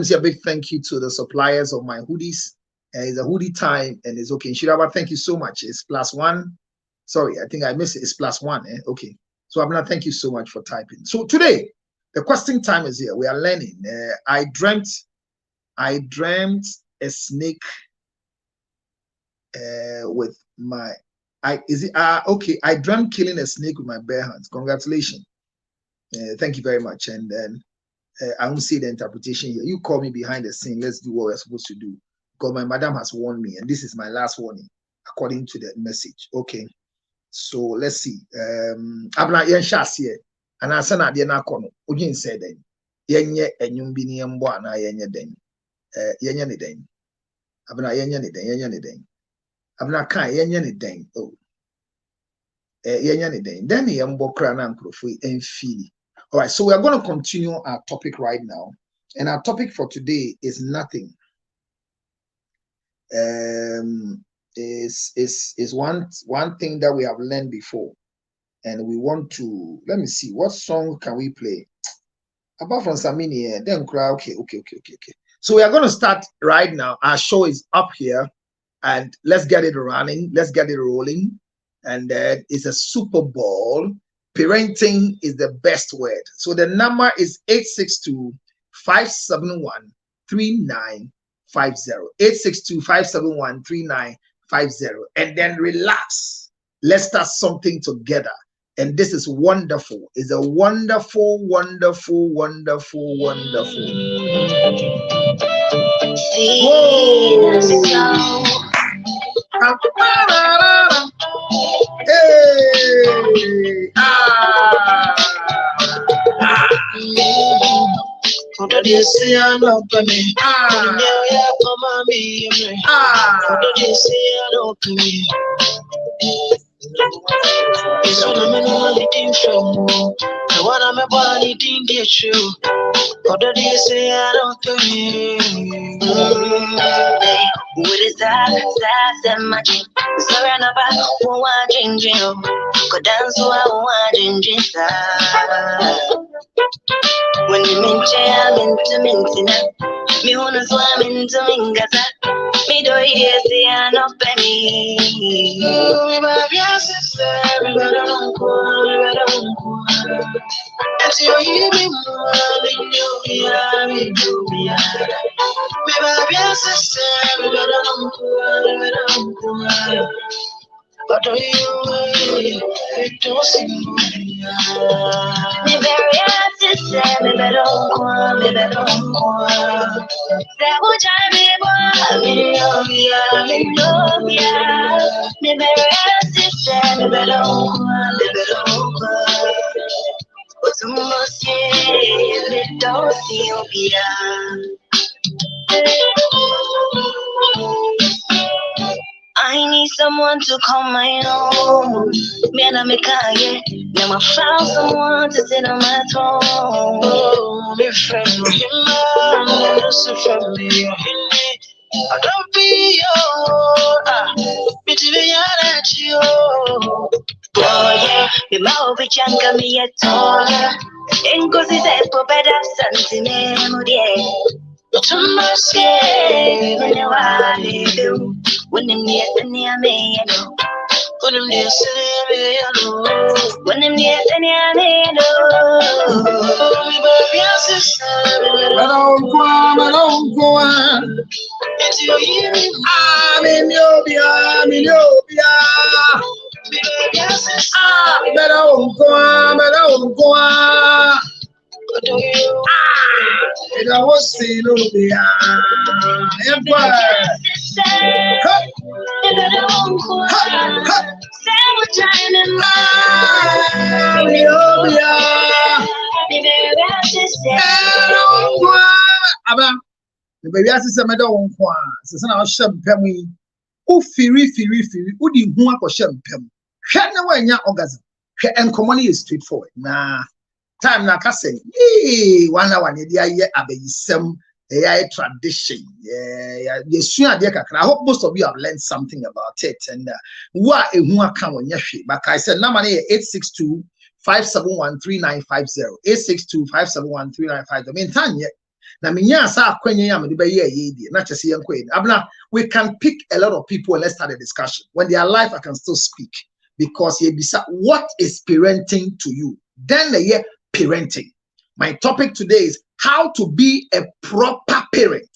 say a big thank you to the suppliers of my hoodies. It's a hoodie time and it's okay. Shiraba, thank you so much. It's +1. Sorry, I think I missed it. It's +1. Okay. So Abna, thank you so much for typing. So today, the question time is here. We are learning. I dreamt a snake with my. Okay. I dreamt killing a snake with my bare hands. Congratulations. Thank you very much. And then I won't say the interpretation here. You call me behind the scene. Let's do what we're supposed to do. Because my madam has warned me, and this is my last warning, according to the message. Okay. So let's see. Abna yen shasiye. And I said, I did not call. Ujin said then. Yenye enyum bini yembo na yenye den. Yenye ni den. Abna yenye ni den. Yenye ni den. Abna kan yenye ni den. Oh. Yenye ni den. Then yembo krana nkrofui enfili. All right, so we are going to continue our topic right now, and our topic for today is nothing. Is one thing that we have learned before, and we want to, let me see, what song can we play apart from Samini? Then okay. So we are going to start right now. Our show is up here, and let's get it running. Let's get it rolling, and it's a Super Bowl. Parenting is the best word. So the number is 862-571-3950. 862-571-3950. And then relax. Let's start something together. And this is wonderful. It's a wonderful. Hey, what is that magic? Sorry, no bad. Who want ginger? Go dance, who want ginger? When you mention I'm into mintina, me wanna swim into mingasa. Me do yes, I no penny. Me baby, sister, me better don't go. It's your evening, me do ya. Me baby, sister, me better don't go. But do you don't see me? Me very sister, me better don't go. Say what I me know ya. Me very sister, me better don't go. But some must say me don't see ya. I need someone to call my own. Me and I can't. Now I found someone to sit on my throne. Oh, me friend, him, listen from me. I don't be your, me to be at you. Oh yeah, me mau be changa me yet taller. And cause it's a puppet of something, Tumbase, when you are little, when you near the near me, when you near when you near the near me, I don't go on. it's your evening. I'm in Yobia. I don't go on. And I was saying, oh, the baby has a medal. Says, I'll share Pemmy. Oh, firi, who did who are share Pem? Share no way in your orgasm. And common is straightforward. Nah. Time na kase one hour ne dia ye abeyisem tradition I hope most of you have learned something about it and what ehu aka wonya hwe but I said number 862-571-3950 862-571-3950 mean tanye na menya asa akwanye ya me de be ye di na chese ye nkwe abna we can pick a lot of people and let's start a discussion when they are alive I can still speak because what is parenting to you then the year parenting. My topic today is how to be a proper parent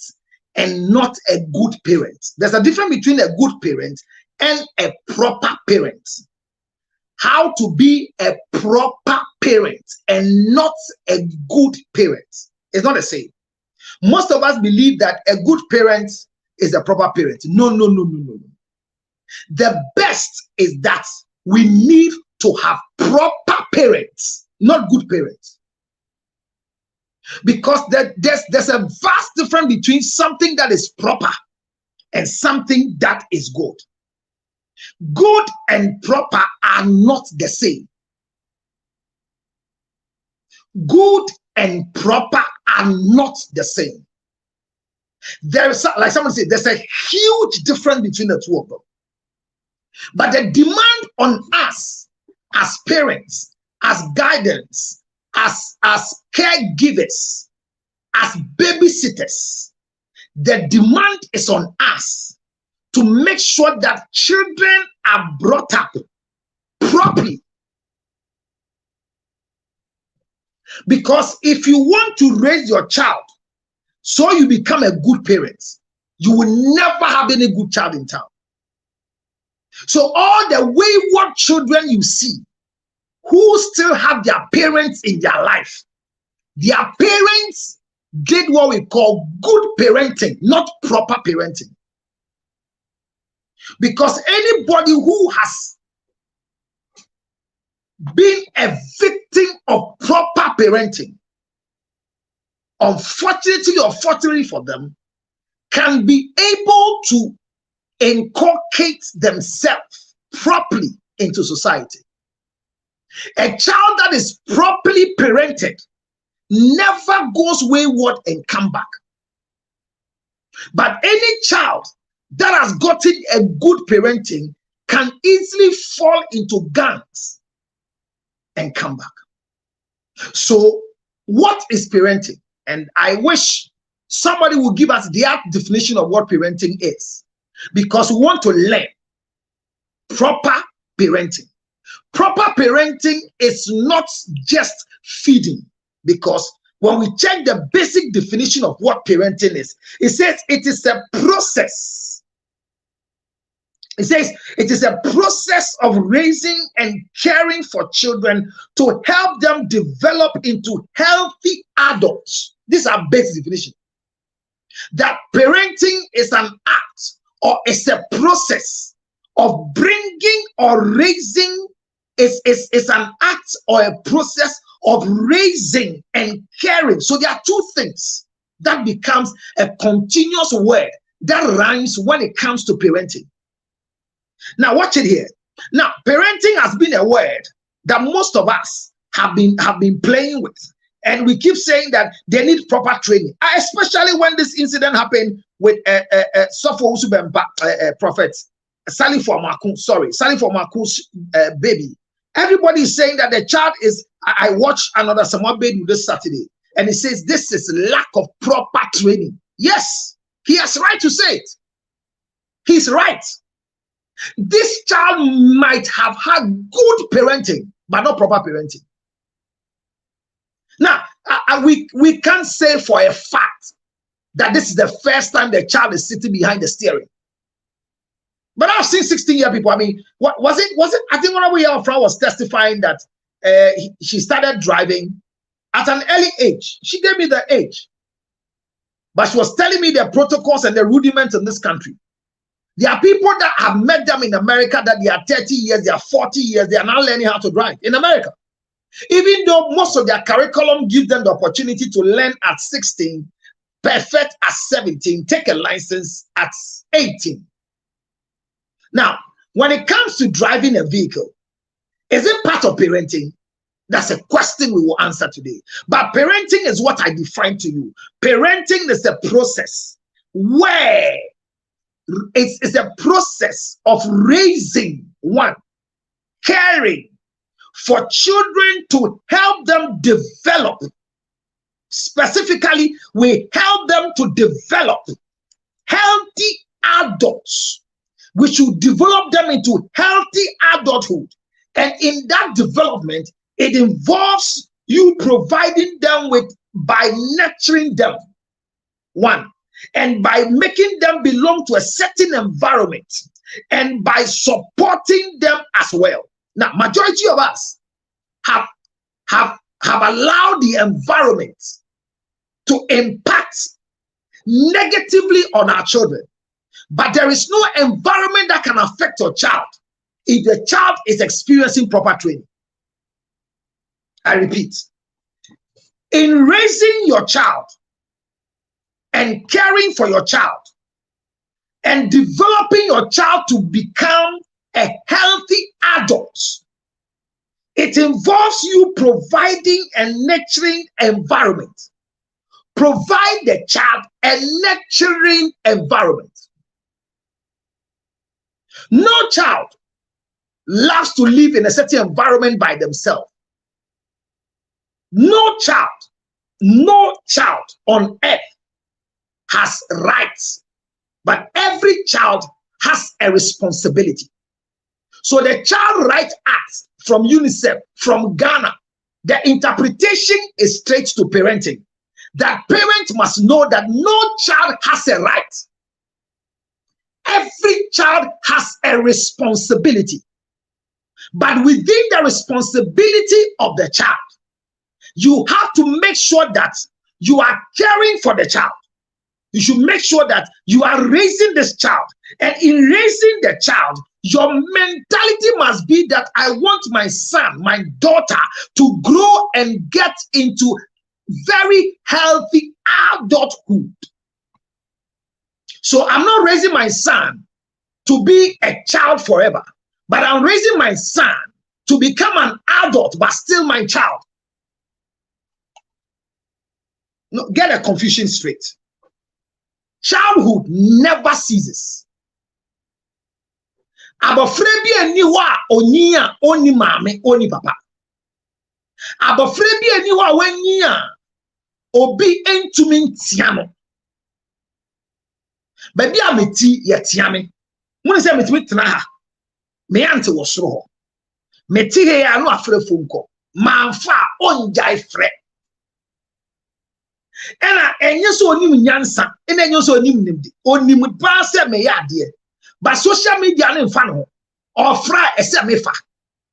and not a good parent. There's a difference between a good parent and a proper parent. How to be a proper parent and not a good parent. It's not the same. Most of us believe that a good parent is a proper parent. No. The best is that we need to have proper parents, not good parents. Because there's a vast difference between something that is proper and something that is good. Good and proper are not the same. Good and proper are not the same. There's, like someone said, there's a huge difference between the two of them. But the demand on us as parents, as guidance, as caregivers, as babysitters, the demand is on us to make sure that children are brought up properly. Because if you want to raise your child so you become a good parent, you will never have any good child in town. So all the wayward children you see who still have their parents in their life, their parents did what we call good parenting, not proper parenting. Because anybody who has been a victim of proper parenting, unfortunately or fortunately for them, can be able to inculcate themselves properly into society. A child that is properly parented never goes wayward and come back. But any child that has gotten a good parenting can easily fall into gangs and come back. So what is parenting? And I wish somebody would give us the definition of what parenting is, because we want to learn proper parenting. Proper parenting is not just feeding, because when we check the basic definition of what parenting is, it says it is a process. It says it is a process of raising and caring for children to help them develop into healthy adults. These are basic definition. That parenting is an act or is a process of bringing or raising. It's an act or a process of raising and caring. So there are two things that becomes a continuous word that rhymes when it comes to parenting. Now watch it here. Now parenting has been a word that most of us have been playing with, and we keep saying that they need proper training, especially when this incident happened with prophet Sally Formakun's baby. Everybody is saying that the child is. I watched another someone baby this Saturday, and he says this is lack of proper training. Yes, he has right to say it. He's right. This child might have had good parenting, but not proper parenting. Now, we can't say for a fact that this is the first time the child is sitting behind the steering. But I've seen 16-year people. I mean, what was it? I think one of our friends was testifying that she started driving at an early age. She gave me the age, but she was telling me the protocols and the rudiments in this country. There are people that have met them in America that they are 30 years, they are 40 years, they are now learning how to drive in America. Even though most of their curriculum gives them the opportunity to learn at 16, perfect at 17, take a license at 18. Now, when it comes to driving a vehicle, is it part of parenting? That's a question we will answer today. But parenting is what I define to you. Parenting is a process where it's a process of raising, one, caring for children to help them develop. Specifically, we help them to develop healthy adults. We should develop them into healthy adulthood. And in that development, it involves you providing them with, by nurturing them, one, and by making them belong to a certain environment, and by supporting them as well. Now, majority of us have allowed the environment to impact negatively on our children. But there is no environment that can affect your child if the child is experiencing proper training. I repeat, in raising your child and caring for your child and developing your child to become a healthy adult, it involves you providing a nurturing environment. Provide the child a nurturing environment. No child loves to live in a certain environment by themselves. No child on earth has rights, but every child has a responsibility. So the Child Rights Act from UNICEF, from Ghana, the interpretation is straight to parenting. That parents must know that no child has a right. Every child has a responsibility. But within the responsibility of the child, you have to make sure that you are caring for the child. You should make sure that you are raising this child. And in raising the child, your mentality must be that I want my son, my daughter to grow and get into very healthy adulthood. So I'm not raising my son to be a child forever, but I'm raising my son to become an adult, but still my child. No, get a confusion straight. Childhood never ceases. Abofre bi ani ho a onyi a oni maame oni papa. Abofre bi ani ho a wanyi a obi entumi ntia no. Ba bi a meti ye tia me. Mun se metumi tena ha. Me ante wo soro ho. Meti he ya no afre fonko. Manfa onjai fre. Ena enye so onim nyansa, ena enye so onim nimdi. Onim ba se me ya ade. But social media no mfa no ofra ese mefa.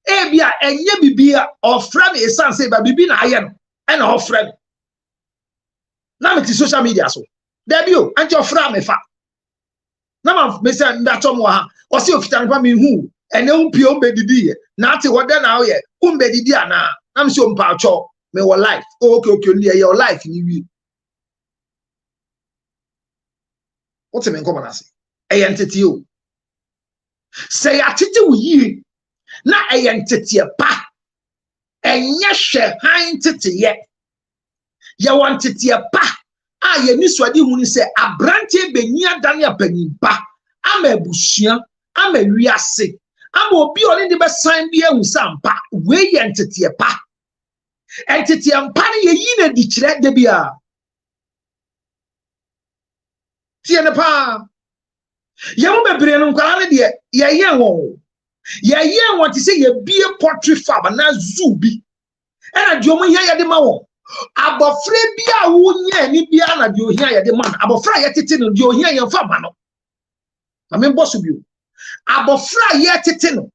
E bia enye bibia ofra me esan se ba bibi na aye no. Ena ofra me. Na me ti social media so. There be o, anti ofra mefa. Na ma me se ndacho mo ha. O se ofita npa me hu. Ene umpi o bedidi ye. Na ati woda na o ye. Umbedidi ana. Na me se o mpa cho me wo life. Oh, okay, your life ni wi. What's me come na say? E entity o. Say atete wo yi na eyentete pa enye hwe han tete ye want tete pa a ye ni swade hu ni say abrante benyi adane apanyimpa ama abusua ama wiase ama obi oni de besan bi ehu sampa we ye entete pa mpa ne ye yi na di kire de bia tie ne pa Yamu bebre no kwala ne de ye won ti say ye bie poultry farm na zoo bi na de omo ye de ma won abofre bia wo nya ni bia na de ohia ye de ma abofra ye tete no de ohia ye fa ma no ame boss bi abofra ye tete no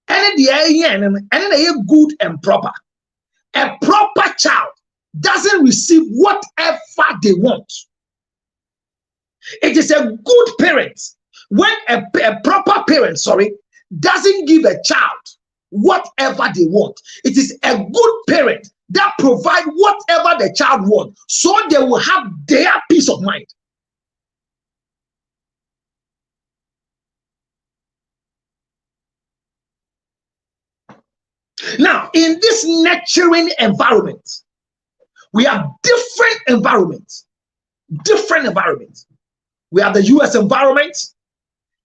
ene de ye ene na ye good and proper. A proper child doesn't receive whatever they want. It is a good parent when a proper parent, doesn't give a child whatever they want. It is a good parent that provide whatever the child wants, so they will have their peace of mind. Now, in this nurturing environment, we have different environments. We have the US environment.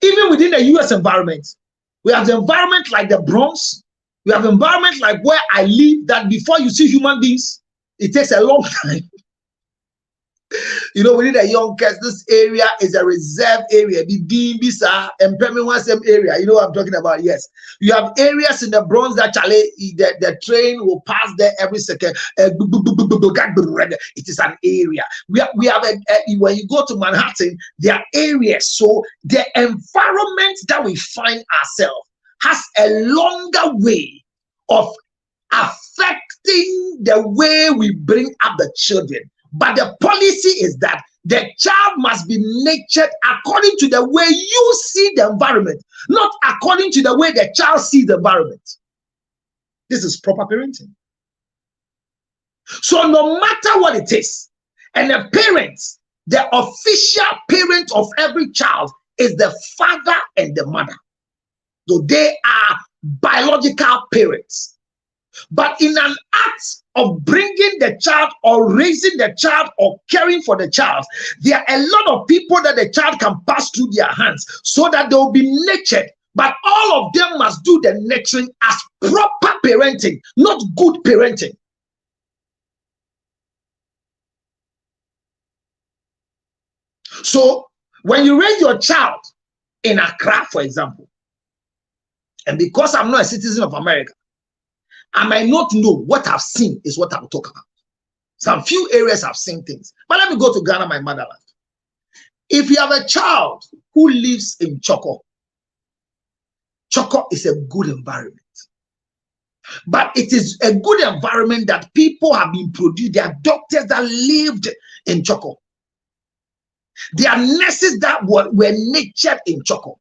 Even within the US environment, we have the environment like the Bronx. We have environment like where I live, that before you see human beings, it takes a long time. You know, within the young kids, this area is a reserve area. Bisa and Same area. You know what I'm talking about? Yes. You have areas in the Bronx that the train will pass there every second. It is an area. We have when you go to Manhattan, there are areas. So the environment that we find ourselves has a longer way of affecting the way we bring up the children. But the policy is that the child must be nurtured according to the way you see the environment, not according to the way the child sees the environment. This is proper parenting. So no matter what it is, and the parents, the official parent of every child is the father and the mother. So they are biological parents. But in an act of bringing the child or raising the child or caring for the child, there are a lot of people that the child can pass through their hands so that they will be nurtured. But all of them must do the nurturing as proper parenting, not good parenting. So when you raise your child in Accra, for example, and because I'm not a citizen of America, I might not know what I've seen is what I'm talking about. Some few areas I've seen things. But let me go to Ghana, my motherland. If you have a child who lives in Choco, Choco is a good environment. But it is a good environment that people have been produced. There are doctors that lived in Choco. There are nurses that were nurtured in Choco.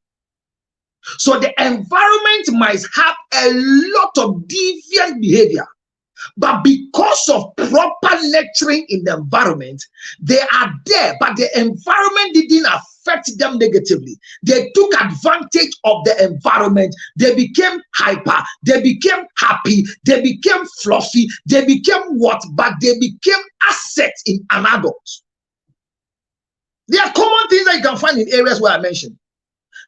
So the environment might have a lot of deviant behavior, but because of proper nurturing in the environment, they are there, but the environment didn't affect them negatively. They took advantage of the environment. They became hyper, they became happy, they became fluffy, they became what? But they became assets in an adult. There are common things that you can find in areas where I mentioned.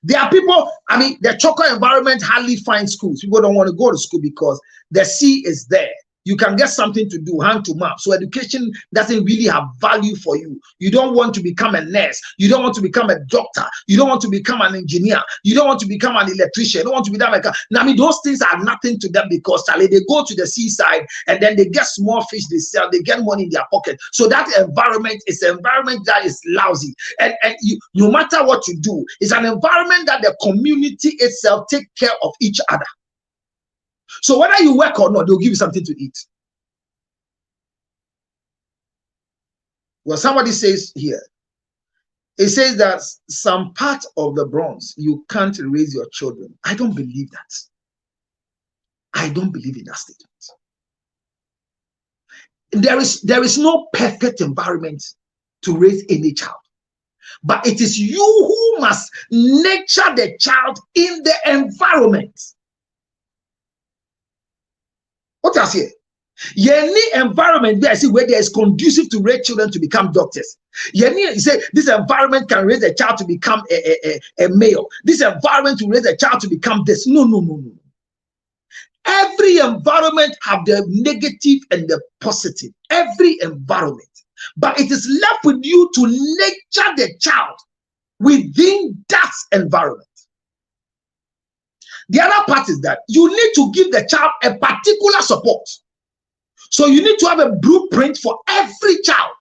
There are people, I mean, the Choco environment hardly finds schools. People don't want to go to school because the sea is there. You can get something to do, hand to mouth. So education doesn't really have value for you. You don't want to become a nurse. You don't want to become a doctor. You don't want to become an engineer. You don't want to become an electrician. You don't want to become like a... Now, I mean, those things are nothing to them because they go to the seaside and then they get small fish they sell. They get money in their pocket. So that environment is an environment that is lousy. And you, no matter what you do, it's an environment that the community itself take care of each other. So whether you work or not, they'll give you something to eat. Well, somebody says here, it says that some part of the Bronx, you can't raise your children. I don't believe that. I don't believe in that statement. There is no perfect environment to raise any child. But it is you who must nurture the child in the environment. What I say? Any environment where I see where there is conducive to raise children to become doctors. You say this environment can raise a child to become a male. This environment to raise a child to become this. No. Every environment have the negative and the positive. Every environment. But it is left with you to nurture the child within that environment. The other part is that you need to give the child a particular support. So you need to have a blueprint for every child.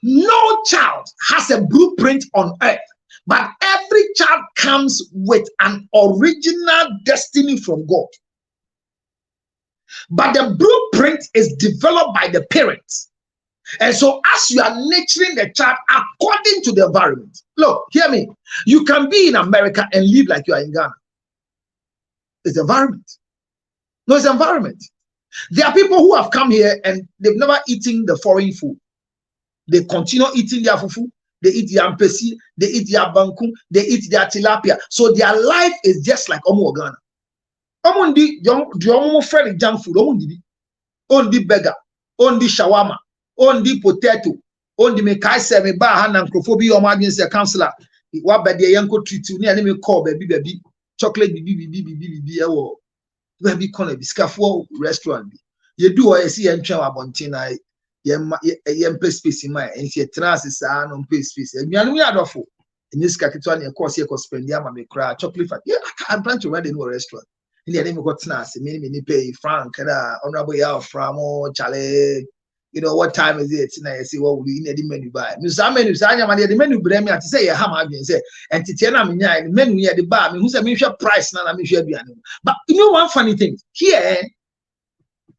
No child has a blueprint on earth, but every child comes with an original destiny from God. But the blueprint is developed by the parents. And so as you are nurturing the child according to the environment. Look, hear me. You can be in America and live like you are in Ghana. It's environment. No, it's environment. There are people who have come here and they've never eaten the foreign food. They continue eating their fufu, they eat their mpesi, they eat their banku, they eat their tilapia. So their life is just like Omo Ghana. Omundi, the friend junk food, ondi burger, ondi shawarma, ondi potato, ondi me kaise me ba hand and crofobia or margins a counselor. What by the young treat you near me call baby. Chocolate baby corner biscafo restaurant you do I see and travel abontina yem space in my and see trances are no space and you are adorful in this capital and course you could spend the me cry chocolate fat. Yeah, I plan to run in a restaurant in the name of what's nice many pay frank and honorable yaw from Charlie. You know what time is it? And I say, well, we need the menu by the menu blame me to say, how say, and Titiana Minya, the menu here the bar, who's a mutual price, and I'm sure. But you know one funny thing here,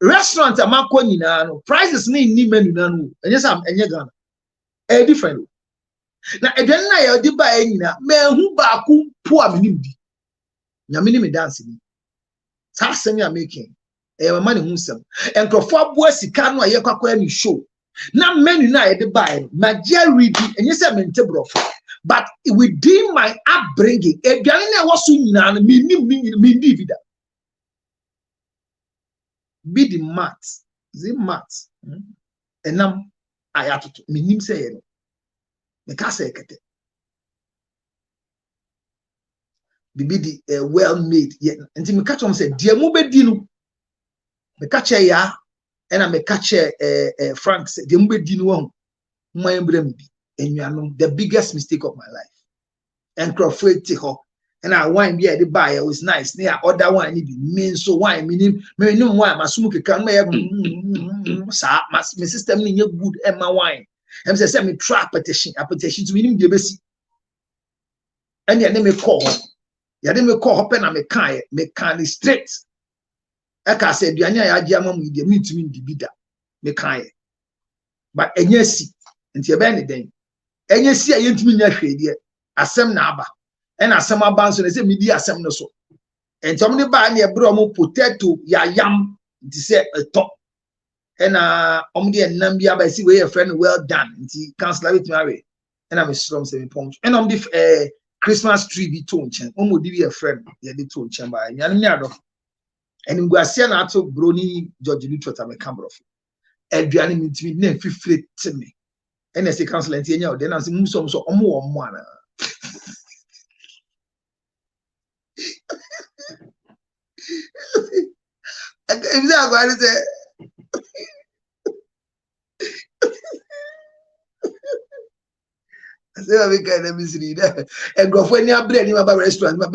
restaurant amakwa nyina no prices ni menu na no enye sam enye Ghana e different na aduane na ye di ba nyina mehu ba ku po a menim di nyame ni me dance ni sa asem ya making e mama ne hu sem enkrofo abo sika no ye kwakwa ni show na menu na ye di ba majority enye se mente brofo but within my upbringing aduane na waso nyina no menim me di vida be the math the math enam ayatoto menim se ye no me ka se ekete bibi di well made ye nti me ka chom se de mu bedi no me ka che ya ena me ka che Frank se de mu bedi no ho mo embrem bi enuanom the biggest mistake of my life and crofeti ho and I wine be the buyer was nice near other wine be mean so wine meaning me no wine masumu keka me sa my system ni good and my wine em say me trap petition to meaning the besi and ya me call ya de me call hope na me can straight e ka say duanya ya agi amam de me ntumi ndi bida me kan but enya si nti e be ne den enya si a yentumi nya hwede asem na aba and asem aba nso na say medi asem no so enti omne ba na e bro mo potato ya yam nti say top and omde enam bia ba si we your friend well done nti cancel with me and I'm strong say me pom and omde Christmas tree be to nchen omodi be a friend ye dey to nchen ba nya ne ado and ngwasia na ato broni George Lutrota me camera for aduane mi ntimi na fifire te me and say cancel nti nya o dey na say muso omo wo mo ana if they are going to say I say kind of misery there and go for any bread in my restaurant my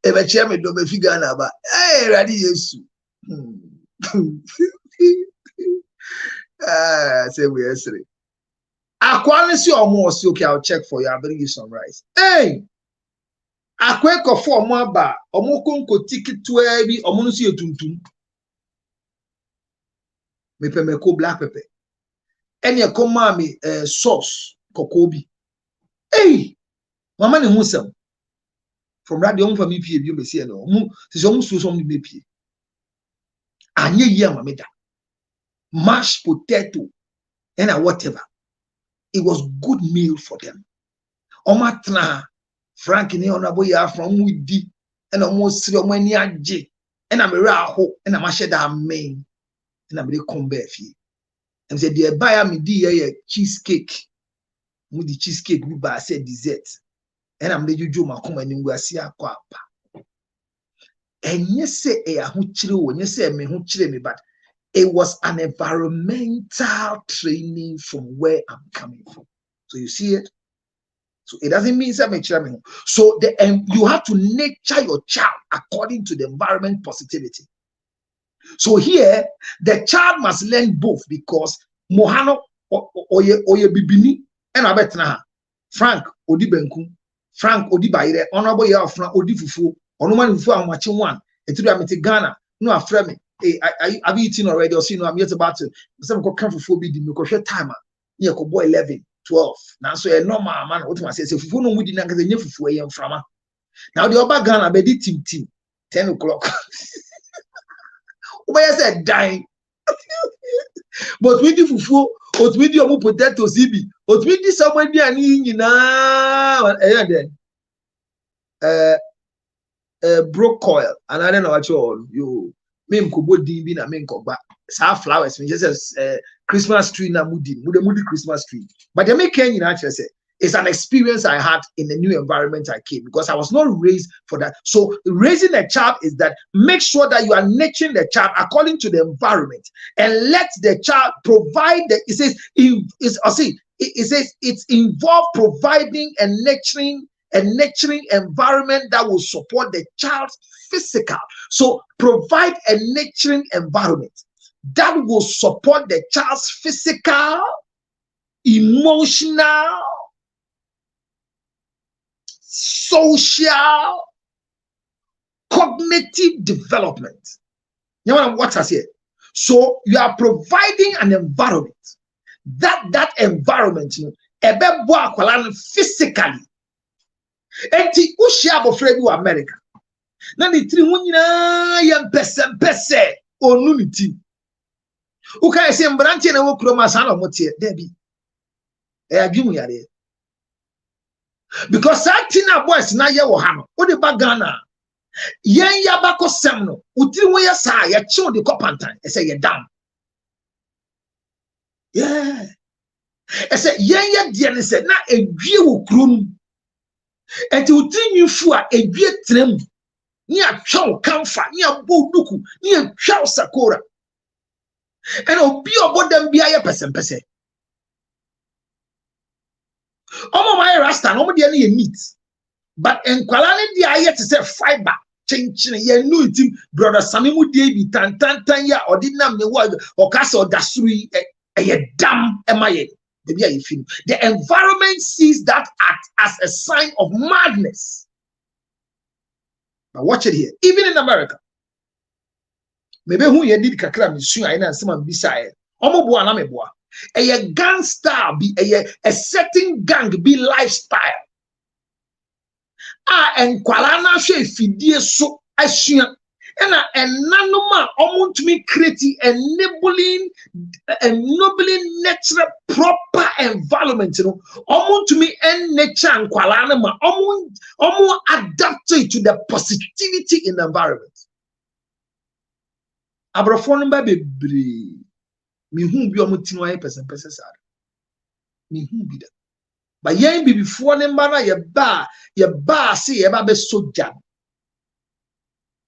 e be chair me do be figure na ba ready yesu say we yesterday akwanisi omo si okay I'll check for you I'll bring you some rice akweko for omo aba omo konko tikitu bi omo no si etuntum me pe me ko black pepper any e ko ma me sauce kokobi mama ne husam from radio for me pie bi me see no mu se so mu so me pie anye yi amame da mashed potato and whatever it was good meal for them omatna Frank ni onabo ya from widi and almost sire omani age and am ra ho and am share that main and am dey come back fie and say the buy am di ye cheesecake mu di cheesecake bi ba say dessert and am dey juju makoma ni ngwasi akwa apa enye say e aho kire wo enye say me ho kire me but it was an environmental training from where I'm coming from. So you see it. So it doesn't mean so you have to nurture your child according to the environment positivity. So here the child must learn both because Mohano oye bibini and abetna Frank odi benku Frank odi bayire honorable year of Frank odi fufu onoman fufu amachi one etudu amete Ghana no afre me have you eaten already or see no I'm yet about to some go come fufu bi di me ko hwe time ye ko boy 11 12 now so a normal man what must say fufu no mudi na nka nye fufu e mframa now the oba Ghana be di tim 10 o'clock oba say dying but we di fufu ot we di omu potato sibi ot we di somebody ani nyina broke coil and I don't know what you mean kobo din bi na me nkoba sa flowers me just Christmas tree na mudi Christmas tree but the make you actually say it's an experience I had in the new environment I came because I was not raised for that. So raising a child is that make sure that you are nurturing the child according to the environment and let the child provide it says it's involved providing and nurturing environment that will support the child's physical. So provide a nurturing environment that will support the child's physical, emotional, social, cognitive development. You know what I say? So you are providing an environment. That environment, you know, physically. Enti ushia bofre bi wa America. Na ni tiri hu nyina ya pese onu ni ti. Uka ese mbrantie na wo kroma sa na motie there bi. E adwum yare. Because satina boys na ye wo ha no. O de ba Ghana. Yen ya bako sem no. Utiri hu ya sa ya chiw de kopantan. E say ye down. Yeah. E say yen ya die ne say na edwie wo krom. Enti utiri fu a edwie trem. Ni a chow kamfa, ni a boduku, ni a chow sakora. And obi obo dem bia ye pese. Omo my rasta, omo de na ye meat. But enkwala ne de aye te say fiber, chin ye no itim brother Samimu de bi tan ya odinam ne wo okasa odasuri ye dam emaye. The environment sees that act as a sign of madness. Now watch it here. Even in America. Maybe who ye did kakra misu ayi na nsema bisaye. Omo boa na meboa. A gang style be a setting gang be lifestyle. En kwala na hwe fidie so asua. Nanoma omo to me create ennobling natural proper environment, you know. Omo to me en nature and kwala na ma omo adapt to the positivity in the environment. Abrafo no ba bebre mi hu bi omo tinu aye person sad. Mi hu bi da. Ba yen bi before ne mba na ye ba se ye ba be soja.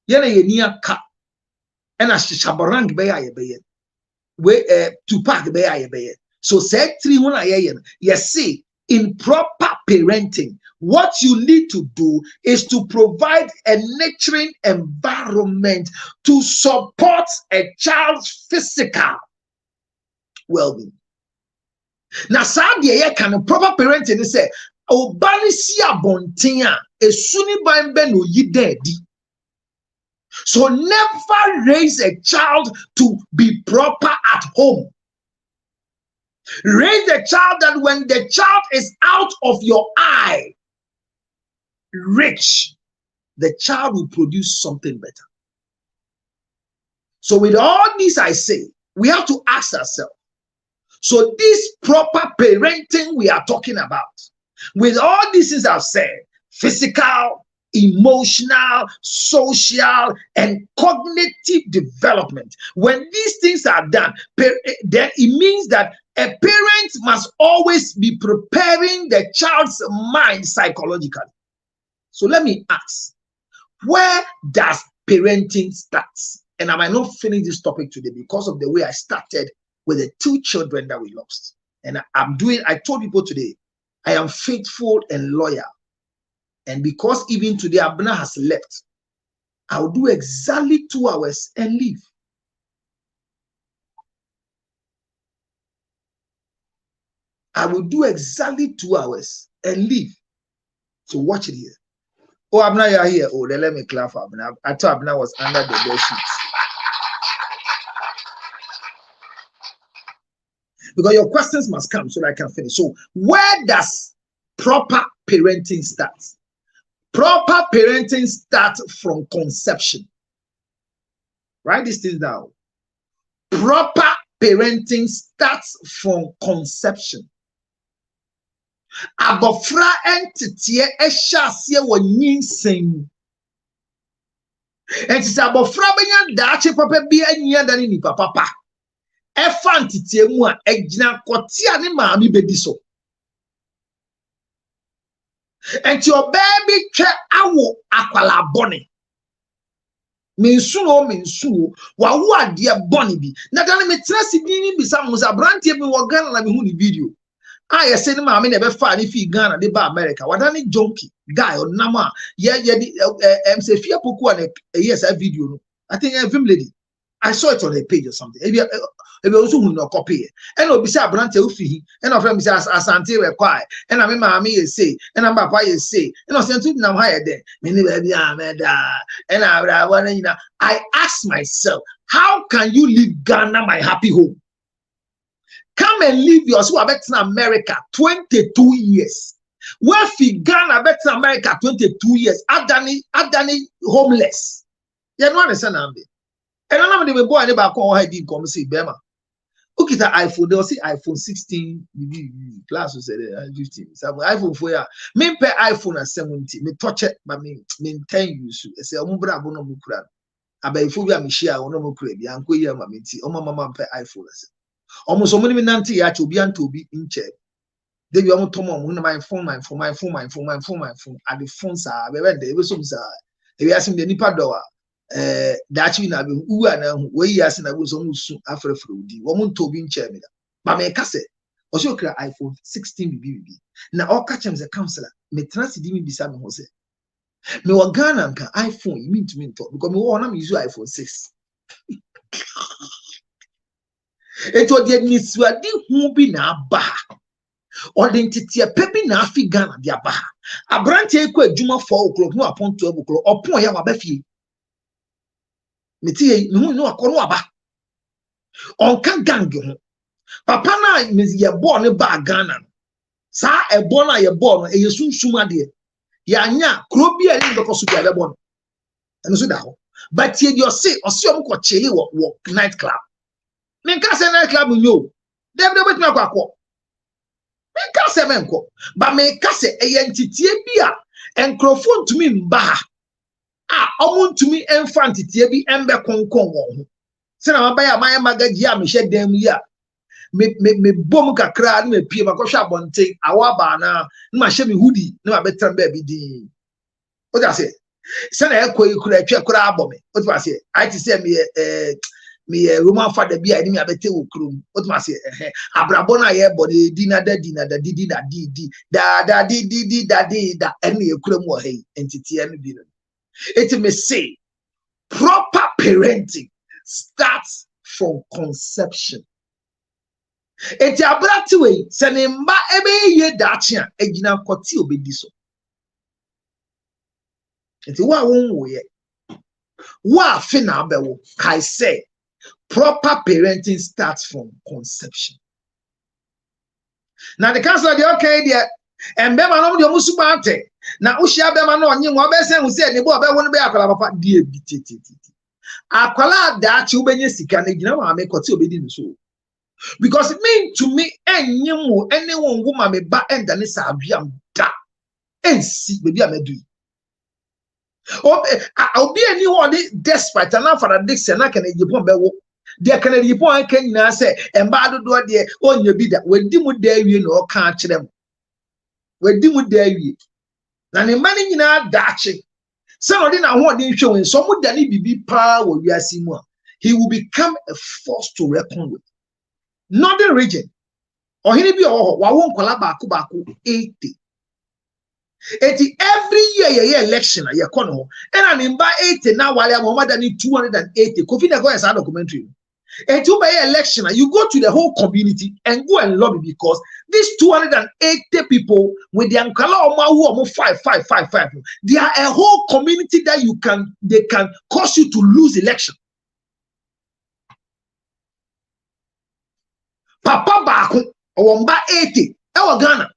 Yena ye ni aka ena shaborang be ya ye be ye we Tupac be ya ye be ye. So say 3 when you see in proper parenting what you need to do is to provide a nurturing environment to support a child's physical well-being. Now sad ye can proper parenting say obani si abonten a esuni ban be no yi dedi. So never raise a child to be proper at home. Raise a child that when the child is out of your eye, rich, the child will produce something better. So with all this I say, we have to ask ourselves. So this proper parenting we are talking about, with all these things I've said, physical, emotional, social, and cognitive development. When these things are done, then it means that a parent must always be preparing the child's mind psychologically. So let me ask, where does parenting start? And I might not finish this topic today because of the way I started with the 2 children that we lost. And I told people today, I am faithful and loyal. And because even today Abner has left, I'll do exactly 2 hours and leave. I will do exactly 2 hours and leave. So watch it here. Oh, Abner, you are here. Oh, then let me clap for Abner. I thought Abner was under the bed sheets. Because your questions must come so that I can finish. So where does proper parenting start? Proper parenting starts from conception. Write this thing down. Proper parenting starts from conception. Abofra entity eshasie wonyin sen. Entity abofra benya daache papa bi anya dani ni papa. Efa entity mu a egina kotia ne maami bedi so. And your baby che awo akwala boni. Minsu wa wa dia boni bi. Na dani me trasi bi ni bisa musa brantie bi wo Ghana na me hu ni video. I say ni maami na be fa ni fi Ghana de ba America. Wadani junkie guy on nama ye di say fear poku an yes a video no. I think a film lady. I saw it on a page or something. If you also will not copy it. And I'll be say Brante Ufi, and our friend says Asante require, and I mean mammy is say, and I'm papa is say, and I sent to them higher than many baby and I ask myself, how can you leave Ghana, my happy home? Come and live yourself back in America 22 years. Where fi Ghana back in America 22 years, Adani homeless. You know understand me? And I'm not even born about call I did come see Bema. Okay, the iPhone, they'll see iPhone 16 plus we said 15. So iPhone 4 me pay iPhone at 70. Me touch it, but me 10 use. I say Ombra bono mukran. About phobia me share or no mukre, the uncle ya mamiti, or mama pay iPhone. Almost so many nanti ya to be in check. They be almost tomo my phone at the phones are very they some if you ask him the nipa door that you na be who and we ask na was almost after frudi woman to be in chair but me kase also kra iPhone 16 BB na all catch him the counselor me transit me bisa me ho say me wa Ghana nka iPhone you mean to me talk because me want use iPhone 6 it was the niswa di hu bi na ba identity pepi na afi Ghana dia ba abrante ekọ adwuma 4 o'clock no upon 12 o'clock opon ya wa ba fie metie me hu no akono aba onka gang ho papa na me ye ball ne ba Ghana sa e ball na ye ball no e yesunsum ade ya nya kro bi a ni bekoso bi a be ball no so da ho but ye you say osom ko chele wo night club me nka say night club nyo dem de betima kwakọ me nka say menko but me nka say e entitie bi a enkrofon to me mba omun to me enfantitie bi embe konkon wo ho se na mabaya maye magaji a me hye dem yi a me bom kakra na me pie makọhwa abonte awaba na ma hye me hudi na ma betra ba bi din o da say se na ekọ ikura atwa kura abome o da say I ti say me Roman father bi a ni me abete wo krom o da say abrabo na ye body dina da di da ene ye kura mu o hey entity ene bi no it may say proper parenting starts from conception. Eti abrati we se ne mba ebe ye dachi a egina kwoti obedi so. Eti wa won wo ye. Wa afi na abewo. I say proper parenting starts from conception. Now the council dey okay there and be man no dey musuba ate. Na ushia be man no onye nwa be se hu se ne bo be won be akwala papa die bi titi. Akwala dachi ubenye sika na egina ma me kwoti obedi no so. Because it mean to me anyone woman me ba enda ne sabiam da ensi baby amedu obi anyone despite na for addiction na kan ejipon be wo de kan ejipon kan nyina se emba dodo de onya bi da wadi mu da awie na o kan kire mu wadi mu da awie na ne mani nyina daache se no de na ho de hwe wen so mu da ne bibi pa wo wiase mu a he will become a force to reckon with. Northern region or he be wa won kwala baako 80 every year election ye kono and an imba 80 now while more than 280 kofi na go as documentary you by election you go to the whole community and go and lobby because these 280 people with the ankala who 5 they are a whole community that they can cause you to lose election. Papa baako owomba 80 e wo Ghana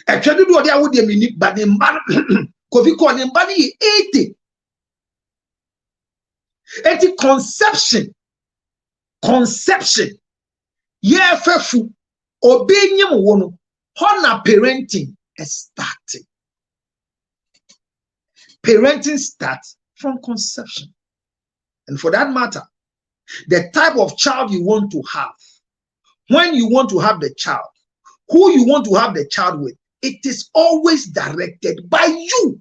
e twede do ode awode mini ba ne mba kofi ko ne mba ni 80 conception ye fefu obenyim wo no hona parenting starting. Parenting starts from conception, and for that matter the type of child you want to have, when you want to have the child, who you want to have the child with, it is always directed by you.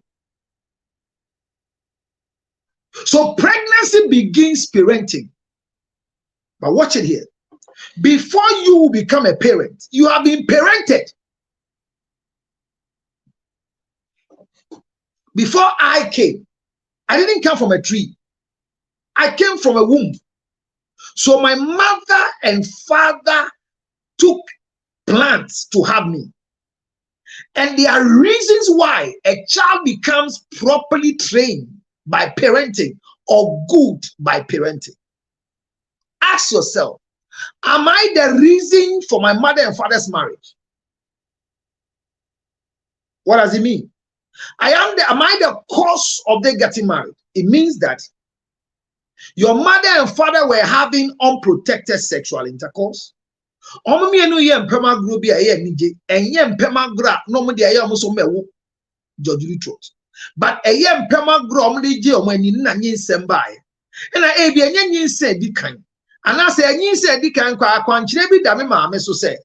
So pregnancy begins parenting. But watch it here. Before you become a parent, you have been parented. Before I came, I didn't come from a tree. I came from a womb. So my mother and father took plans to have me. And there are reasons why a child becomes properly trained by parenting or good by parenting. Ask yourself, am I the reason for my mother and father's marriage? What does it mean? Am I the cause of them getting married? It means that your mother and father were having unprotected sexual intercourse. Omo mi enu ye mpema gro bi aye nige enye mpema gra no mo de aye omo so mewo judgely truth, but aye mpema gro omo de je omo ani na nyinsem baaye na e bi enye nyinsem di kan ana se nyinsem di kan kwa akwankyere bi da me maame so se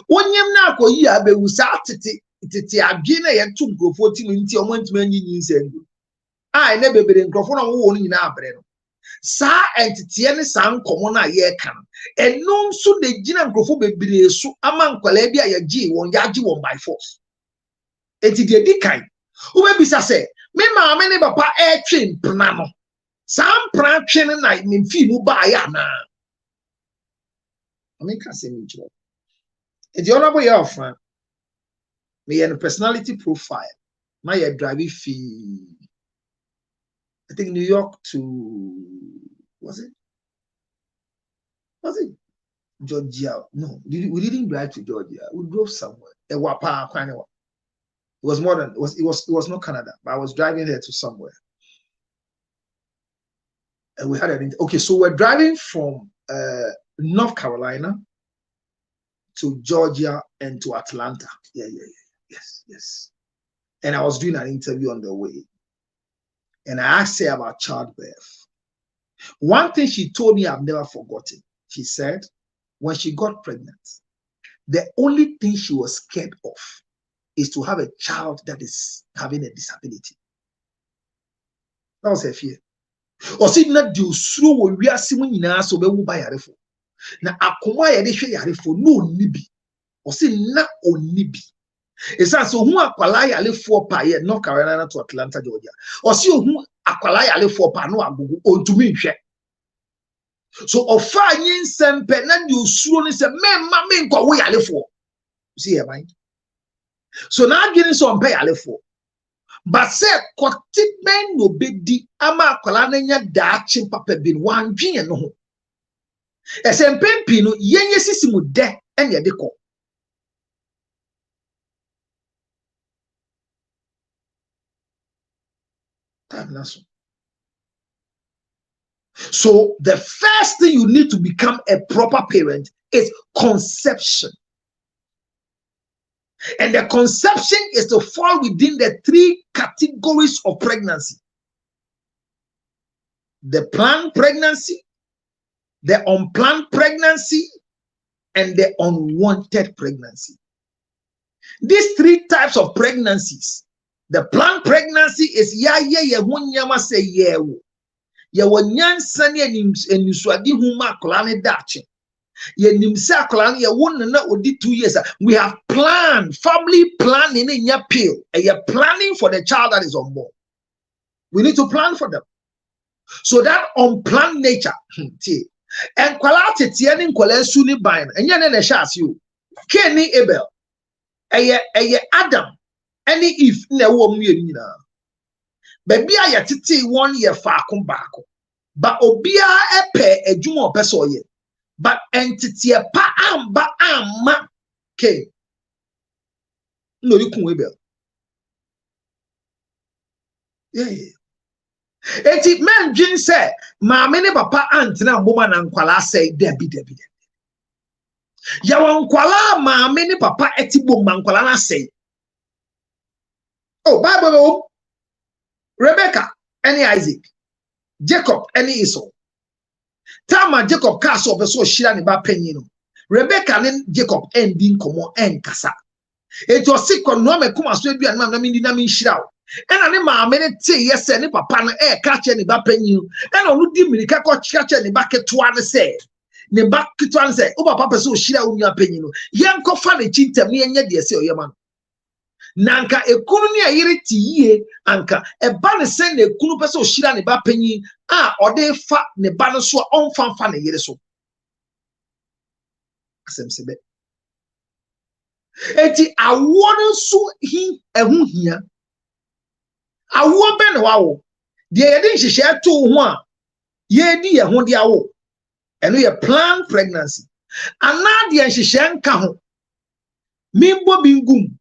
wonyem na akoyi abewu sa tete adwe na ye tu nkrofo ti nti omo ntuma nyi nyinsem ai na bebere nkrofo na wo nyina abre no sa entity ne san komo na ye kan enu nso de gina nkrofo bebere so ama nkwala bi ayaji won yaji won by force eti de di kan wo be bisa se me maame ne papa e twen pna no san pra twen na me mfi mu ba ya na ame ka se mi jiro eti ona bo ye ofan me ye personality profile na ye drive fee I think New York to was it Georgia? No, we didn't drive to Georgia. We drove somewhere. It was more than it was not Canada, but I was driving there to somewhere. And we had okay, so we're driving from North Carolina to Georgia and to Atlanta. Yes. And I was doing an interview on the way. And I asked her about childbirth. One thing she told me I've never forgotten. She said, when she got pregnant, the only thing she was scared of is to have a child that is having a disability. That was her fear. Or see, not do slow we are seeing in us over by Yarefo. Now, acquire the Yarefo, no nibi. Or see, not on nibi. It's so who akwalaya ale 4 pa ye North Carolina to Atlanta, Georgia. Or see who akwalaya ale 4 pa no agugu on to me. So ofa yin sempe na you suro ni se memma me nkwa we ale 4. See your mind. So now getting some pay ale 4. But say kwati men no bedi ama akwala na nya daachi papa bi wan dwen no ho. Esempempi no yenye sisimu de enya de ko. So the first thing you need to become a proper parent is conception. And the conception is to fall within the 3 categories of pregnancy: the planned pregnancy, the unplanned pregnancy, and the unwanted pregnancy. These 3 types of pregnancies. The planned pregnancy is hunyama say yewo. Ye wonyansa ne enisuade huma akola ne dache. Ye nimse akola ne ye won na odi 2 years. We have planned, family planning in your pill. And you're planning for the child that is unborn. We need to plan for them. So that unplanned nature. And kwala tete ne kwala su ni ban. Enye ne na sha you. Cain ni Abel. Eye Adam. Any if na wo mu nyina baby a yetete 1 year faako baako ba obia epe adwuma opeso ye but entity pa amba amma ke no likun Abel eti men dwin say maame ne papa aunt na mboma na nkwala say debi ya wan nkwala maame ne papa etibom ma nkwala na say. Oh, Bible, Rebecca, any Isaac, Jacob, any Esau. Tama Jacob castle so shira ni ba penino. Rebecca and Jacob ending komo en kasa. It was sick on no me kuma so dua na mi na mi shira. And ani ma me te yes ni papa no catch ni ba penino. And onu di mirika ko catch ni ba ketua ne say. Ne ba ketua ne say, "O papa so shira unya penino. Yen ko fa ne chintem ne nya de say oyema." Nanka ekunu ni ayire tiye anka eba ne sen na ekunu pese o shira ne ba panyi or they fa ne ba no so on fan ne yere so asem sebe eti awo no so hi ehu hia awo be ne wawo de ye din hihye to ho a ye di ye ho de awo eno ye planned pregnancy ana de hihye nka ho mimbo bingum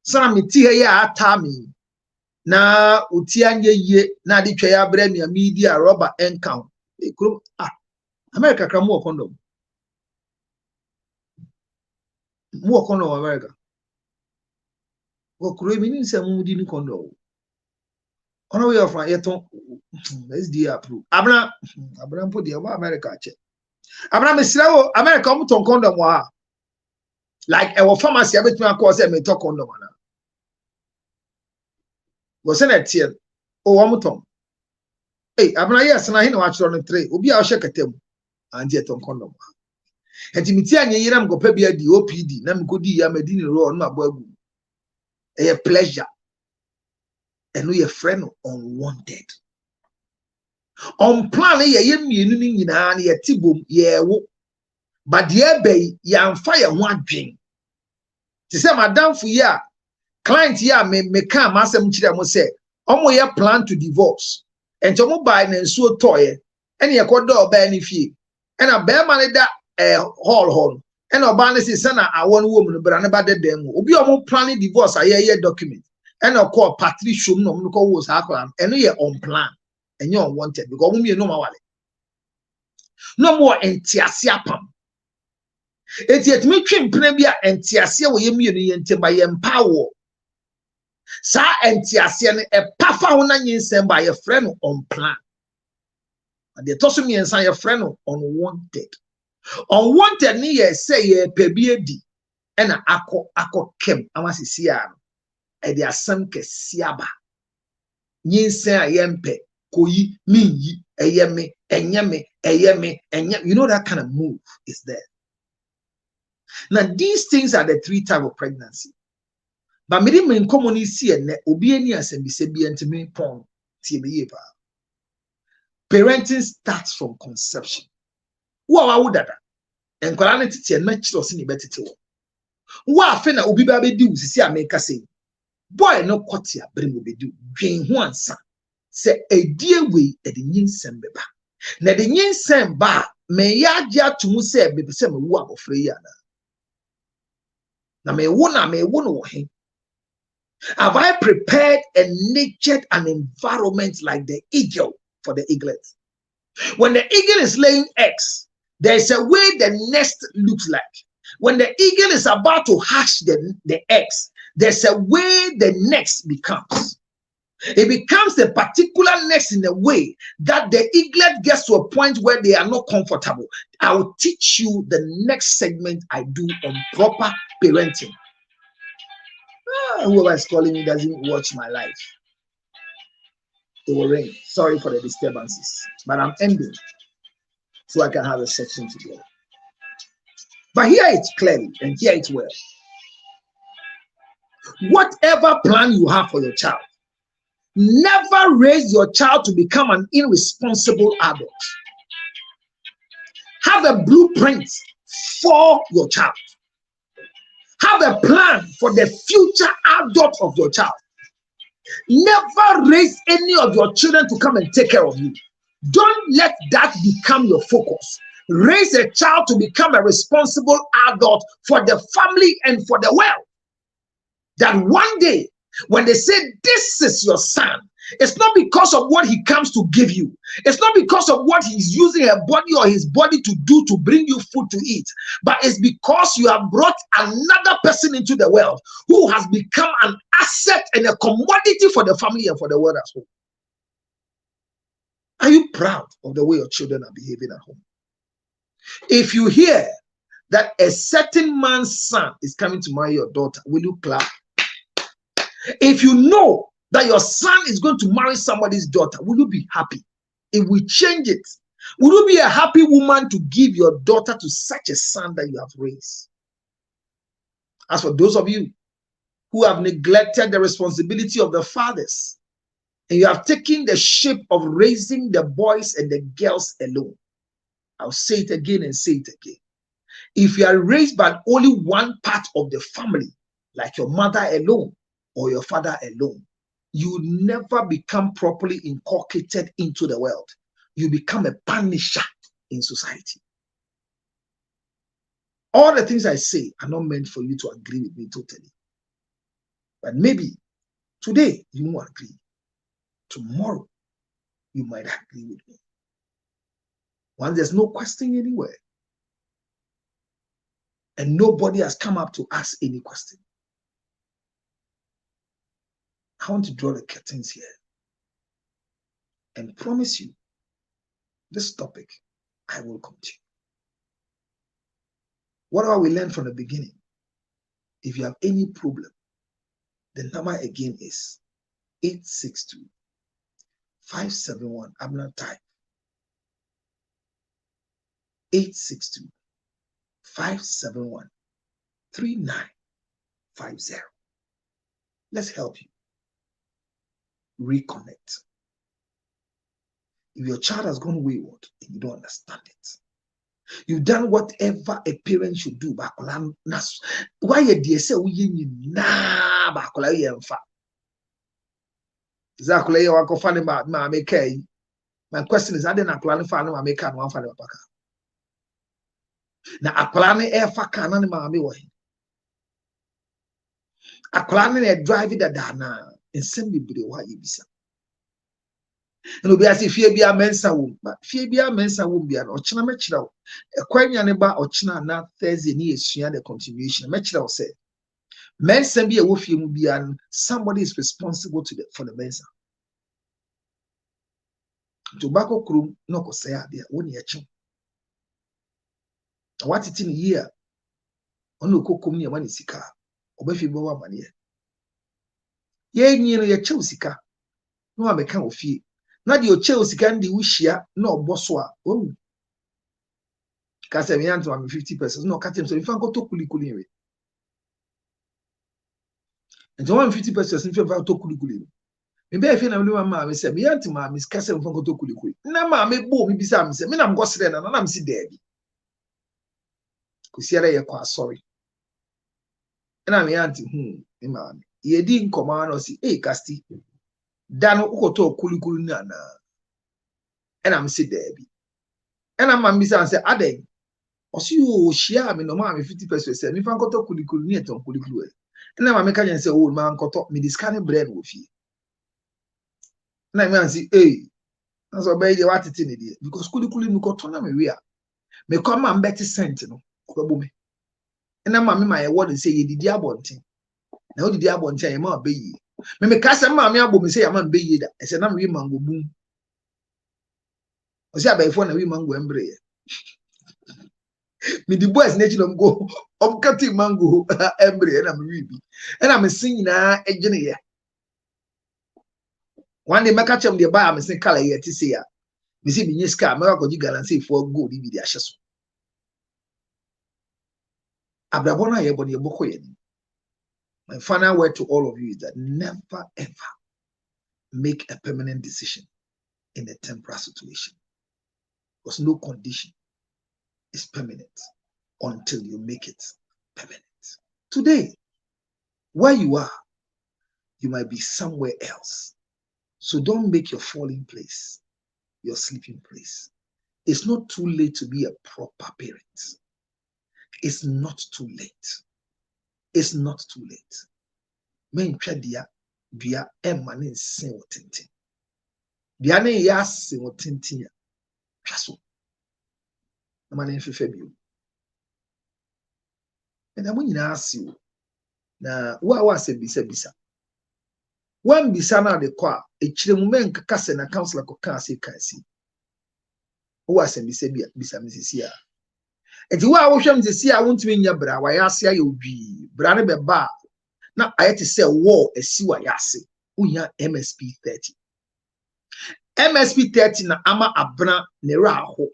sana meti he ya ata mi na oti anye ye na de twa ya bra mi media rubber enka ekro America kra mo condom America go kro mi ni se mu di ni condom ono we of yeton SD approve abra mpo de America che abra mesira wo America mo ton condom wa like e wo pharmacy abetumi akọ se me to condom na go se na tie o wo mo ton abra yes na he na wa chiro no 3 obi a wo hye katam anje ton condom enti miti anye yiram go pa bia di OPD na me kodi ya medini ro no abo agu e pleasure eno ye friend unwanted on plan ye mienu ni nyina na ye tibom ye wo but ye be ya mfa ye ho adwen ti se madam fu ya client ya me ka masem kire mo se omo ye plan to divorce enti omo buy na nsuo toye ene ye kodo ba ni fie ena be ma ne da hall ena oba ne se na awon wo mu no bra ne ba de dem obi omo plan divorce aye document ena call Patricia no mo ko wo sa akwa eno ye on plan enye unwanted because omo me no ma wale no more entiase apam etimi twempene bia entiase wo ye mienu ye nteba ye empower sa entiase ne e pafa ho na nyinsem ba ye friend on plan and the toso me ensan ye friend unwanted ni ye say ye pebie di ena akọ kem amasisi a no e de asem kesiaba nyinsen a ye mpe koyi minyi eye me enye you know that kind of move is there. Now these things are the 3 types of pregnancy. But me in common see and obi ani asem bi se bi ntimi pon tie be ye pa. Parenting starts from conception. Wa wudada. Enkwara ne tete na chiro se ne betete wo. Wa afa na obi ba be di usisi America say. Boy no kwoti abre mo be di dwen ho ansa. Se edie we e de nyinsem beba. Na de nyinsem ba me ya agya tumu se be se me wo abofra yi ana. Na me wo no he. Have I prepared and nurtured an environment like the eagle for the eaglet? When the eagle is laying eggs, there's a way the nest looks like. When the eagle is about to hatch the eggs, there's a way the nest becomes. It becomes a particular nest in a way that the eaglet gets to a point where they are not comfortable. I will teach you the next segment I do on proper parenting. Whoever is calling me doesn't watch my life. It will ring. Sorry for the disturbances, but I'm ending so I can have a section together. But hear it clearly and hear it well. Whatever plan you have for your child, never raise your child to become an irresponsible adult. Have a blueprint for your child. Have a plan for the future adult of your child. Never raise any of your children to come and take care of you. Don't let that become your focus. Raise a child to become a responsible adult for the family and for the world. That one day, when they say, this is your son, it's not because of what he comes to give you. It's not because of what he's using her body or his body to do to bring you food to eat. But it's because you have brought another person into the world who has become an asset and a commodity for the family and for the world as well. Are you proud of the way your children are behaving at home? If you hear that a certain man's son is coming to marry your daughter, will you clap? If you know that your son is going to marry somebody's daughter, will you be happy? It will change it. Will you be a happy woman to give your daughter to such a son that you have raised? As for those of you who have neglected the responsibility of the fathers, And you have taken the shape of raising the boys and the girls alone. I'll say it again and say it again. If you are raised by only one part of the family, like your mother alone or your father alone, you never become properly inculcated into the world. You become a punisher in society. All the things I say are not meant for you to agree with me totally. But maybe today you won't agree. Tomorrow you might agree with me. Once there's no question anywhere, and nobody has come up to ask any question, I want to draw the curtains here and promise you this topic I will continue. Whatever we learned from the beginning, if you have any problem, the number again is 862-571. I'm not type 862-571-3950. Let's help you reconnect. If your child has gone wayward and you don't understand it, you've done whatever a parent should do. Why you say we na bakola yemfa? Zakula ye wako fani ma make. My question is, I didn't akola fa na make no fa na paka. Na akola ne e fa kana ne ma me wo. Akola ne drive da da na ensem bibre wa yebisa. And obi ase fie bia mensa wom, but fie bia mensa wom bia no china mechira wo ekwanya ne ba ochina na Thursday ni esua the continuation mechira wo say mensa bia wo fie mu bia somebody is responsible for the mensa. Tobacco krum no ko say abia woni eche what it in year ono kokom ne mani sika obafi bo wa mane ye nyi no ye che sika no ameka ofie na di oche osika ndi wuhia na oboso a o ka se me anto am 50% no ka tem so ifa nkoto kulikuli we nto am 50% ifa nkoto kulikuli me be afi na me ma me se me anti ma me ka se ifa nkoto kulikuli na ma me bo me bisa me se me na mgosere na na me si debi kusiara ye kwa sorry na me anti me ma me ye di nkoma na si kasti dano ukoto kulikuli na and I'm sit there. And I'm missing say ade osi o share me no ma me 50% say me fan koto kulikuli ni eton kulikuli and I'm make say oh man koto me discard bread wo fi na me say that's obey the what it in there because kulikuli no koto na me we a me come am bet cent no obebo me and I'm my word say ye didi abonten na o didi abonten ye ma obeyi me ka say ma me abom say ya ma beyi da e say na me mango boom osi abaifo na we mango embre me the boys nature go obkati mango embre na me bi and I'm sing na ejene ye one day make chem dey buy am sing color ye ti say ya me see me nyiska me ko gi galancy for gold bi dey ahye so abrabo na ye bo ye boko ye. My final word to all of you is that never ever make a permanent decision in a temporary situation. Because no condition is permanent until you make it permanent. Today, where you are, you might be somewhere else. So don't make your falling place your sleeping place. It's not too late to be a proper parent. It's not too late. It's not too late. Men dia bia emane nsen wotintin. Bia ne ya se wotintin ya. Twaso. Emane nfefe bio. Na mo nyina ase o. Na wa se bisa. Wan bisa na de kwa echire mu men kaka se na counselor ko kan se kan si. Wa se bisa misisi a. Enti wa wo hwem misisi a wontumi nya bra wa ya ase aye obi. Bra ne beba na ayete say war esiwa yase unya MSP 30 MSP 30 na ama abna ne ra ho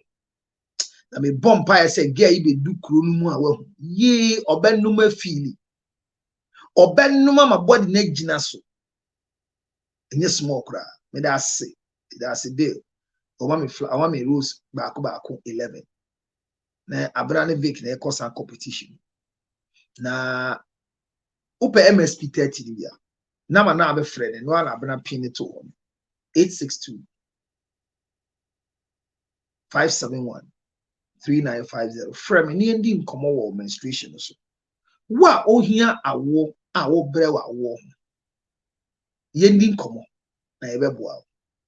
na me bompa ya say gay be du kuro no mu a wahu ye obenum afili obenum ma body na gina so enye small kra Me that's deal. I want me rules back 11. Na abrane Vic na cause a competition. Na upe MSP 30 dia. Na ma na be friend no na abra pin it to 862 571 3950. Friend ni ndi nkomo wo menstruation so. Wa ohia awo brewa awo. Yendi nkomo na ebeboa.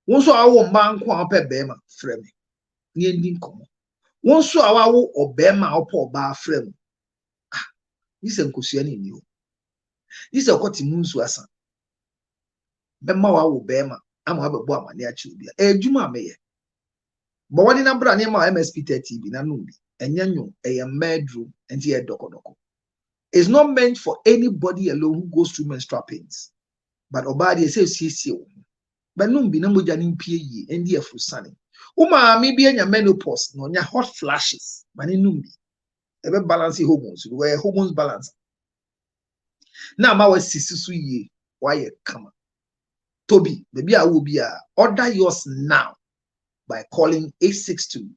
Wonso awo mba nko apɛ bema frɛ me. Ni yendi nkomo. Wonso awo obema opɔ oba frɛ me. This nkosua ni ni o. This okoti munsu asa. Bema wa bema ama abɛbɔ amane achi obi. Ejuma meye. But wani na bra ne ma MSP 30 bi na no bi. Enya nyo medru enti e dokodoko. It's not meant for anybody alone who goes through menstrual pains. But obadi say CC. But no be na moja ni mpie yi endi efu sane. Uma mi bi enya menopause no nya hot flashes. Mani numbi. Ebe balance hormones. Where hormones balance. Na ma we sisisu yi why kama. Toby, maybe I will be order yours now by calling 862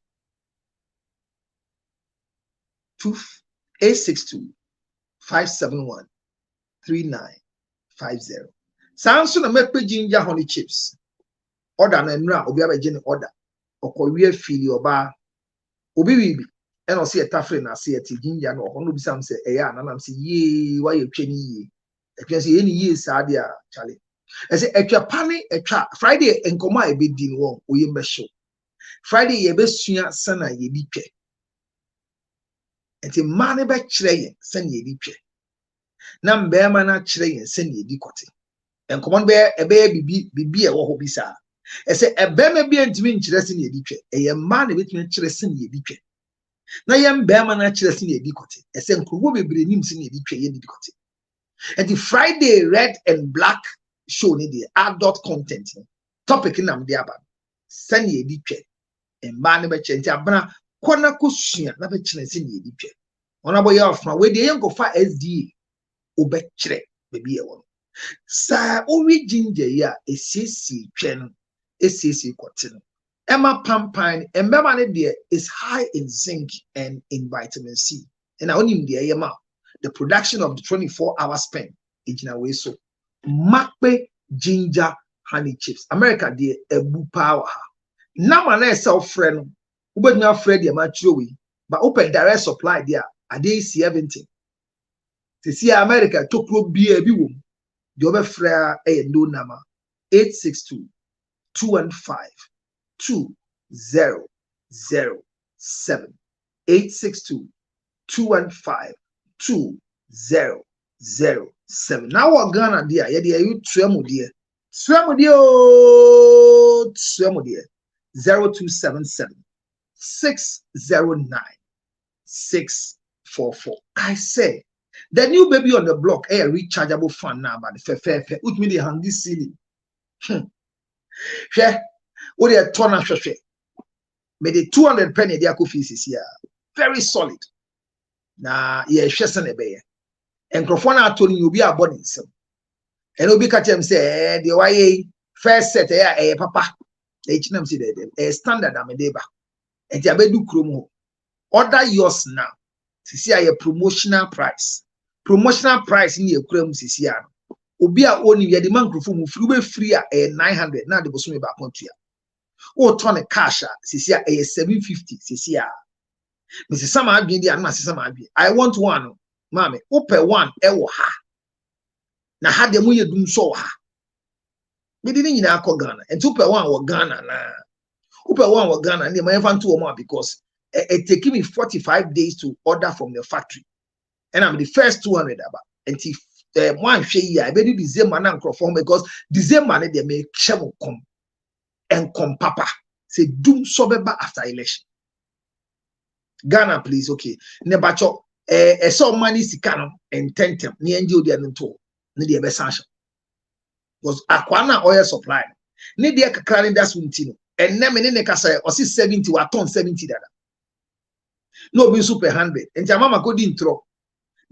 571 3950. Sounds na make ginger honey chips. Order na nra obi abegye order. Okowie fili oba obi wibi and o see a tafre na see a ginger no ho no bi sam say eya na nam say ye why you twani ye. E twa say any ye sa dia chale. I say etwa pane etwa Friday enkoma e be di no oye mbehyo. Friday ye besua sana ye bi twa. Enti mane be kire ye sana ye bi twa. Na mbema na kire ye sana ye di kote. Enkomo be bibi e wo ho bi sa. I say ebema bi antimi nkire sana ye di twa. Eye ma na betimi kire sana ye di twa. Na ye mbema na kire sana ye di kote. I say nkrogo bebre nim sana ye di twa ye di kote. Enti Friday red and black show ni the adult content topic na mde aba sani ye di twa emba ne be chenti abana kona kosua na be kire sani ye di twa ona boy of ma we dey go fa SDA obe kire bebi e won sa owi ginger ya esisi twa no esisi kote no emma pampan embema ne de is high in zinc and in vitamin C and onim de yema the production of the 24-hour span ejina we so Makpe ginger honey chips. America de ebu power. Nama na self friend. Ubed na friend ya machuwi. But open direct supply there. A day 70. To see America tokro be ebi wom. The other friend no nama 862 215 2007 862 215 2007. Now what Ghana dear, yeah, you Swemudia 0277 609 644. I say the new baby on the block, a rechargeable fan now, but fair, with me the handy ceiling. Yeah, what a ton of share. Made the 200 penny the fees is here. Very solid. Nah, yeah, shesan a bear. And Crofona told you be a body so. And Obi Katem say, the way first set papa. H&M see a standard amedeba. And Yabedu Chromo. Order yours now. See a promotional price. Promotional price in your cream Sisian. Obia only the demand from free at 900. Now the Bosumi back on to you. Oh, ton of cash, Sisia a 750. Sisia. Mrs. Sama be the Sama. I want one. Mame, ope one ewo ha. Na ha de mu ye dum so ha. Me di nyina akọ Ghana. And ope one wo Ghana na. Ope one wo Ghana na my fan to because it take me 45 days to order from the factory. And I'm the first 200 about. And if one share I be do the same man and perform because the same man they make shemo come and come papa. Say dum so beba after election. Ghana please okay. Nebacho so money sikano and tentem ni NGO dia nto ni dia be sanction because akwana oil supply ni dia kakra ni das wuntino and na me ne kasa o 70 wa ton 70 dada no be super 100 and mama ko di ntro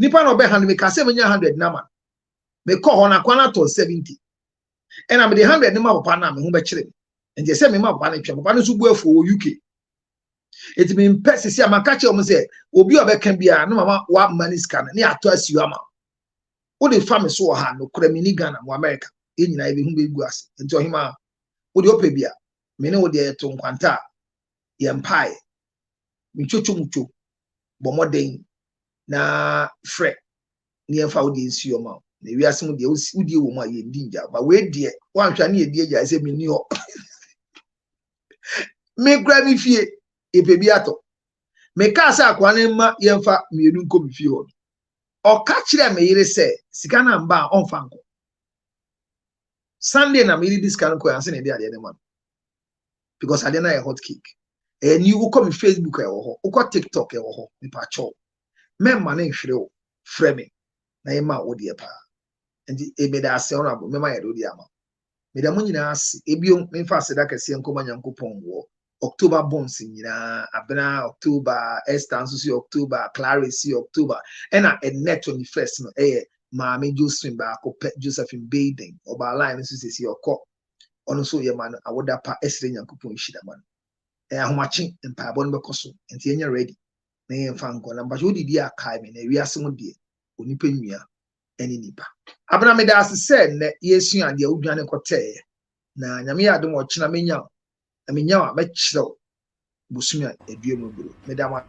nipa no be 100 me kasa me nya 100 na man me ko ho na akwana ton 70 And I'm the 100 no ma papa na me ho be kire and they say me ma papa na twa papa no so buafo UK it mean pesi see amaka che o mo say obi obeka bia no mama wa money scan na ato asiu ama wo de fa me so ha no kura mini Ghana mo America e nyina e be hu be gu ase enti ohima wo de opa bia me ne wo de to nkwanta ye mpai mi chocho mucho bo moden na fre ni emfa wo de nsuo ma na wiase mu de wo die wo ma ye ndinja ba we de wan hwa na ye die ja se me ni ho me gra mi fie epe bi ato me ka sa akwa ne ma ye mfa mienu nko mi fie ho o ka kire me yire se sika na mba on fa nko Sunday na me yire this kan ko yanse na de ade ne man because ade na a hot cake and you come Facebook e wo ho uko TikTok e wo ho me pa cho me ma na hwere o frame na ye ma wo de pa and e me da ase honorable me ma ye do de ama me da mo nyina ase ebio me fa se da kase nko manyankopon wo October bonds nyina abena October Esther so October Clarice October and a net 21st no ma me Josephine ba ko Josephine Baden oba line so se okọ ono so ye man awoda pa esre nyankopon hida man ahomache mpaabo no bekoso enti enya ready na ye mfa nko na mba jo didi akai me na wiase mu de onipa nwia eni nipa abena me da ase se ne yesu ade odwane kote na nyame ya adom ochina menya na menya wa mechiro busumi eduemu buru me da ma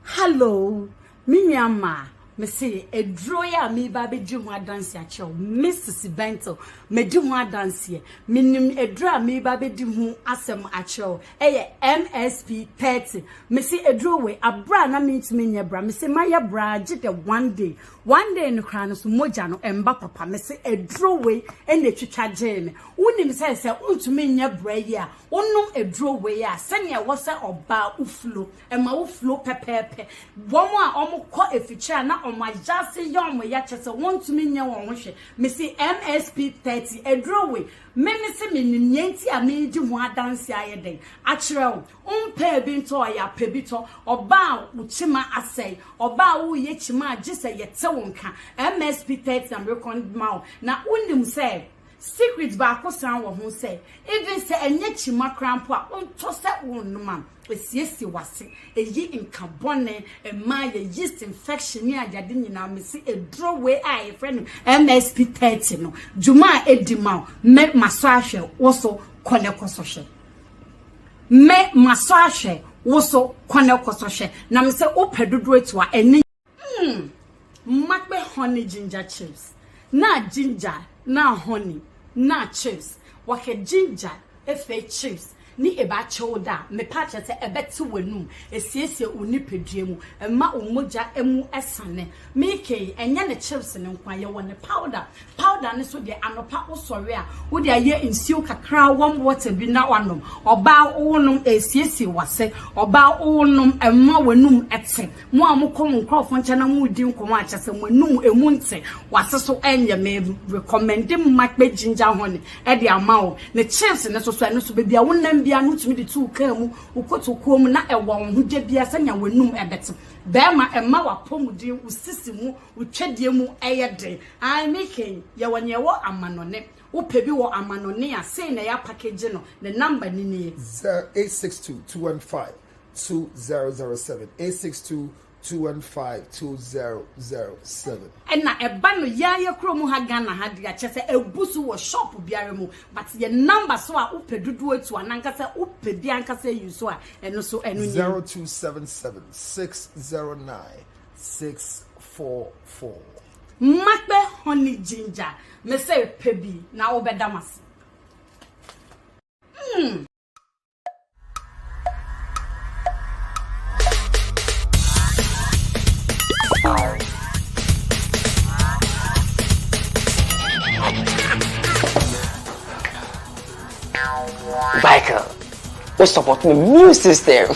hello minyama me say edro ya me ba be dwum adanse a chew Mrs. Bento me dwum adanse minim edro me ba be di hu asem a chew MSP 30 me say edro we abra na me ntimi nya bra me say maya bra gide one day no kra no so moja no emba papa me say edro we ene twitwa je me wonim say untumi nya bra yi a wonum edro we ya sene wo say oba uflo ema uflo pepepe womo a omko eficha na omajase yom ya chese wontumi nya won hwe me say MSP 30 edro we me say me nyanti a me di ho adanse ayeden a kire umpe bi nto ya pebito oba uchima asai oba wo ye chima agise ye te wonka MSP 30 na record ma na unim say secret ba ko san wo ho say even say enye chima crampo a unto say wonuma esiesi wase eyi nkabone ema ye yeast infection ni ajade nyina me say edro we a ye friend MSP 30 no juma edima me maso ahwe wo so kone kosohwe me maso ahwe wo so kone kosohwe na me say opedodo etu a eni makbe honey ginger chips na ginger na honey na chips wake ginger efe chips ni eba choda me patche se ebeti wenu esiesie onipedue mu ema omoja emu esane meke enye ne chips ne nkwa ye woni powder ne so de anopa osore a wo de aye nsuo kakra warm water bi na wanom oba wonum esiesie wase oba wonum ema wenum ete mo amokom nkrofo nche na mu di nkomo a chese wenum emu nte wase so enye me recommend makbe ginger honey e de amawo ne chips ne so no so bia wonam bia no tumi de tu ka mu ukotokuo mu na ewo ho de bia sanya wenum ebete bema ema wapomudi usisi mu utwedie mu eyede I making ye wonye wo amanone upebi wo amanone a sei na ya package no the number ni ni 862-215-2007 862-215-2007 na eba no ya ye kromu ha Ghana ha dia chese ebusu wo shop biare mu but ye number so a upedudu etu ananka se upedi anka se yuso a eno so eno 0277-609-644 makbe honey ginger me say pebi na obedamasi Michael, we support the immune system.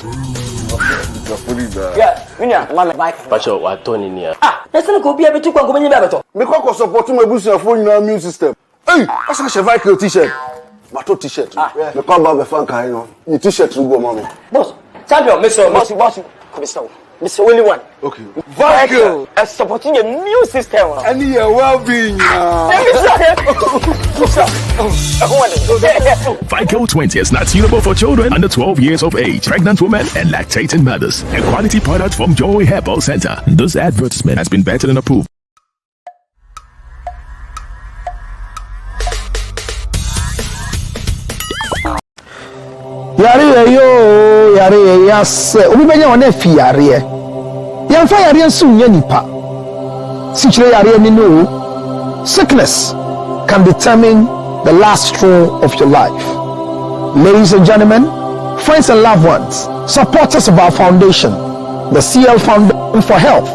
Yeah, Minya, Michael. Pacho, what Tony near? Let's not go be able to go in the Because support my booster for your immune system. Hey, that's a Michael t-shirt. Mato t-shirt. The pamba be fan kind of. Your t-shirt to go, mommy. Boss, champion, Mr. Mr. Only one. Okay. Michael, supporting your immune system. And your well-being. Vico 20 is not suitable for children under 12 years of age, pregnant women, and lactating mothers. A quality product from Joy Herbal Center. This advertisement has been vetted and approved. Yare yes. Obi benya one fi yare. Yamfa yare nso nya nipa. Sichire yare ni no. Sickness can determine the last straw of your life. Ladies and gentlemen, friends and loved ones, supporters of our foundation, the CL Foundation for Health,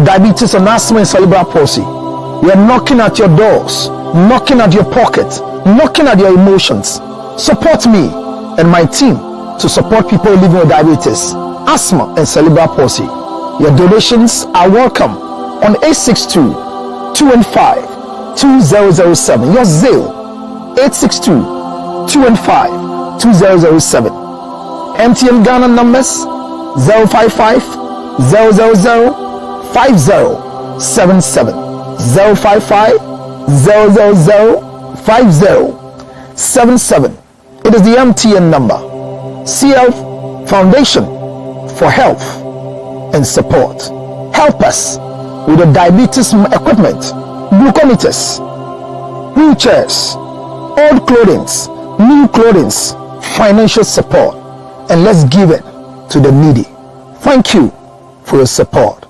Diabetes and Asthma and Cerebral Palsy. We are knocking at your doors, knocking at your pocket, knocking at your emotions. Support me and my team to support people living with diabetes, asthma and cerebral palsy. Your donations are welcome on 862-215-2007. Your Zelle 862-215-2007. MTN Ghana numbers 055 000 5077 055 000 5077. It is the MTN number. CL Foundation for Health and Support. Help us with the diabetes equipment, glucometers, wheelchairs, old clothing, new clothing, financial support, and let's give it to the needy. Thank you for your support.